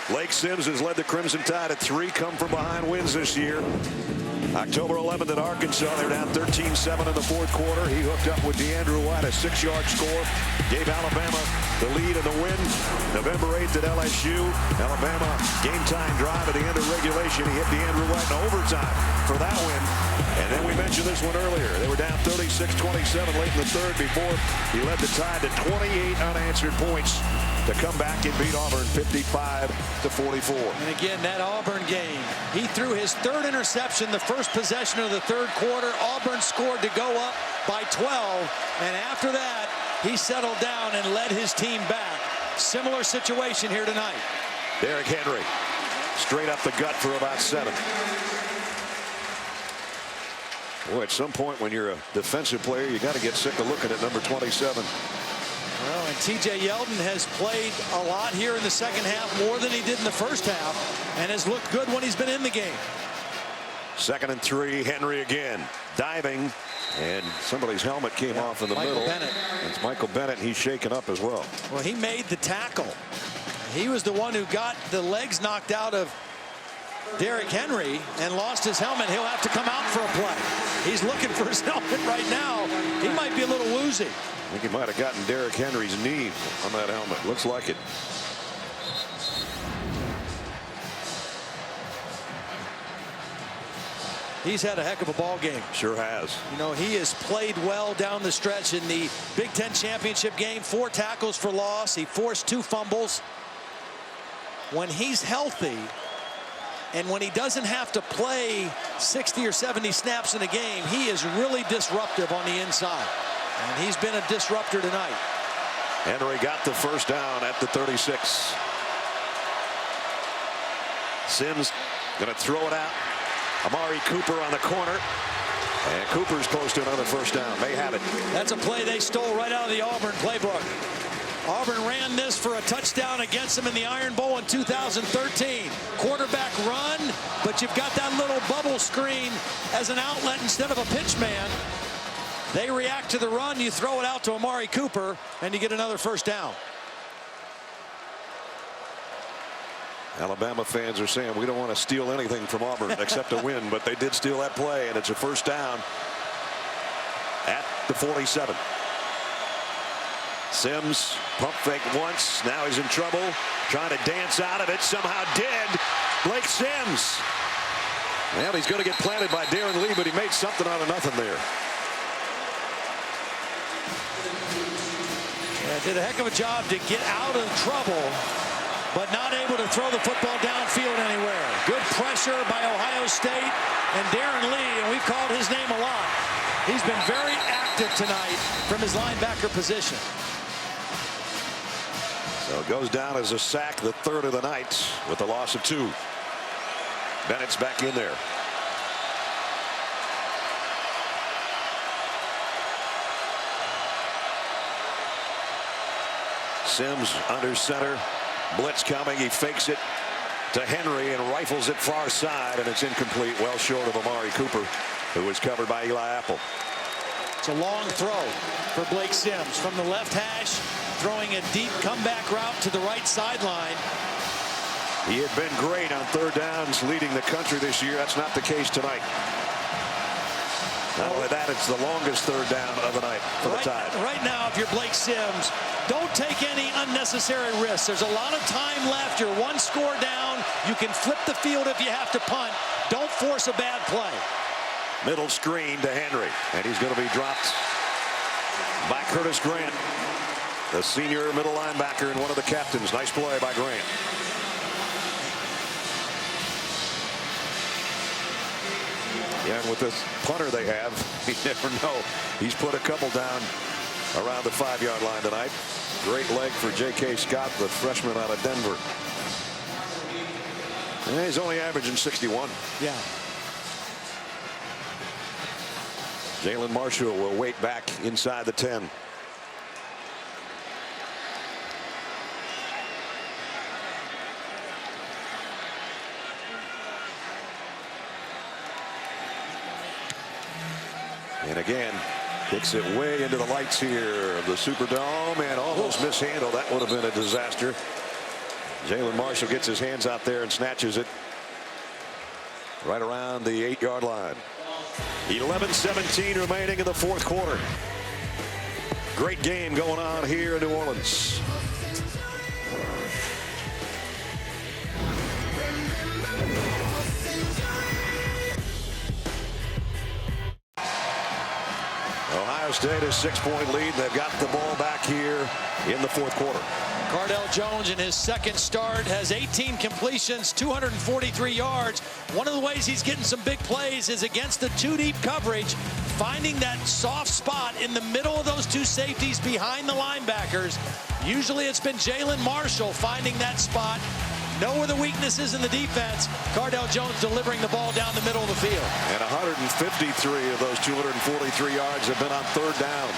Blake Sims has led the Crimson Tide at 3 come-from-behind wins this year. October 11th at Arkansas, they're down 13-7 in the 4th quarter. He hooked up with DeAndrew White, a 6-yard score, gave Alabama the lead in the win. November 8th at LSU, Alabama game-time drive at the end of regulation. He hit DeAndrew White in overtime for that win. And then we mentioned this one earlier. They were down 36-27 late in the 3rd before he led the Tide to 28 unanswered points to come back and beat Auburn 55-44. And again, that Auburn game, he threw his 3rd interception the first possession of the 3rd quarter. Auburn scored to go up by 12, and after that, he settled down and led his team back. Similar situation here tonight. Derrick Henry, straight up the gut for about 7. Boy, at some point when you're a defensive player, you got to get sick of looking at number 27. Well, and T.J. Yeldon has played a lot here in the 2nd half, more than he did in the 1st half, and has looked good when he's been in the game. 2nd and 3. Henry again diving, and somebody's helmet came off in the middle. Bennett. It's Michael Bennett. He's shaken up as well. Well, he made the tackle. He was the one who got the legs knocked out of Derrick Henry and lost his helmet. He'll have to come out for a play. He's looking for his helmet right now. He might be a little woozy. I think he might have gotten Derrick Henry's knee on that helmet. Looks like it. He's had a heck of a ball game. Sure has. You know, he has played well down the stretch in the Big Ten championship game. 4 tackles for loss. He forced 2 fumbles. When he's healthy and when he doesn't have to play 60 or 70 snaps in a game, he is really disruptive on the inside. And he's been a disruptor tonight. Henry got the first down at the 36. Sims going to throw it out. Amari Cooper on the corner. And Cooper's close to another first down. May have it. That's a play they stole right out of the Auburn playbook. Auburn ran this for a touchdown against them in the Iron Bowl in 2013. Quarterback run, but you've got that little bubble screen as an outlet instead of a pitch man. They react to the run. You throw it out to Amari Cooper, and you get another first down. Alabama fans are saying we don't want to steal anything from Auburn except a win, but they did steal that play, and it's a first down at the 47. Sims pump fake once. Now he's in trouble. Trying to dance out of it. Somehow did. Blake Sims. Well, he's going to get planted by Darren Lee, but he made something out of nothing there. Yeah, did a heck of a job to get out of trouble, but not able to throw the football downfield anywhere. Good pressure by Ohio State and Darren Lee, and we've called his name a lot. He's been very active tonight from his linebacker position. So it goes down as a sack, the 3rd of the night, with the loss of 2. Bennett's back in there. Sims under center. Blitz coming. He fakes it to Henry and rifles it far side, and it's incomplete, well short of Amari Cooper, who was covered by Eli Apple. It's a long throw for Blake Sims from the left hash, throwing a deep comeback route to the right sideline. He had been great on 3rd downs, leading the country this year. That's not the case tonight. Not only that, it's the longest 3rd down of the night for the Tide. Right now, if you're Blake Sims, don't take any unnecessary risks. There's a lot of time left. You're 1 score down. You can flip the field if you have to punt. Don't force a bad play. Middle screen to Henry, and he's going to be dropped by Curtis Grant, the senior middle linebacker and one of the captains. Nice play by Grant. Yeah, and with this punter they have, you never know. He's put a couple down around the 5-yard line tonight. Great leg for J.K. Scott, the freshman out of Denver. And he's only averaging 61. Yeah. Jalen Marshall will wait back inside the 10. And again, kicks it way into the lights here of the Superdome and almost mishandled. That would have been a disaster. Jalen Marshall gets his hands out there and snatches it right around the 8-yard line. 11:17 remaining in the 4th quarter. Great game going on here in New Orleans. Ohio State has 6-point lead. They've got the ball back here in the 4th quarter. Cardell Jones in his 2nd start has 18 completions, 243 yards. One of the ways he's getting some big plays is against the 2-deep coverage, finding that soft spot in the middle of those 2 safeties behind the linebackers. Usually it's been Jalen Marshall finding that spot. Know where the weakness is in the defense. Cardell Jones delivering the ball down the middle of the field. And 153 of those 243 yards have been on 3rd down.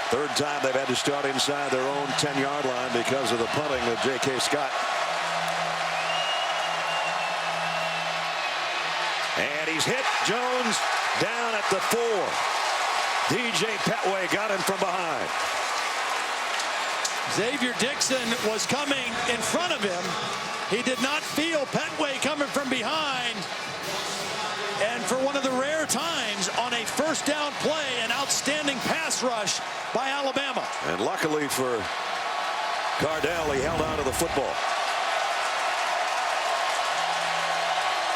Third time they've had to start inside their own 10-yard line because of the punting of J.K. Scott. And he's hit. Jones down at the 4. DJ Petway got him from behind. Xavier Dixon was coming in front of him. He did not feel Petway coming from behind. And for one of the rare times on a first down play, an outstanding pass rush by Alabama. And luckily for Cardell, he held on to the football.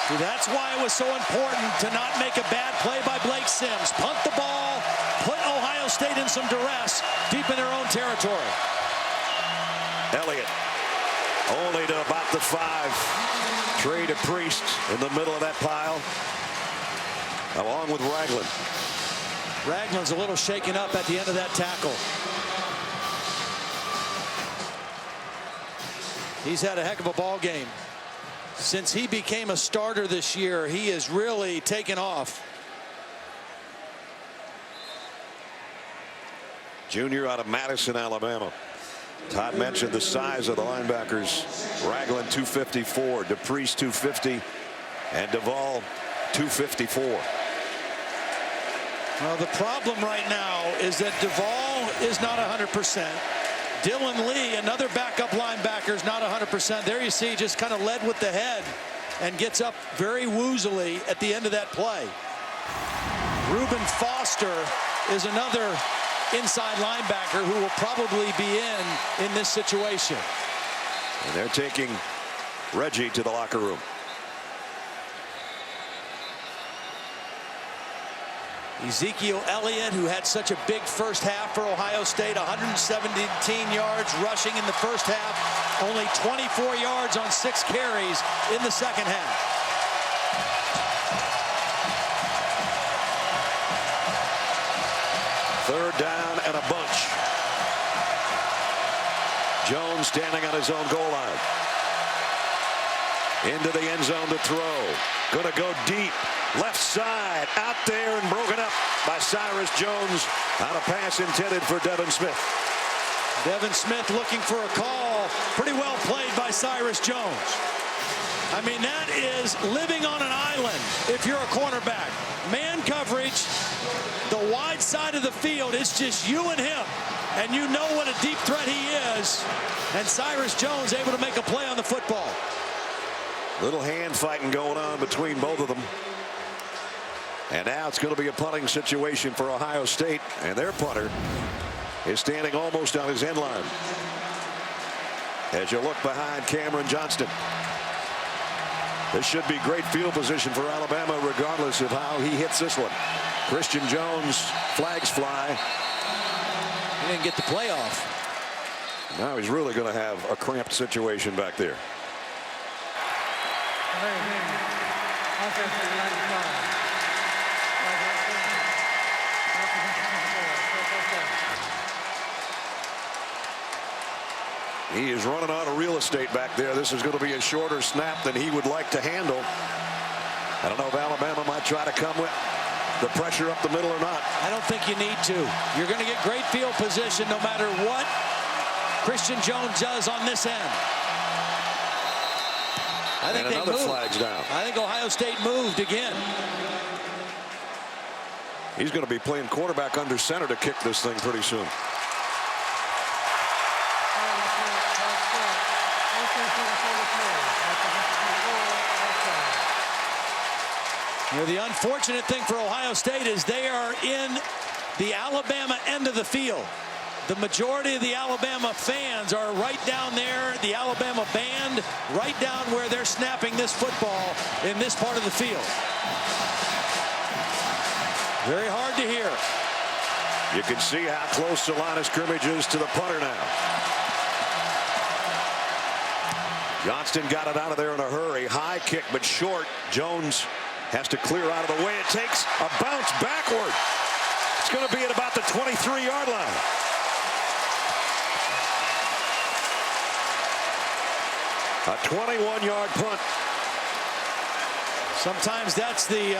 See, that's why it was so important to not make a bad play by Blake Sims. Punt the ball, put Ohio State in some duress deep in their own territory. Elliott only to about the 5. Trey to Priest in the middle of that pile, along with Ragland. Ragland's a little shaken up at the end of that tackle. He's had a heck of a ball game. Since he became a starter this year, he has really taken off. Junior out of Madison, Alabama. Todd mentioned the size of the linebackers. Ragland 254, DePriest 250, and Duvall 254. Well, the problem right now is that Duvall is not 100%. Dylan Lee, another backup linebacker, is not 100%. There you see, just kind of led with the head and gets up very woozily at the end of that play. Reuben Foster is another inside linebacker who will probably be in this situation. And they're taking Reggie to the locker room. Ezekiel Elliott, who had such a big first half for Ohio State, 117 yards rushing in the first half, only 24 yards on 6 carries in the second half. Third down and a bunch. Jones standing on his own goal line. Into the end zone to throw. Gonna go deep. Left side. Out there and broken up by Cyrus Jones on a pass intended for Devin Smith. Devin Smith looking for a call. Pretty well played by Cyrus Jones. I mean, that is living on an island if you're a cornerback. Man coverage, the wide side of the field, it's just you and him. And you know what a deep threat he is. And Cyrus Jones able to make a play on the football. Little hand fighting going on between both of them. And now it's going to be a punting situation for Ohio State. And their punter is standing almost on his end line. As you look behind Cameron Johnston. This should be great field position for Alabama regardless of how he hits this one. Christian Jones, flags fly. He didn't get the playoff. Now he's really going to have a cramped situation back there. He is running out of real estate back there. This is going to be a shorter snap than he would like to handle. I don't know if Alabama might try to come with the pressure up the middle or not. I don't think you need to. You're going to get great field position no matter what Christian Jones does on this end. I think and another they moved. Flag's down. I think Ohio State moved again. He's going to be playing quarterback under center to kick this thing pretty soon. You know, the unfortunate thing for Ohio State is they are in the Alabama end of the field. The majority of the Alabama fans are right down there, the Alabama band, right down where they're snapping this football in this part of the field. Very hard to hear. You can see how close the line of scrimmage is to the punter now. Johnston got it out of there in a hurry. High kick, but short. Jones has to clear out of the way. It takes a bounce backward. It's going to be at about the 23-yard line. A 21-yard punt. Sometimes that's the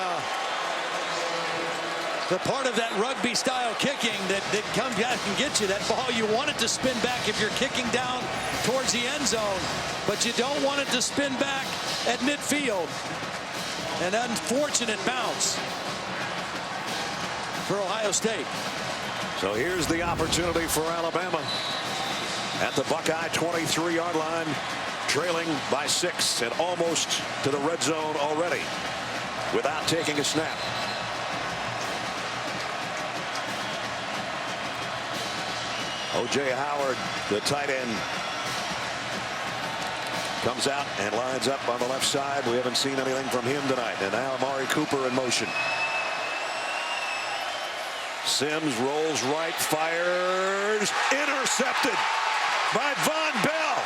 part of that rugby style kicking that comes back and get you. That ball, you want it to spin back if you're kicking down towards the end zone, but you don't want it to spin back at midfield. An unfortunate bounce for Ohio State. So here's the opportunity for Alabama at the Buckeye 23-yard line, trailing by 6 and almost to the red zone already without taking a snap. O.J. Howard, the tight end, comes out and lines up on the left side. We haven't seen anything from him tonight. And now Amari Cooper in motion. Sims rolls right, fires, intercepted by Von Bell.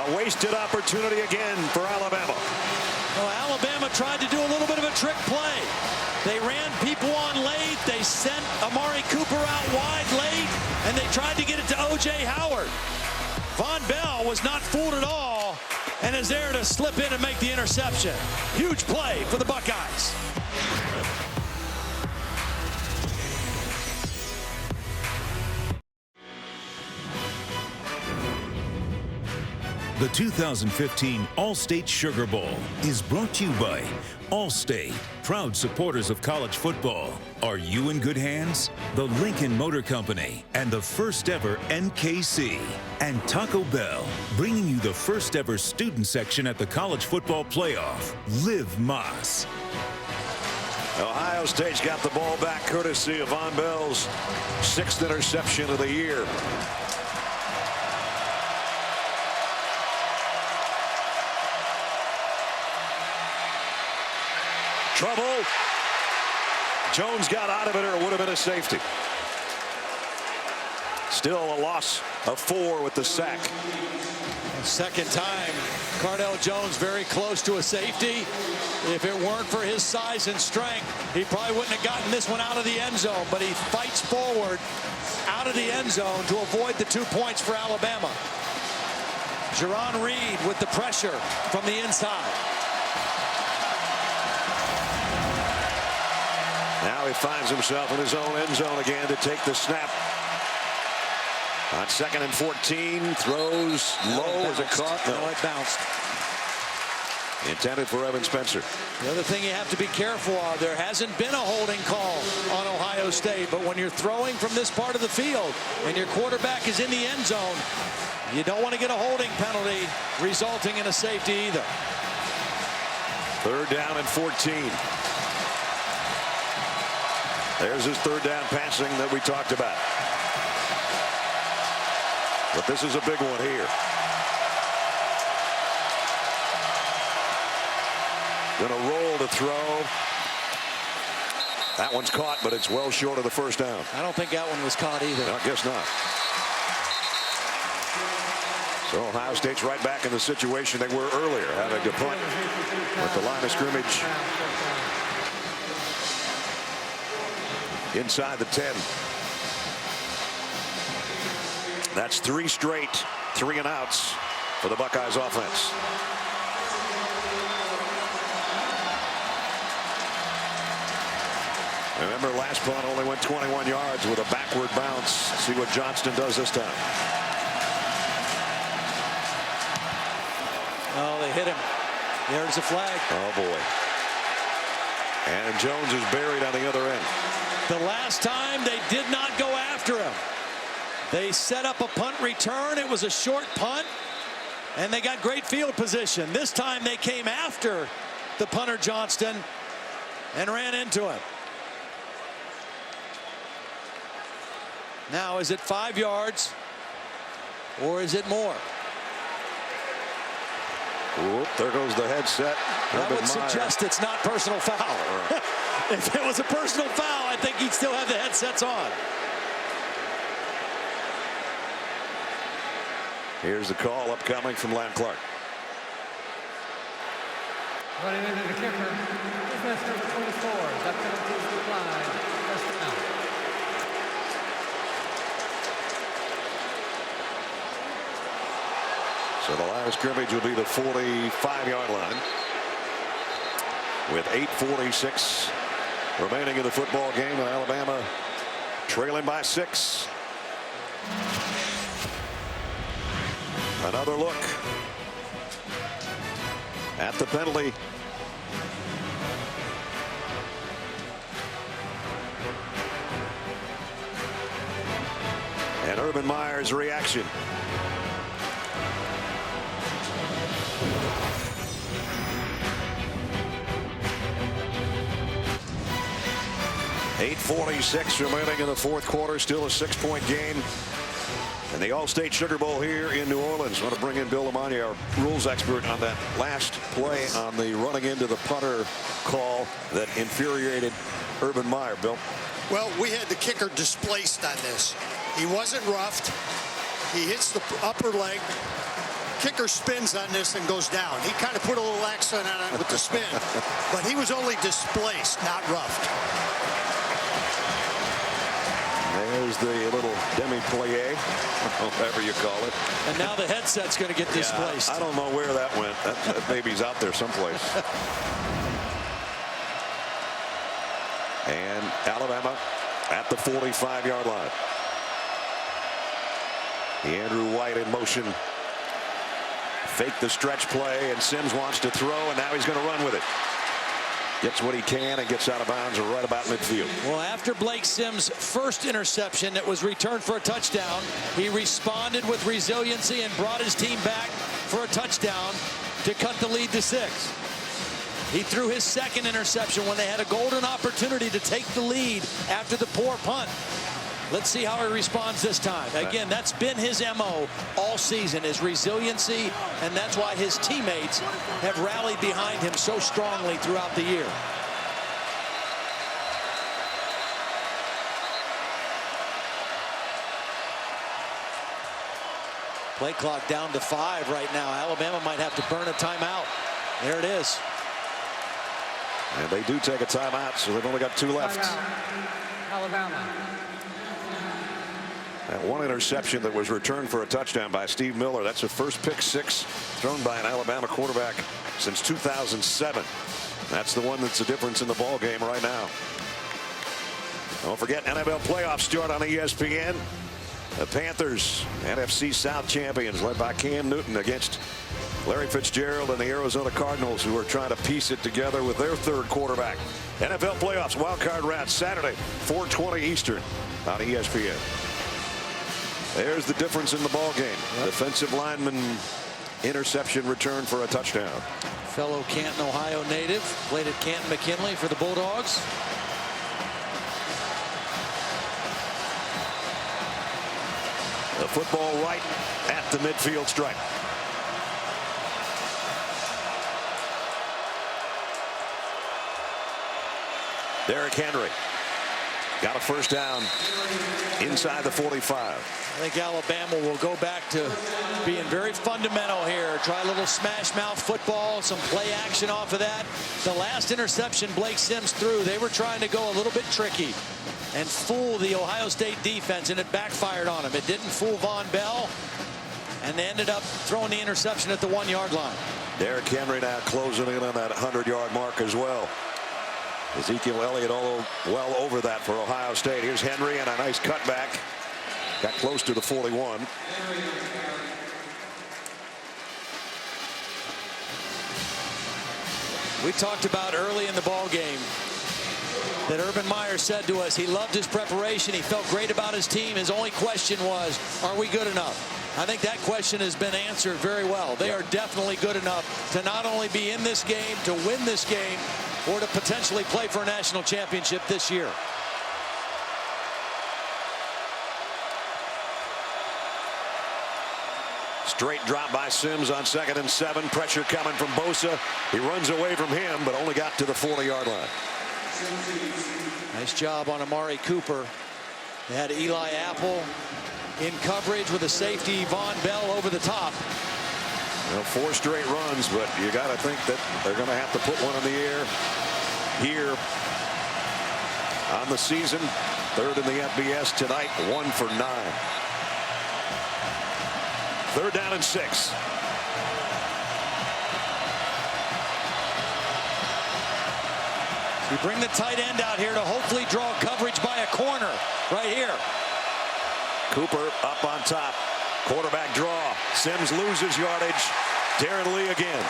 A wasted opportunity again for Alabama. Well, Alabama tried to do a little bit of a trick play. They ran people on late. They sent Amari Cooper out wide late, and they tried to get it to O.J. Howard. Von Bell was not fooled at all and is there to slip in and make the interception. Huge play for the Buckeyes. The 2015 All-State Sugar Bowl is brought to you by Allstate, proud supporters of college football. Are you in good hands? The Lincoln Motor Company and the first ever NKC. And Taco Bell, bringing you the first ever student section at the College Football Playoff. Live Moss. Ohio State's got the ball back courtesy of Von Bell's 6th interception of the year. Trouble. Jones got out of it, or it would have been a safety. Still a loss of 4 with the sack. Second time, Cardell Jones very close to a safety. If it weren't for his size and strength, he probably wouldn't have gotten this one out of the end zone, but he fights forward out of the end zone to avoid the 2 points for Alabama. Jerron Reed with the pressure from the inside. Now he finds himself in his own end zone again to take the snap. On 2nd and 14, throws low. Is it caught? No, it bounced. Intended for Evan Spencer. The other thing you have to be careful of, there hasn't been a holding call on Ohio State, but when you're throwing from this part of the field and your quarterback is in the end zone, you don't want to get a holding penalty resulting in a safety either. 3rd down and 14. There's his 3rd down passing that we talked about. But this is a big one here. Gonna roll to throw. That one's caught, but it's well short of the 1st down. I don't think that one was caught either. I guess not. So Ohio State's right back in the situation they were earlier, having to punt with the line of scrimmage inside the 10. That's 3 straight 3-and-outs for the Buckeyes offense. Remember, last punt only went 21 yards with a backward bounce. See what Johnston does this time. Oh, they hit him. There's a flag. Oh, boy. And Jones is buried on the other end. The last time they did not go after him. They set up a punt return. It was a short punt, and they got great field position. This time they came after the punter Johnston and ran into him. Now, is it 5 yards or is it more? Whoop, there goes the headset. That would suggest it's not personal foul. If it was a personal foul, I think he'd still have the headsets on. Here's the call upcoming from Lam Clark. Running into the kicker. Defense number 24. That penalty is applied. First down. So the line of scrimmage will be the 45-yard line with 8:46 remaining in the football game. Alabama trailing by 6. Another look at the penalty. And Urban Meyer's reaction. .846 remaining in the fourth quarter. Still a 6-point game. And the All-State Sugar Bowl here in New Orleans. I want to bring in Bill Lamagna, our rules expert, on that last play on the running into the punter call that infuriated Urban Meyer. Bill? Well, we had the kicker displaced on this. He wasn't roughed. He hits the upper leg. Kicker spins on this and goes down. He kind of put a little accent on it with the spin. But he was only displaced, not roughed. There's the little demi-plie, whatever you call it. And now the headset's going to get displaced. I don't know where that went. That baby's out there someplace. And Alabama at the 45-yard line. Andrew White in motion. Fake the stretch play, and Sims wants to throw, and now he's going to run with it. Gets what he can and gets out of bounds right about midfield. Well, after Blake Sims' first interception that was returned for a touchdown, he responded with resiliency and brought his team back for a touchdown to cut the lead to 6. He threw his second interception when they had a golden opportunity to take the lead after the poor punt. Let's see how he responds this time. Again, that's been his MO all season, is resiliency, and that's why his teammates have rallied behind him so strongly throughout the year. Play clock down to 5 right now. Alabama might have to burn a timeout. There it is. And they do take a timeout, so they've only got 2 left. Alabama. That one interception that was returned for a touchdown by Steve Miller. That's the first pick 6 thrown by an Alabama quarterback since 2007. That's the one that's the difference in the ball game right now. Don't forget, NFL playoffs start on ESPN. The Panthers, NFC South champions, led by Cam Newton, against Larry Fitzgerald and the Arizona Cardinals, who are trying to piece it together with their third quarterback. NFL playoffs wild card round Saturday, 4:20 Eastern on ESPN. There's the difference in the ball game. Defensive lineman interception return for a touchdown. Fellow Canton, Ohio native, played at Canton McKinley for the Bulldogs. The football right at the midfield stripe. Derrick Henry got a first down inside the 45. I think Alabama will go back to being very fundamental here. Try a little smash mouth football, some play action off of that. The last interception Blake Sims threw, they were trying to go a little bit tricky and fool the Ohio State defense, and it backfired on them. It didn't fool Von Bell, and they ended up throwing the interception at the 1-yard line. Derrick Henry now closing in on that 100-yard mark as well. Ezekiel Elliott well over that for Ohio State. Here's Henry and a nice cutback. Got close to the 41. We talked about early in the ball game that Urban Meyer said to us he loved his preparation. He felt great about his team. His only question was, are we good enough? I think that question has been answered very well. They are definitely good enough to not only be in this game, to win this game, or to potentially play for a national championship this year. Straight drop by Sims on 2nd and 7. Pressure coming from Bosa. He runs away from him, but only got to the 40-yard line. Nice job on Amari Cooper. They had Eli Apple in coverage with a safety, Von Bell over the top. Well, 4 straight runs, but you got to think that they're going to have to put one in the air here on the season. 3rd in the FBS tonight, 1 for 9. 3rd down and 6. You bring the tight end out here to hopefully draw coverage by a corner right here. Cooper up on top. Quarterback draw. Sims loses yardage. Darren Lee again.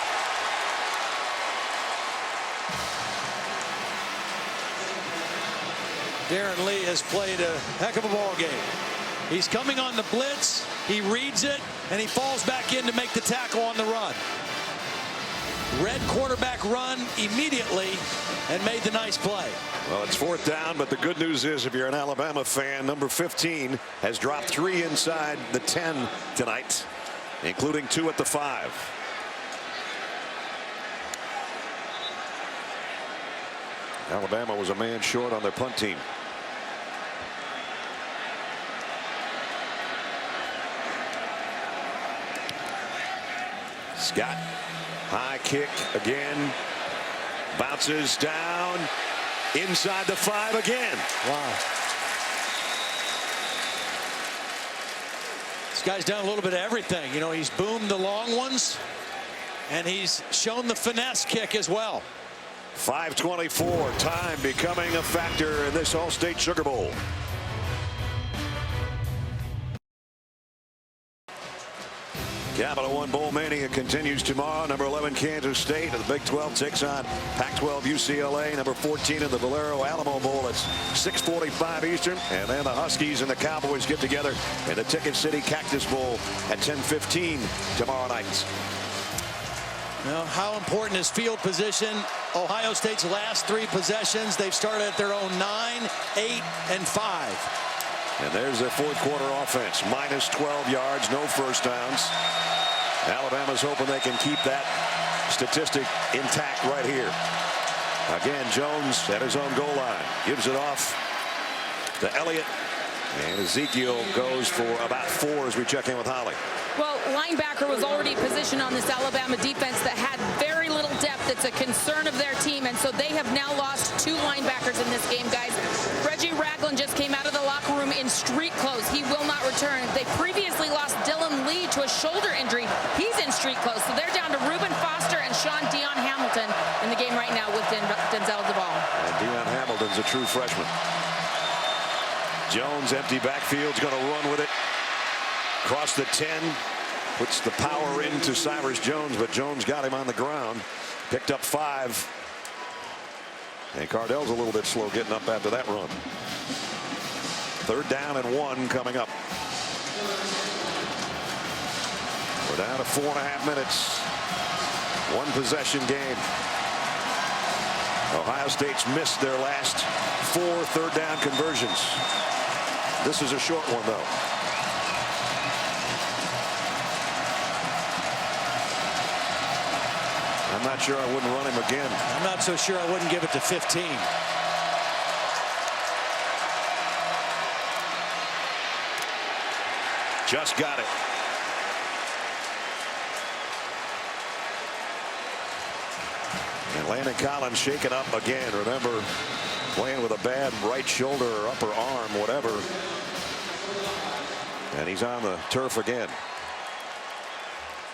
Darren Lee has played a heck of a ball game. He's coming on the blitz. He reads it, and he falls back in to make the tackle on the run. Read quarterback run immediately and made the nice play. Well, it's 4th down, but the good news is if you're an Alabama fan, number 15 has dropped 3 inside the 10 tonight, including 2 at the 5. Alabama was a man short on their punt team. Scott, high kick again, bounces down inside the 5 again. Wow. This guy's done a little bit of everything. You know, he's boomed the long ones, and he's shown the finesse kick as well. 5:24, time becoming a factor in this All-State Sugar Bowl. Capital One Bowl Mania continues tomorrow. Number 11 Kansas State of the Big 12 takes on Pac-12 UCLA. Number 14 in the Valero Alamo Bowl. It's 6:45 Eastern. And then the Huskies and the Cowboys get together in the Ticket City Cactus Bowl at 10:15 tomorrow night. Now, how important is field position? Ohio State's last 3 possessions, they've started at their own 9, 8, and 5. And there's their 4th quarter offense. Minus 12 yards, no first downs. Alabama's hoping they can keep that statistic intact right here. Again, Jones at his own goal line. Gives it off to Elliott. And Ezekiel goes for about 4 as we check in with Holly. Well, linebacker was already positioned on this Alabama defense that had very little depth. It's a concern of their team, and so they have now lost 2 linebackers in this game, guys. Reggie Ragland just came out of the locker room in street clothes. He will not return. They previously lost Dylan Lee to a shoulder injury. He's in street clothes, so they're down to Reuben Foster and Sean Dion Hamilton in the game right now with Denzel DeVaul. And Dion Hamilton's a true freshman. Jones, empty backfield's going to run with it. Across the 10, puts the power into Cyrus Jones, but Jones got him on the ground. Picked up 5. And Cardell's a little bit slow getting up after that run. 3rd down and 1 coming up. We're down to 4.5 minutes. 1 possession game. Ohio State's missed their last 4 third down conversions. This is a short one, though. I'm not sure I wouldn't run him again. I'm not so sure I wouldn't give it to 15. Just got it. And Landon Collins shaken up again. Remember, playing with a bad right shoulder or upper arm, whatever. And he's on the turf again.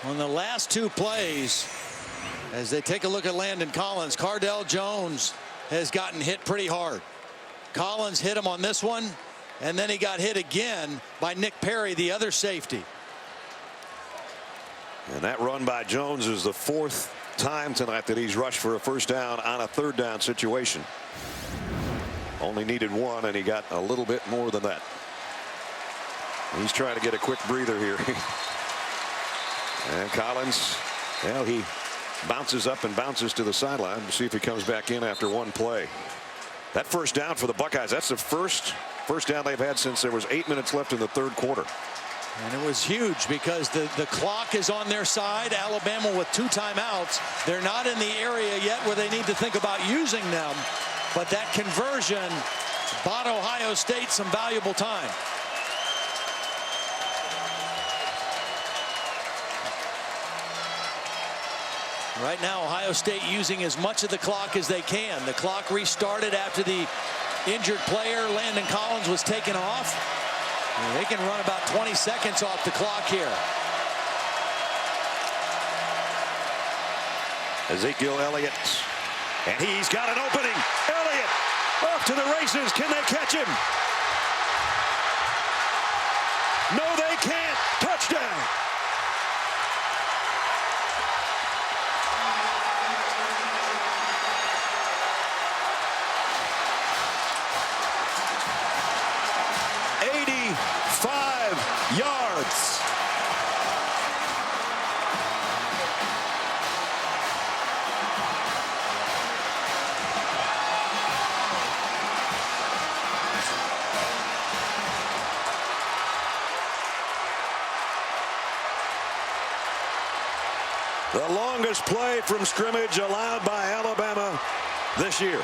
On the last 2 plays, as they take a look at Landon Collins, Cardell Jones has gotten hit pretty hard. Collins hit him on this one, and then he got hit again by Nick Perry, the other safety. And that run by Jones is the 4th time tonight that he's rushed for a first down on a 3rd down situation. Only needed 1, and he got a little bit more than that. He's trying to get a quick breather here. And Collins, well, he bounces up and bounces to the sideline to see if he comes back in after 1 play. That first down for the Buckeyes, that's the first down they've had since there was 8 minutes left in the 3rd quarter. And it was huge because the clock is on their side. Alabama with 2 timeouts. They're not in the area yet where they need to think about using them. But that conversion bought Ohio State some valuable time. Right now, Ohio State using as much of the clock as they can. The clock restarted after the injured player, Landon Collins, was taken off. And they can run about 20 seconds off the clock here. Ezekiel Elliott. And he's got an opening. Elliott off to the races. Can they catch him? No, they can't. Touchdown. The longest play from scrimmage allowed by Alabama this year.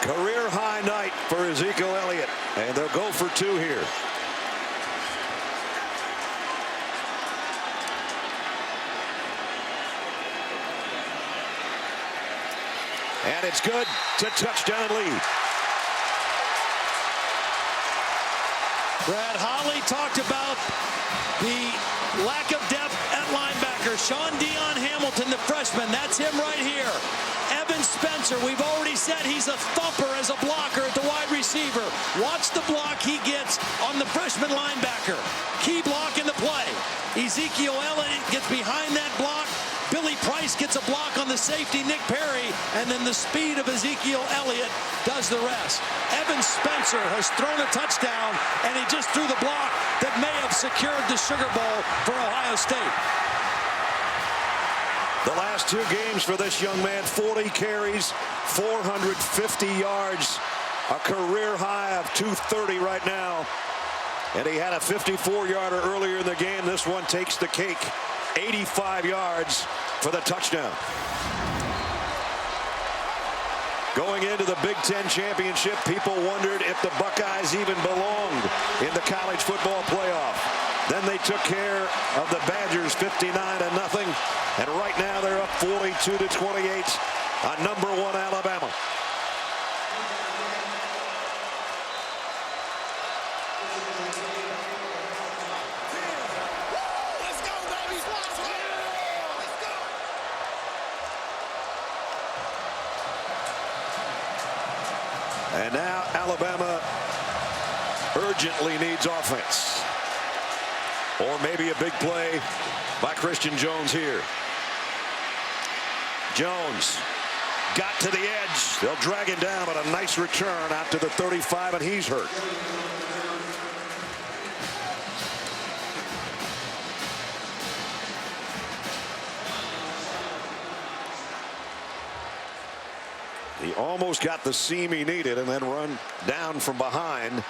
Career high night for Ezekiel Elliott, and they'll go for 2 here. And it's good to touchdown lead. Brad Holly talked about the lack of depth at linebacker. Sean Dion Hamilton, the freshman, that's him right here. Evan Spencer, we've already said he's a thumper as a blocker at the wide receiver. Watch the block he gets on the freshman linebacker. Key block in the play. Ezekiel Elliott gets behind that block. Billy Price gets a block on the safety, Nick Perry, and then the speed of Ezekiel Elliott does the rest. Evan Spencer has thrown a touchdown, and he just threw the block that may have secured the Sugar Bowl for Ohio State. The last 2 games for this young man, 40 carries, 450 yards, a career high of 230 right now. And he had a 54-yarder earlier in the game. This one takes the cake, 85 yards for the touchdown. Going into the Big Ten championship, people wondered if the Buckeyes even belonged in the college football playoff. Then they took care of the Badgers 59-0, and right now they're up 42-28 on #1 Alabama. Let's go, baby. Let's go. And now Alabama urgently needs offense. Or maybe a big play by Christian Jones here. Jones got to the edge. They'll drag him down, but a nice return out to the 35, and he's hurt. He almost got the seam he needed and then run down from behind,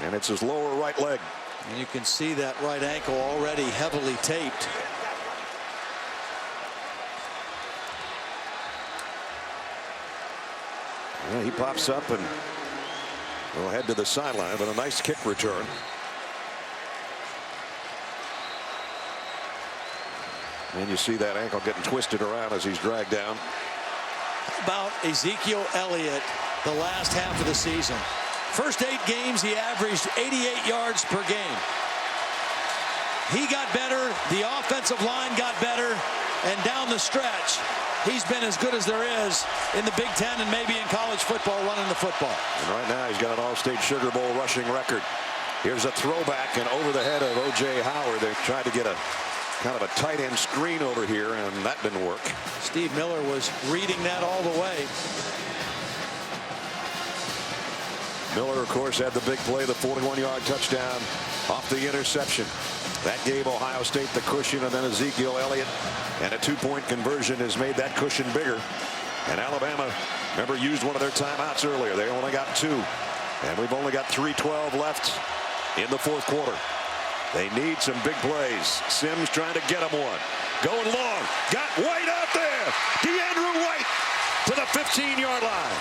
and it's his lower right leg. And you can see that right ankle already heavily taped. Yeah, he pops up and will head to the sideline, but a nice kick return. And you see that ankle getting twisted around as he's dragged down. How about Ezekiel Elliott the last half of the season? First 8 games, he averaged 88 yards per game. He got better. The offensive line got better. And down the stretch, he's been as good as there is in the Big Ten and maybe in college football running the football. And right now, he's got an All-State Sugar Bowl rushing record. Here's a throwback and over the head of O.J. Howard. They tried to get a kind of a tight end screen over here, and that didn't work. Steve Miller was reading that all the way. Miller, of course, had the big play, the 41-yard touchdown off the interception. That gave Ohio State the cushion, and then Ezekiel Elliott, and a 2-point conversion has made that cushion bigger. And Alabama, remember, used one of their timeouts earlier. They only got 2, and we've only got 3:12 left in the 4th quarter. They need some big plays. Sims trying to get him one. Going long. Got White out there. DeAndre White to the 15-yard line.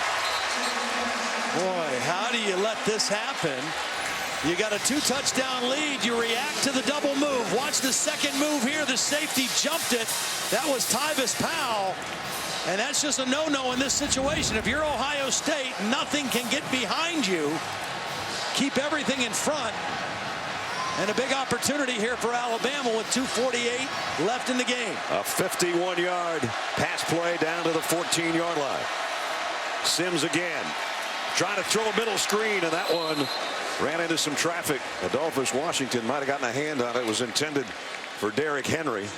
Boy, how do you let this happen? You got a 2-touchdown lead. You react to the double move. Watch the second move here. The safety jumped it. That was Tyvis Powell. And that's just a no-no in this situation. If you're Ohio State, nothing can get behind you. Keep everything in front. And a big opportunity here for Alabama with 2:48 left in the game. A 51-yard pass play down to the 14-yard line. Sims again. Trying to throw a middle screen, and that one ran into some traffic. Adolphus Washington might have gotten a hand on it. It was intended for Derrick Henry.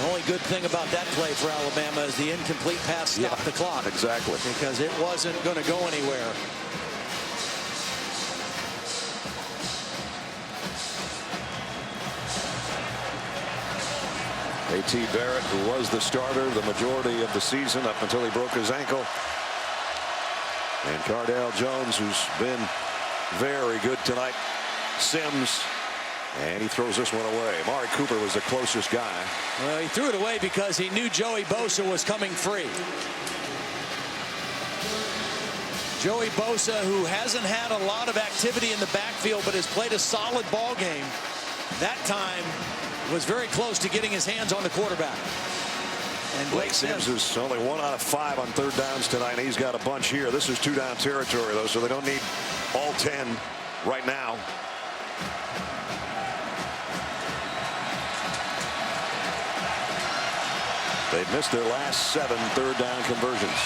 The only good thing about that play for Alabama is the incomplete pass stopped the clock. Exactly. Because it wasn't going to go anywhere. A.T. Barrett, who was the starter the majority of the season up until he broke his ankle. And Cardale Jones, who's been very good tonight. Sims, and he throws this one away. Amari Cooper was the closest guy. Well, he threw it away because he knew Joey Bosa was coming free. Joey Bosa, who hasn't had a lot of activity in the backfield but has played a solid ball game, that time was very close to getting his hands on the quarterback. And Blake Sims is only 1 out of 5 on third downs tonight. And he's got a bunch here. This is 2-down territory, though, so they don't need all 10 right now. They've missed their last 7 third-down conversions.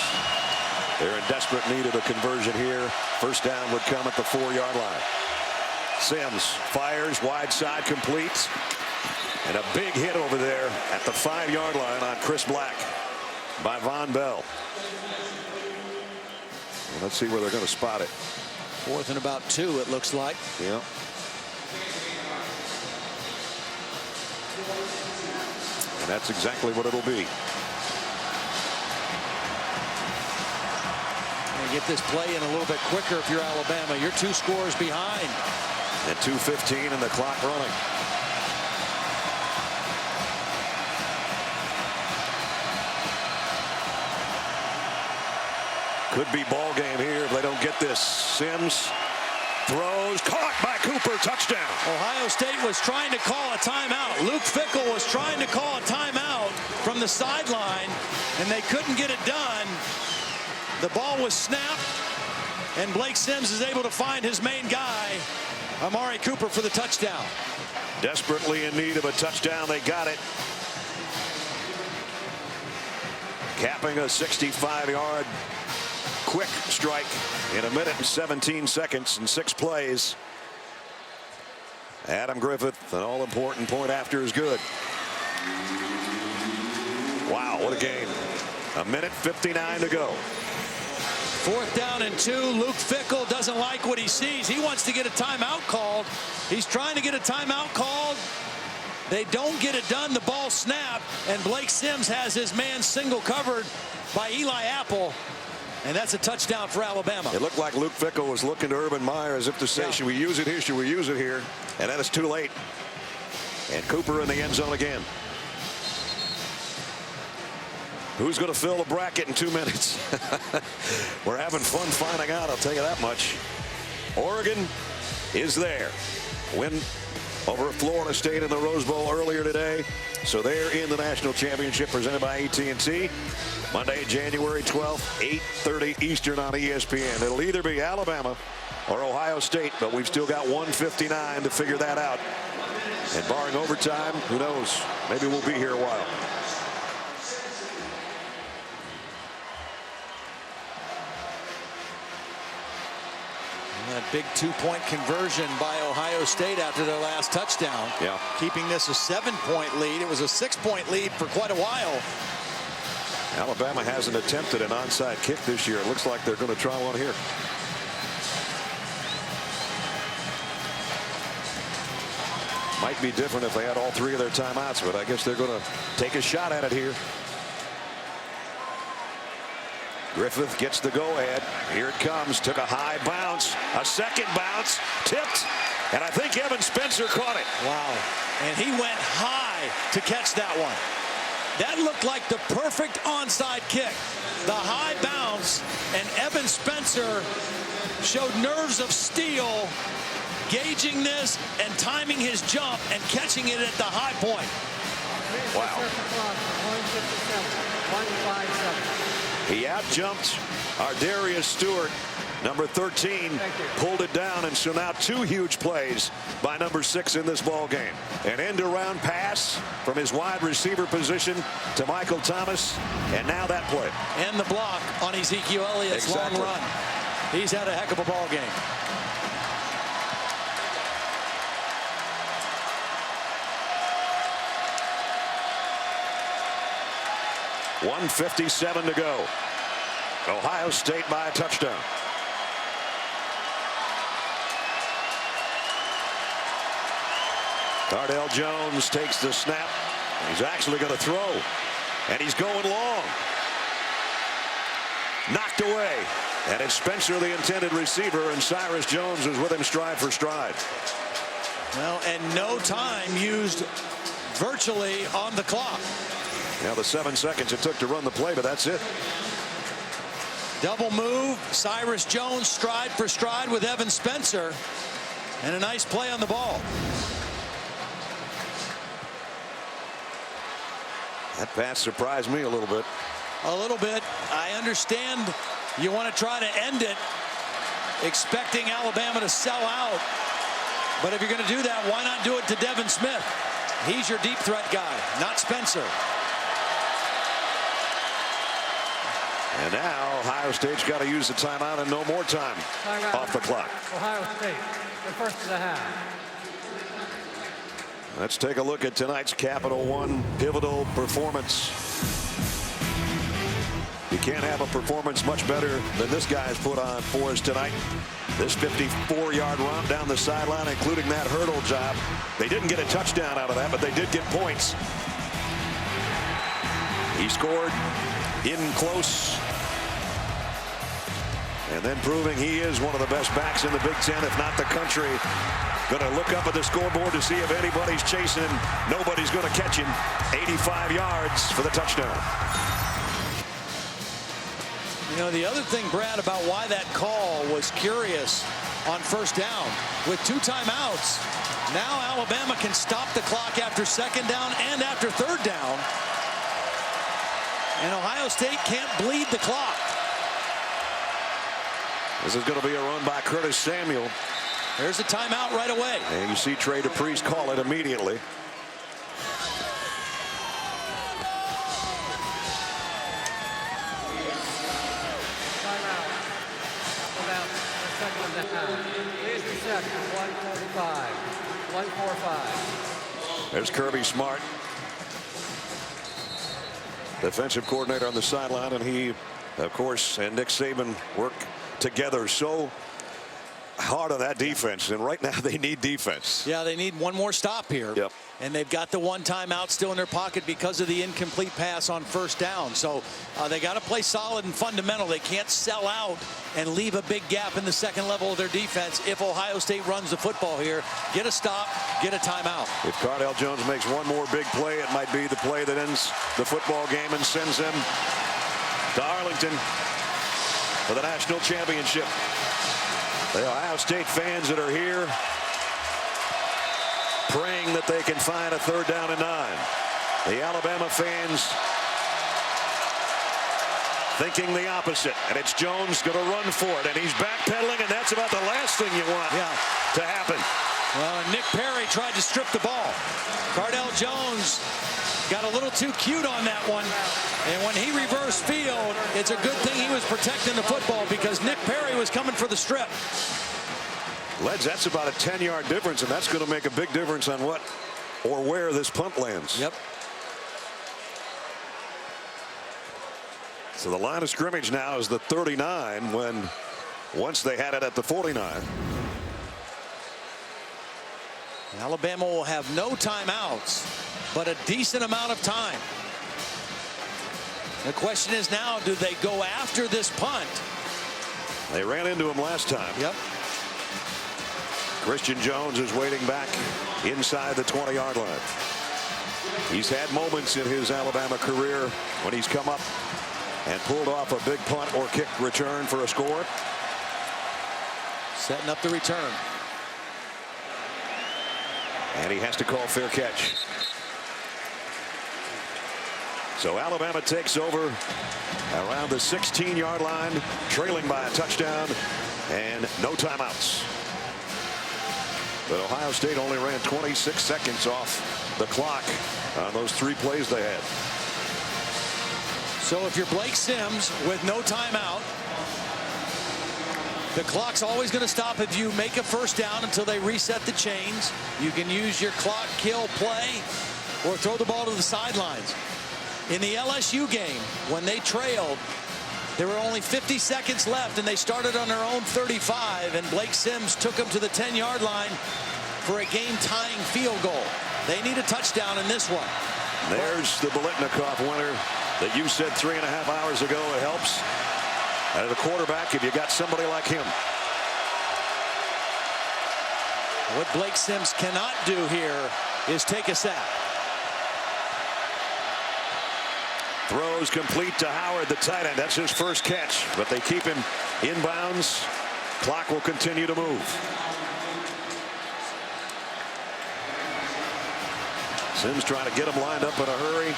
They're in desperate need of a conversion here. First down would come at the 4-yard line. Sims fires wide side, complete. And a big hit over there at the 5-yard line on Chris Black by Von Bell. Well, let's see where they're going to spot it. 4th and about 2, it looks like. Yeah. And that's exactly what it'll be. And get this play in a little bit quicker if you're Alabama. You're 2 scores behind. And 2:15 and the clock running. Could be ball game here if they don't get this. Sims throws, caught by Cooper, touchdown. Ohio State was trying to call a timeout. Luke Fickell was trying to call a timeout from the sideline, and they couldn't get it done. The ball was snapped, and Blake Sims is able to find his main guy, Amari Cooper, for the touchdown. Desperately in need of a touchdown. They got it. Capping a 65-yard quick strike in 1 minute and 17 seconds and 6 plays. Adam Griffith, an all-important point after is good. Wow, what a game. 1 minute 59 to go. 4th down and 2. Luke Fickell doesn't like what he sees. He wants to get a timeout called. He's trying to get a timeout called. They don't get it done. The ball snapped, and Blake Sims has his man single covered by Eli Apple. And that's a touchdown for Alabama. It looked like Luke Fickell was looking to Urban Meyer as if to say, should we use it here? Should we use it here? And then it's too late. And Cooper in the end zone again. Who's going to fill the bracket in 2 minutes? We're having fun finding out, I'll tell you that much. Oregon is there. Win over Florida State in the Rose Bowl earlier today. So they're in the national championship presented by AT&T. Monday, January 12th, 8:30 Eastern on ESPN. It'll either be Alabama or Ohio State, but we've still got 1:59 to figure that out. And barring overtime, who knows? Maybe we'll be here a while. That big 2-point conversion by Ohio State after their last touchdown. Yeah. Keeping this a 7-point lead. It was a 6-point lead for quite a while. Alabama hasn't attempted an onside kick this year. It looks like they're going to try one here. Might be different if they had all 3 of their timeouts, but I guess they're going to take a shot at it here. Griffith gets the go-ahead. Here it comes. Took a high bounce. A second bounce. Tipped. And I think Evan Spencer caught it. Wow. And he went high to catch that one. That looked like the perfect onside kick. The high bounce, and Evan Spencer showed nerves of steel, gauging this and timing his jump and catching it at the high point. Wow. He out-jumped our Darius Stewart, number 13, pulled it down, and so now 2 huge plays by number 6 in this ball game. An end-around pass from his wide receiver position to Michael Thomas, and now that play. And the block on Ezekiel Elliott's long run. He's had a heck of a ball game. 1:57 to go. Ohio State by a touchdown. Cardell Jones takes the snap. He's actually going to throw. And he's going long. Knocked away. And it's Spencer, the intended receiver, and Cyrus Jones is with him stride for stride. Well, and no time used virtually on the clock. Now the 7 seconds it took to run the play, but that's it. Double move. Cyrus Jones stride for stride with Evan Spencer. And a nice play on the ball. That pass surprised me a little bit. A little bit. I understand you want to try to end it, expecting Alabama to sell out. But if you're going to do that, why not do it to Devin Smith? He's your deep threat guy, not Spencer. And now Ohio State's got to use the timeout and no more time off the clock. Ohio State, the first of the half. Let's take a look at tonight's Capital One pivotal performance. You can't have a performance much better than this guy's put on for us tonight. This 54-yard run down the sideline, including that hurdle job. They didn't get a touchdown out of that, but they did get points. He scored in close. And then proving he is one of the best backs in the Big Ten, if not the country. Going to look up at the scoreboard to see if anybody's chasing him. Nobody's going to catch him. 85 yards for the touchdown. You know, the other thing, Brad, about why that call was curious on first down. With 2 timeouts, now Alabama can stop the clock after second down and after third down. And Ohio State can't bleed the clock. This is going to be a run by Curtis Samuel. There's a timeout right away. And you see Trey DePriest call it immediately. Timeout. About the second of the half. Please reset. 1:45. 1:45. There's Kirby Smart, defensive coordinator on the sideline, and he, of course, and Nick Saban work together so hard on that defense, and right now they need defense. Yeah, they need one more stop here. Yep. And they've got the 1 timeout still in their pocket because of the incomplete pass on first down. So they got to play solid and fundamental. They can't sell out and leave a big gap in the second level of their defense if Ohio State runs the football here. Get a stop, get a timeout. If Cardell Jones makes one more big play, it might be the play that ends the football game and sends them to Arlington for the national championship. The Ohio State fans that are here praying that they can find a 3rd down and 9. The Alabama fans thinking the opposite, and it's Jones going to run for it, and he's backpedaling, and that's about the last thing you want to happen. Well, Nick Perry tried to strip the ball. Cardell Jones got a little too cute on that one, and when he reversed field, it's a good thing he was protecting the football because Nick Perry was coming for the strip. Leds, that's about a 10-yard difference, and that's going to make a big difference on what or where this punt lands. Yep. So the line of scrimmage now is the 39 when once they had it at the 49. Alabama will have no timeouts, but a decent amount of time. The question is now, do they go after this punt? They ran into him last time. Yep. Christian Jones is waiting back inside the 20-yard line. He's had moments in his Alabama career when he's come up and pulled off a big punt or kick return for a score. Setting up the return. And he has to call fair catch. So Alabama takes over around the 16-yard line, trailing by a touchdown and no timeouts. But Ohio State only ran 26 seconds off the clock on those 3 plays they had. So if you're Blake Sims with no timeout, the clock's always going to stop if you make a first down until they reset the chains. You can use your clock kill play or throw the ball to the sidelines. In the LSU game, when they trailed, there were only 50 seconds left, and they started on their own 35, and Blake Sims took them to the 10-yard line for a game-tying field goal. They need a touchdown in this one. There's the Biletnikoff winner that you said 3.5 hours ago. It helps as a quarterback if you got somebody like him. What Blake Sims cannot do here is take a sack. Throws complete to Howard, the tight end. That's his first catch, but they keep him inbounds. Clock will continue to move. Sims trying to get him lined up in a hurry.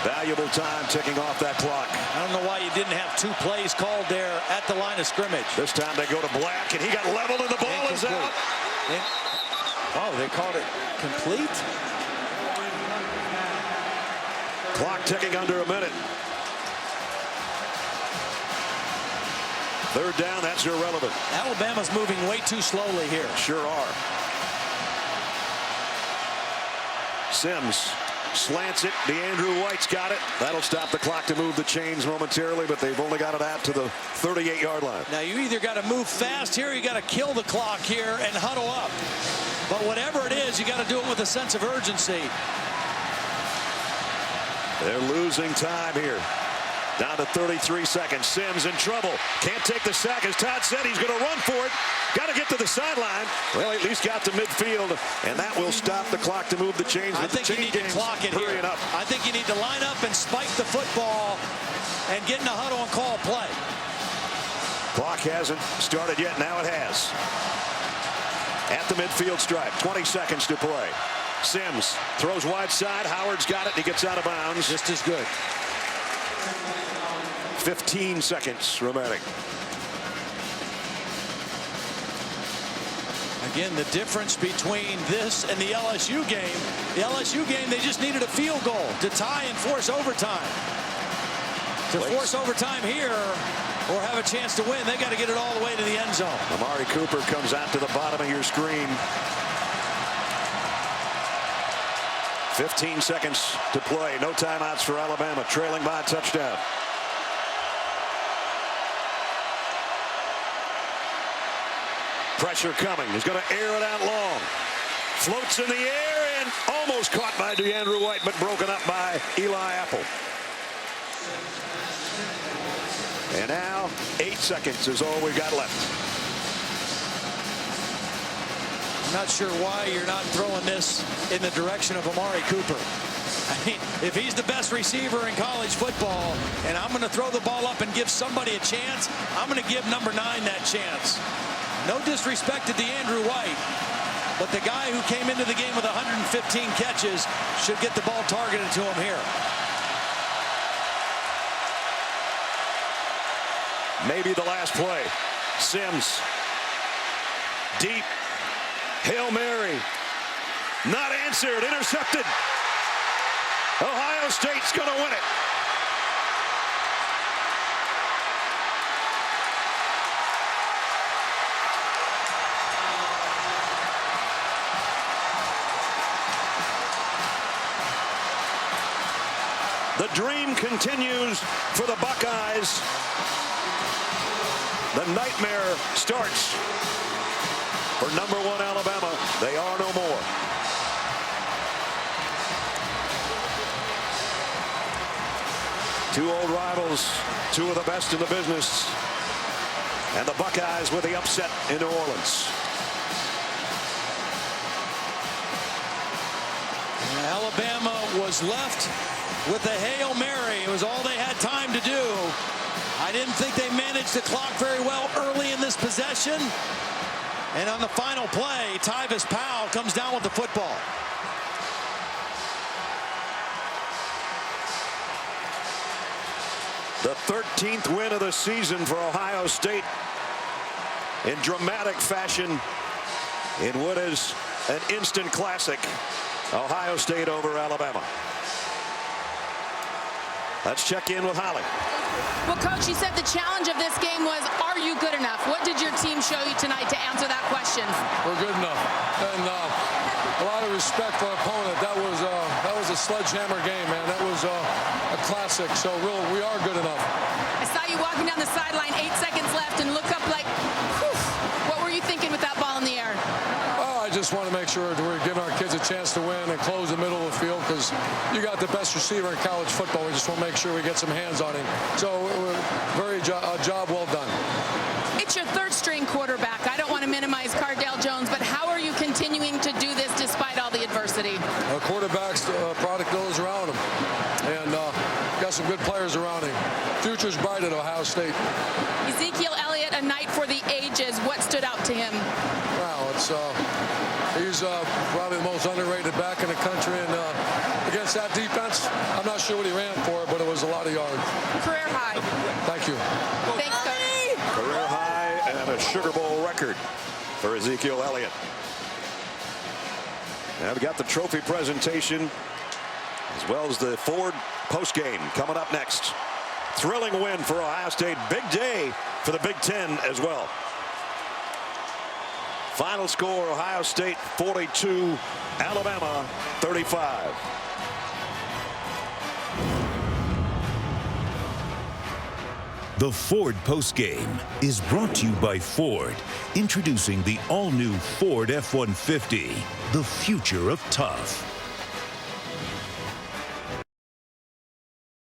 Valuable time ticking off that clock. I don't know why you didn't have 2 plays called there at the line of scrimmage. This time they go to Black, and he got leveled, and the ball is out. Oh, they called it complete? Clock ticking under a minute. 3rd down, that's irrelevant. Alabama's moving way too slowly here. Sure are. Sims slants it. DeAndrew White's got it. That'll stop the clock to move the chains momentarily, but they've only got it out to the 38-yard line. Now you either got to move fast here, or you got to kill the clock here and huddle up. But whatever it is, you got to do it with a sense of urgency. They're losing time here. Down to 33 seconds. Sims in trouble. Can't take the sack. As Todd said, he's going to run for it. Got to get to the sideline. Well, at least got to midfield, and that will stop the clock to move the chains. I think you need to clock it here. Up. I think you need to line up and spike the football and get in a huddle and call a play. Clock hasn't started yet. Now it has. At the midfield stripe. 20 seconds to play. Sims throws wide side. Howard's got it. He gets out of bounds. Just as good. 15 seconds remaining. Again, the difference between this and the LSU game, they just needed a field goal to tie and force overtime. To force overtime here or have a chance to win, they got to get it all the way to the end zone. Amari Cooper comes out to the bottom of your screen. 15 seconds to play. No timeouts for Alabama, trailing by a touchdown. Pressure coming. He's going to air it out long. Floats in the air and almost caught by DeAndrew White, but broken up by Eli Apple. And now 8 seconds is all we've got left. I'm not sure why you're not throwing this in the direction of Amari Cooper. I mean, if he's the best receiver in college football and I'm going to throw the ball up and give somebody a chance, I'm going to give number 9 that chance. No disrespect to DeAndrew White, but the guy who came into the game with 115 catches should get the ball targeted to him here. Maybe the last play. Sims. Deep. Hail Mary. Not answered. Intercepted. Ohio State's going to win it. The dream continues for the Buckeyes. The nightmare starts for #1 Alabama. They are no more. Two old rivals, two of the best in the business. And the Buckeyes with the upset in New Orleans. Alabama was left with the Hail Mary. It was all they had time to do. I didn't think they managed the clock very well early in this possession. And on the final play, Tyvis Powell comes down with the football. The 13th win of the season for Ohio State in dramatic fashion in what is an instant classic. Ohio State over Alabama. Let's check in with Holly. Well, Coach, you said the challenge of this game was, are you good enough? What did your team show you tonight to answer that question? We're good enough. And a lot of respect for our opponent. That was a sledgehammer game, man. That was a classic. So we are good enough. I saw you walking down the sideline, 8 seconds left, and look up like, whew. What were you thinking with that ball in the air? I just want to make sure that we're giving our kids a chance to win and close the middle of the field, because you got the best receiver in college football. We just want to make sure we get some hands on him. So a job well done. It's your third-string quarterback. I don't want to minimize Cardale Jones, but how are you continuing to do this despite all the adversity? Our quarterback's product of those around him, and got some good players around him. Future's bright at Ohio State. Ezekiel Elliott, a night for the ages. What stood out to him? Wow, he's probably the most underrated back in the country, and against that defense, I'm not sure what he ran for, but it was a lot of yards. Career high. Thank you. Thanks, Coach. Career high and a Sugar Bowl record for Ezekiel Elliott. Now we've got the trophy presentation as well as the Ford postgame coming up next. Thrilling win for Ohio State. Big day for the Big Ten as well. Final score, Ohio State 42, Alabama 35. The Ford postgame is brought to you by Ford. Introducing the all-new Ford F-150, the future of tough.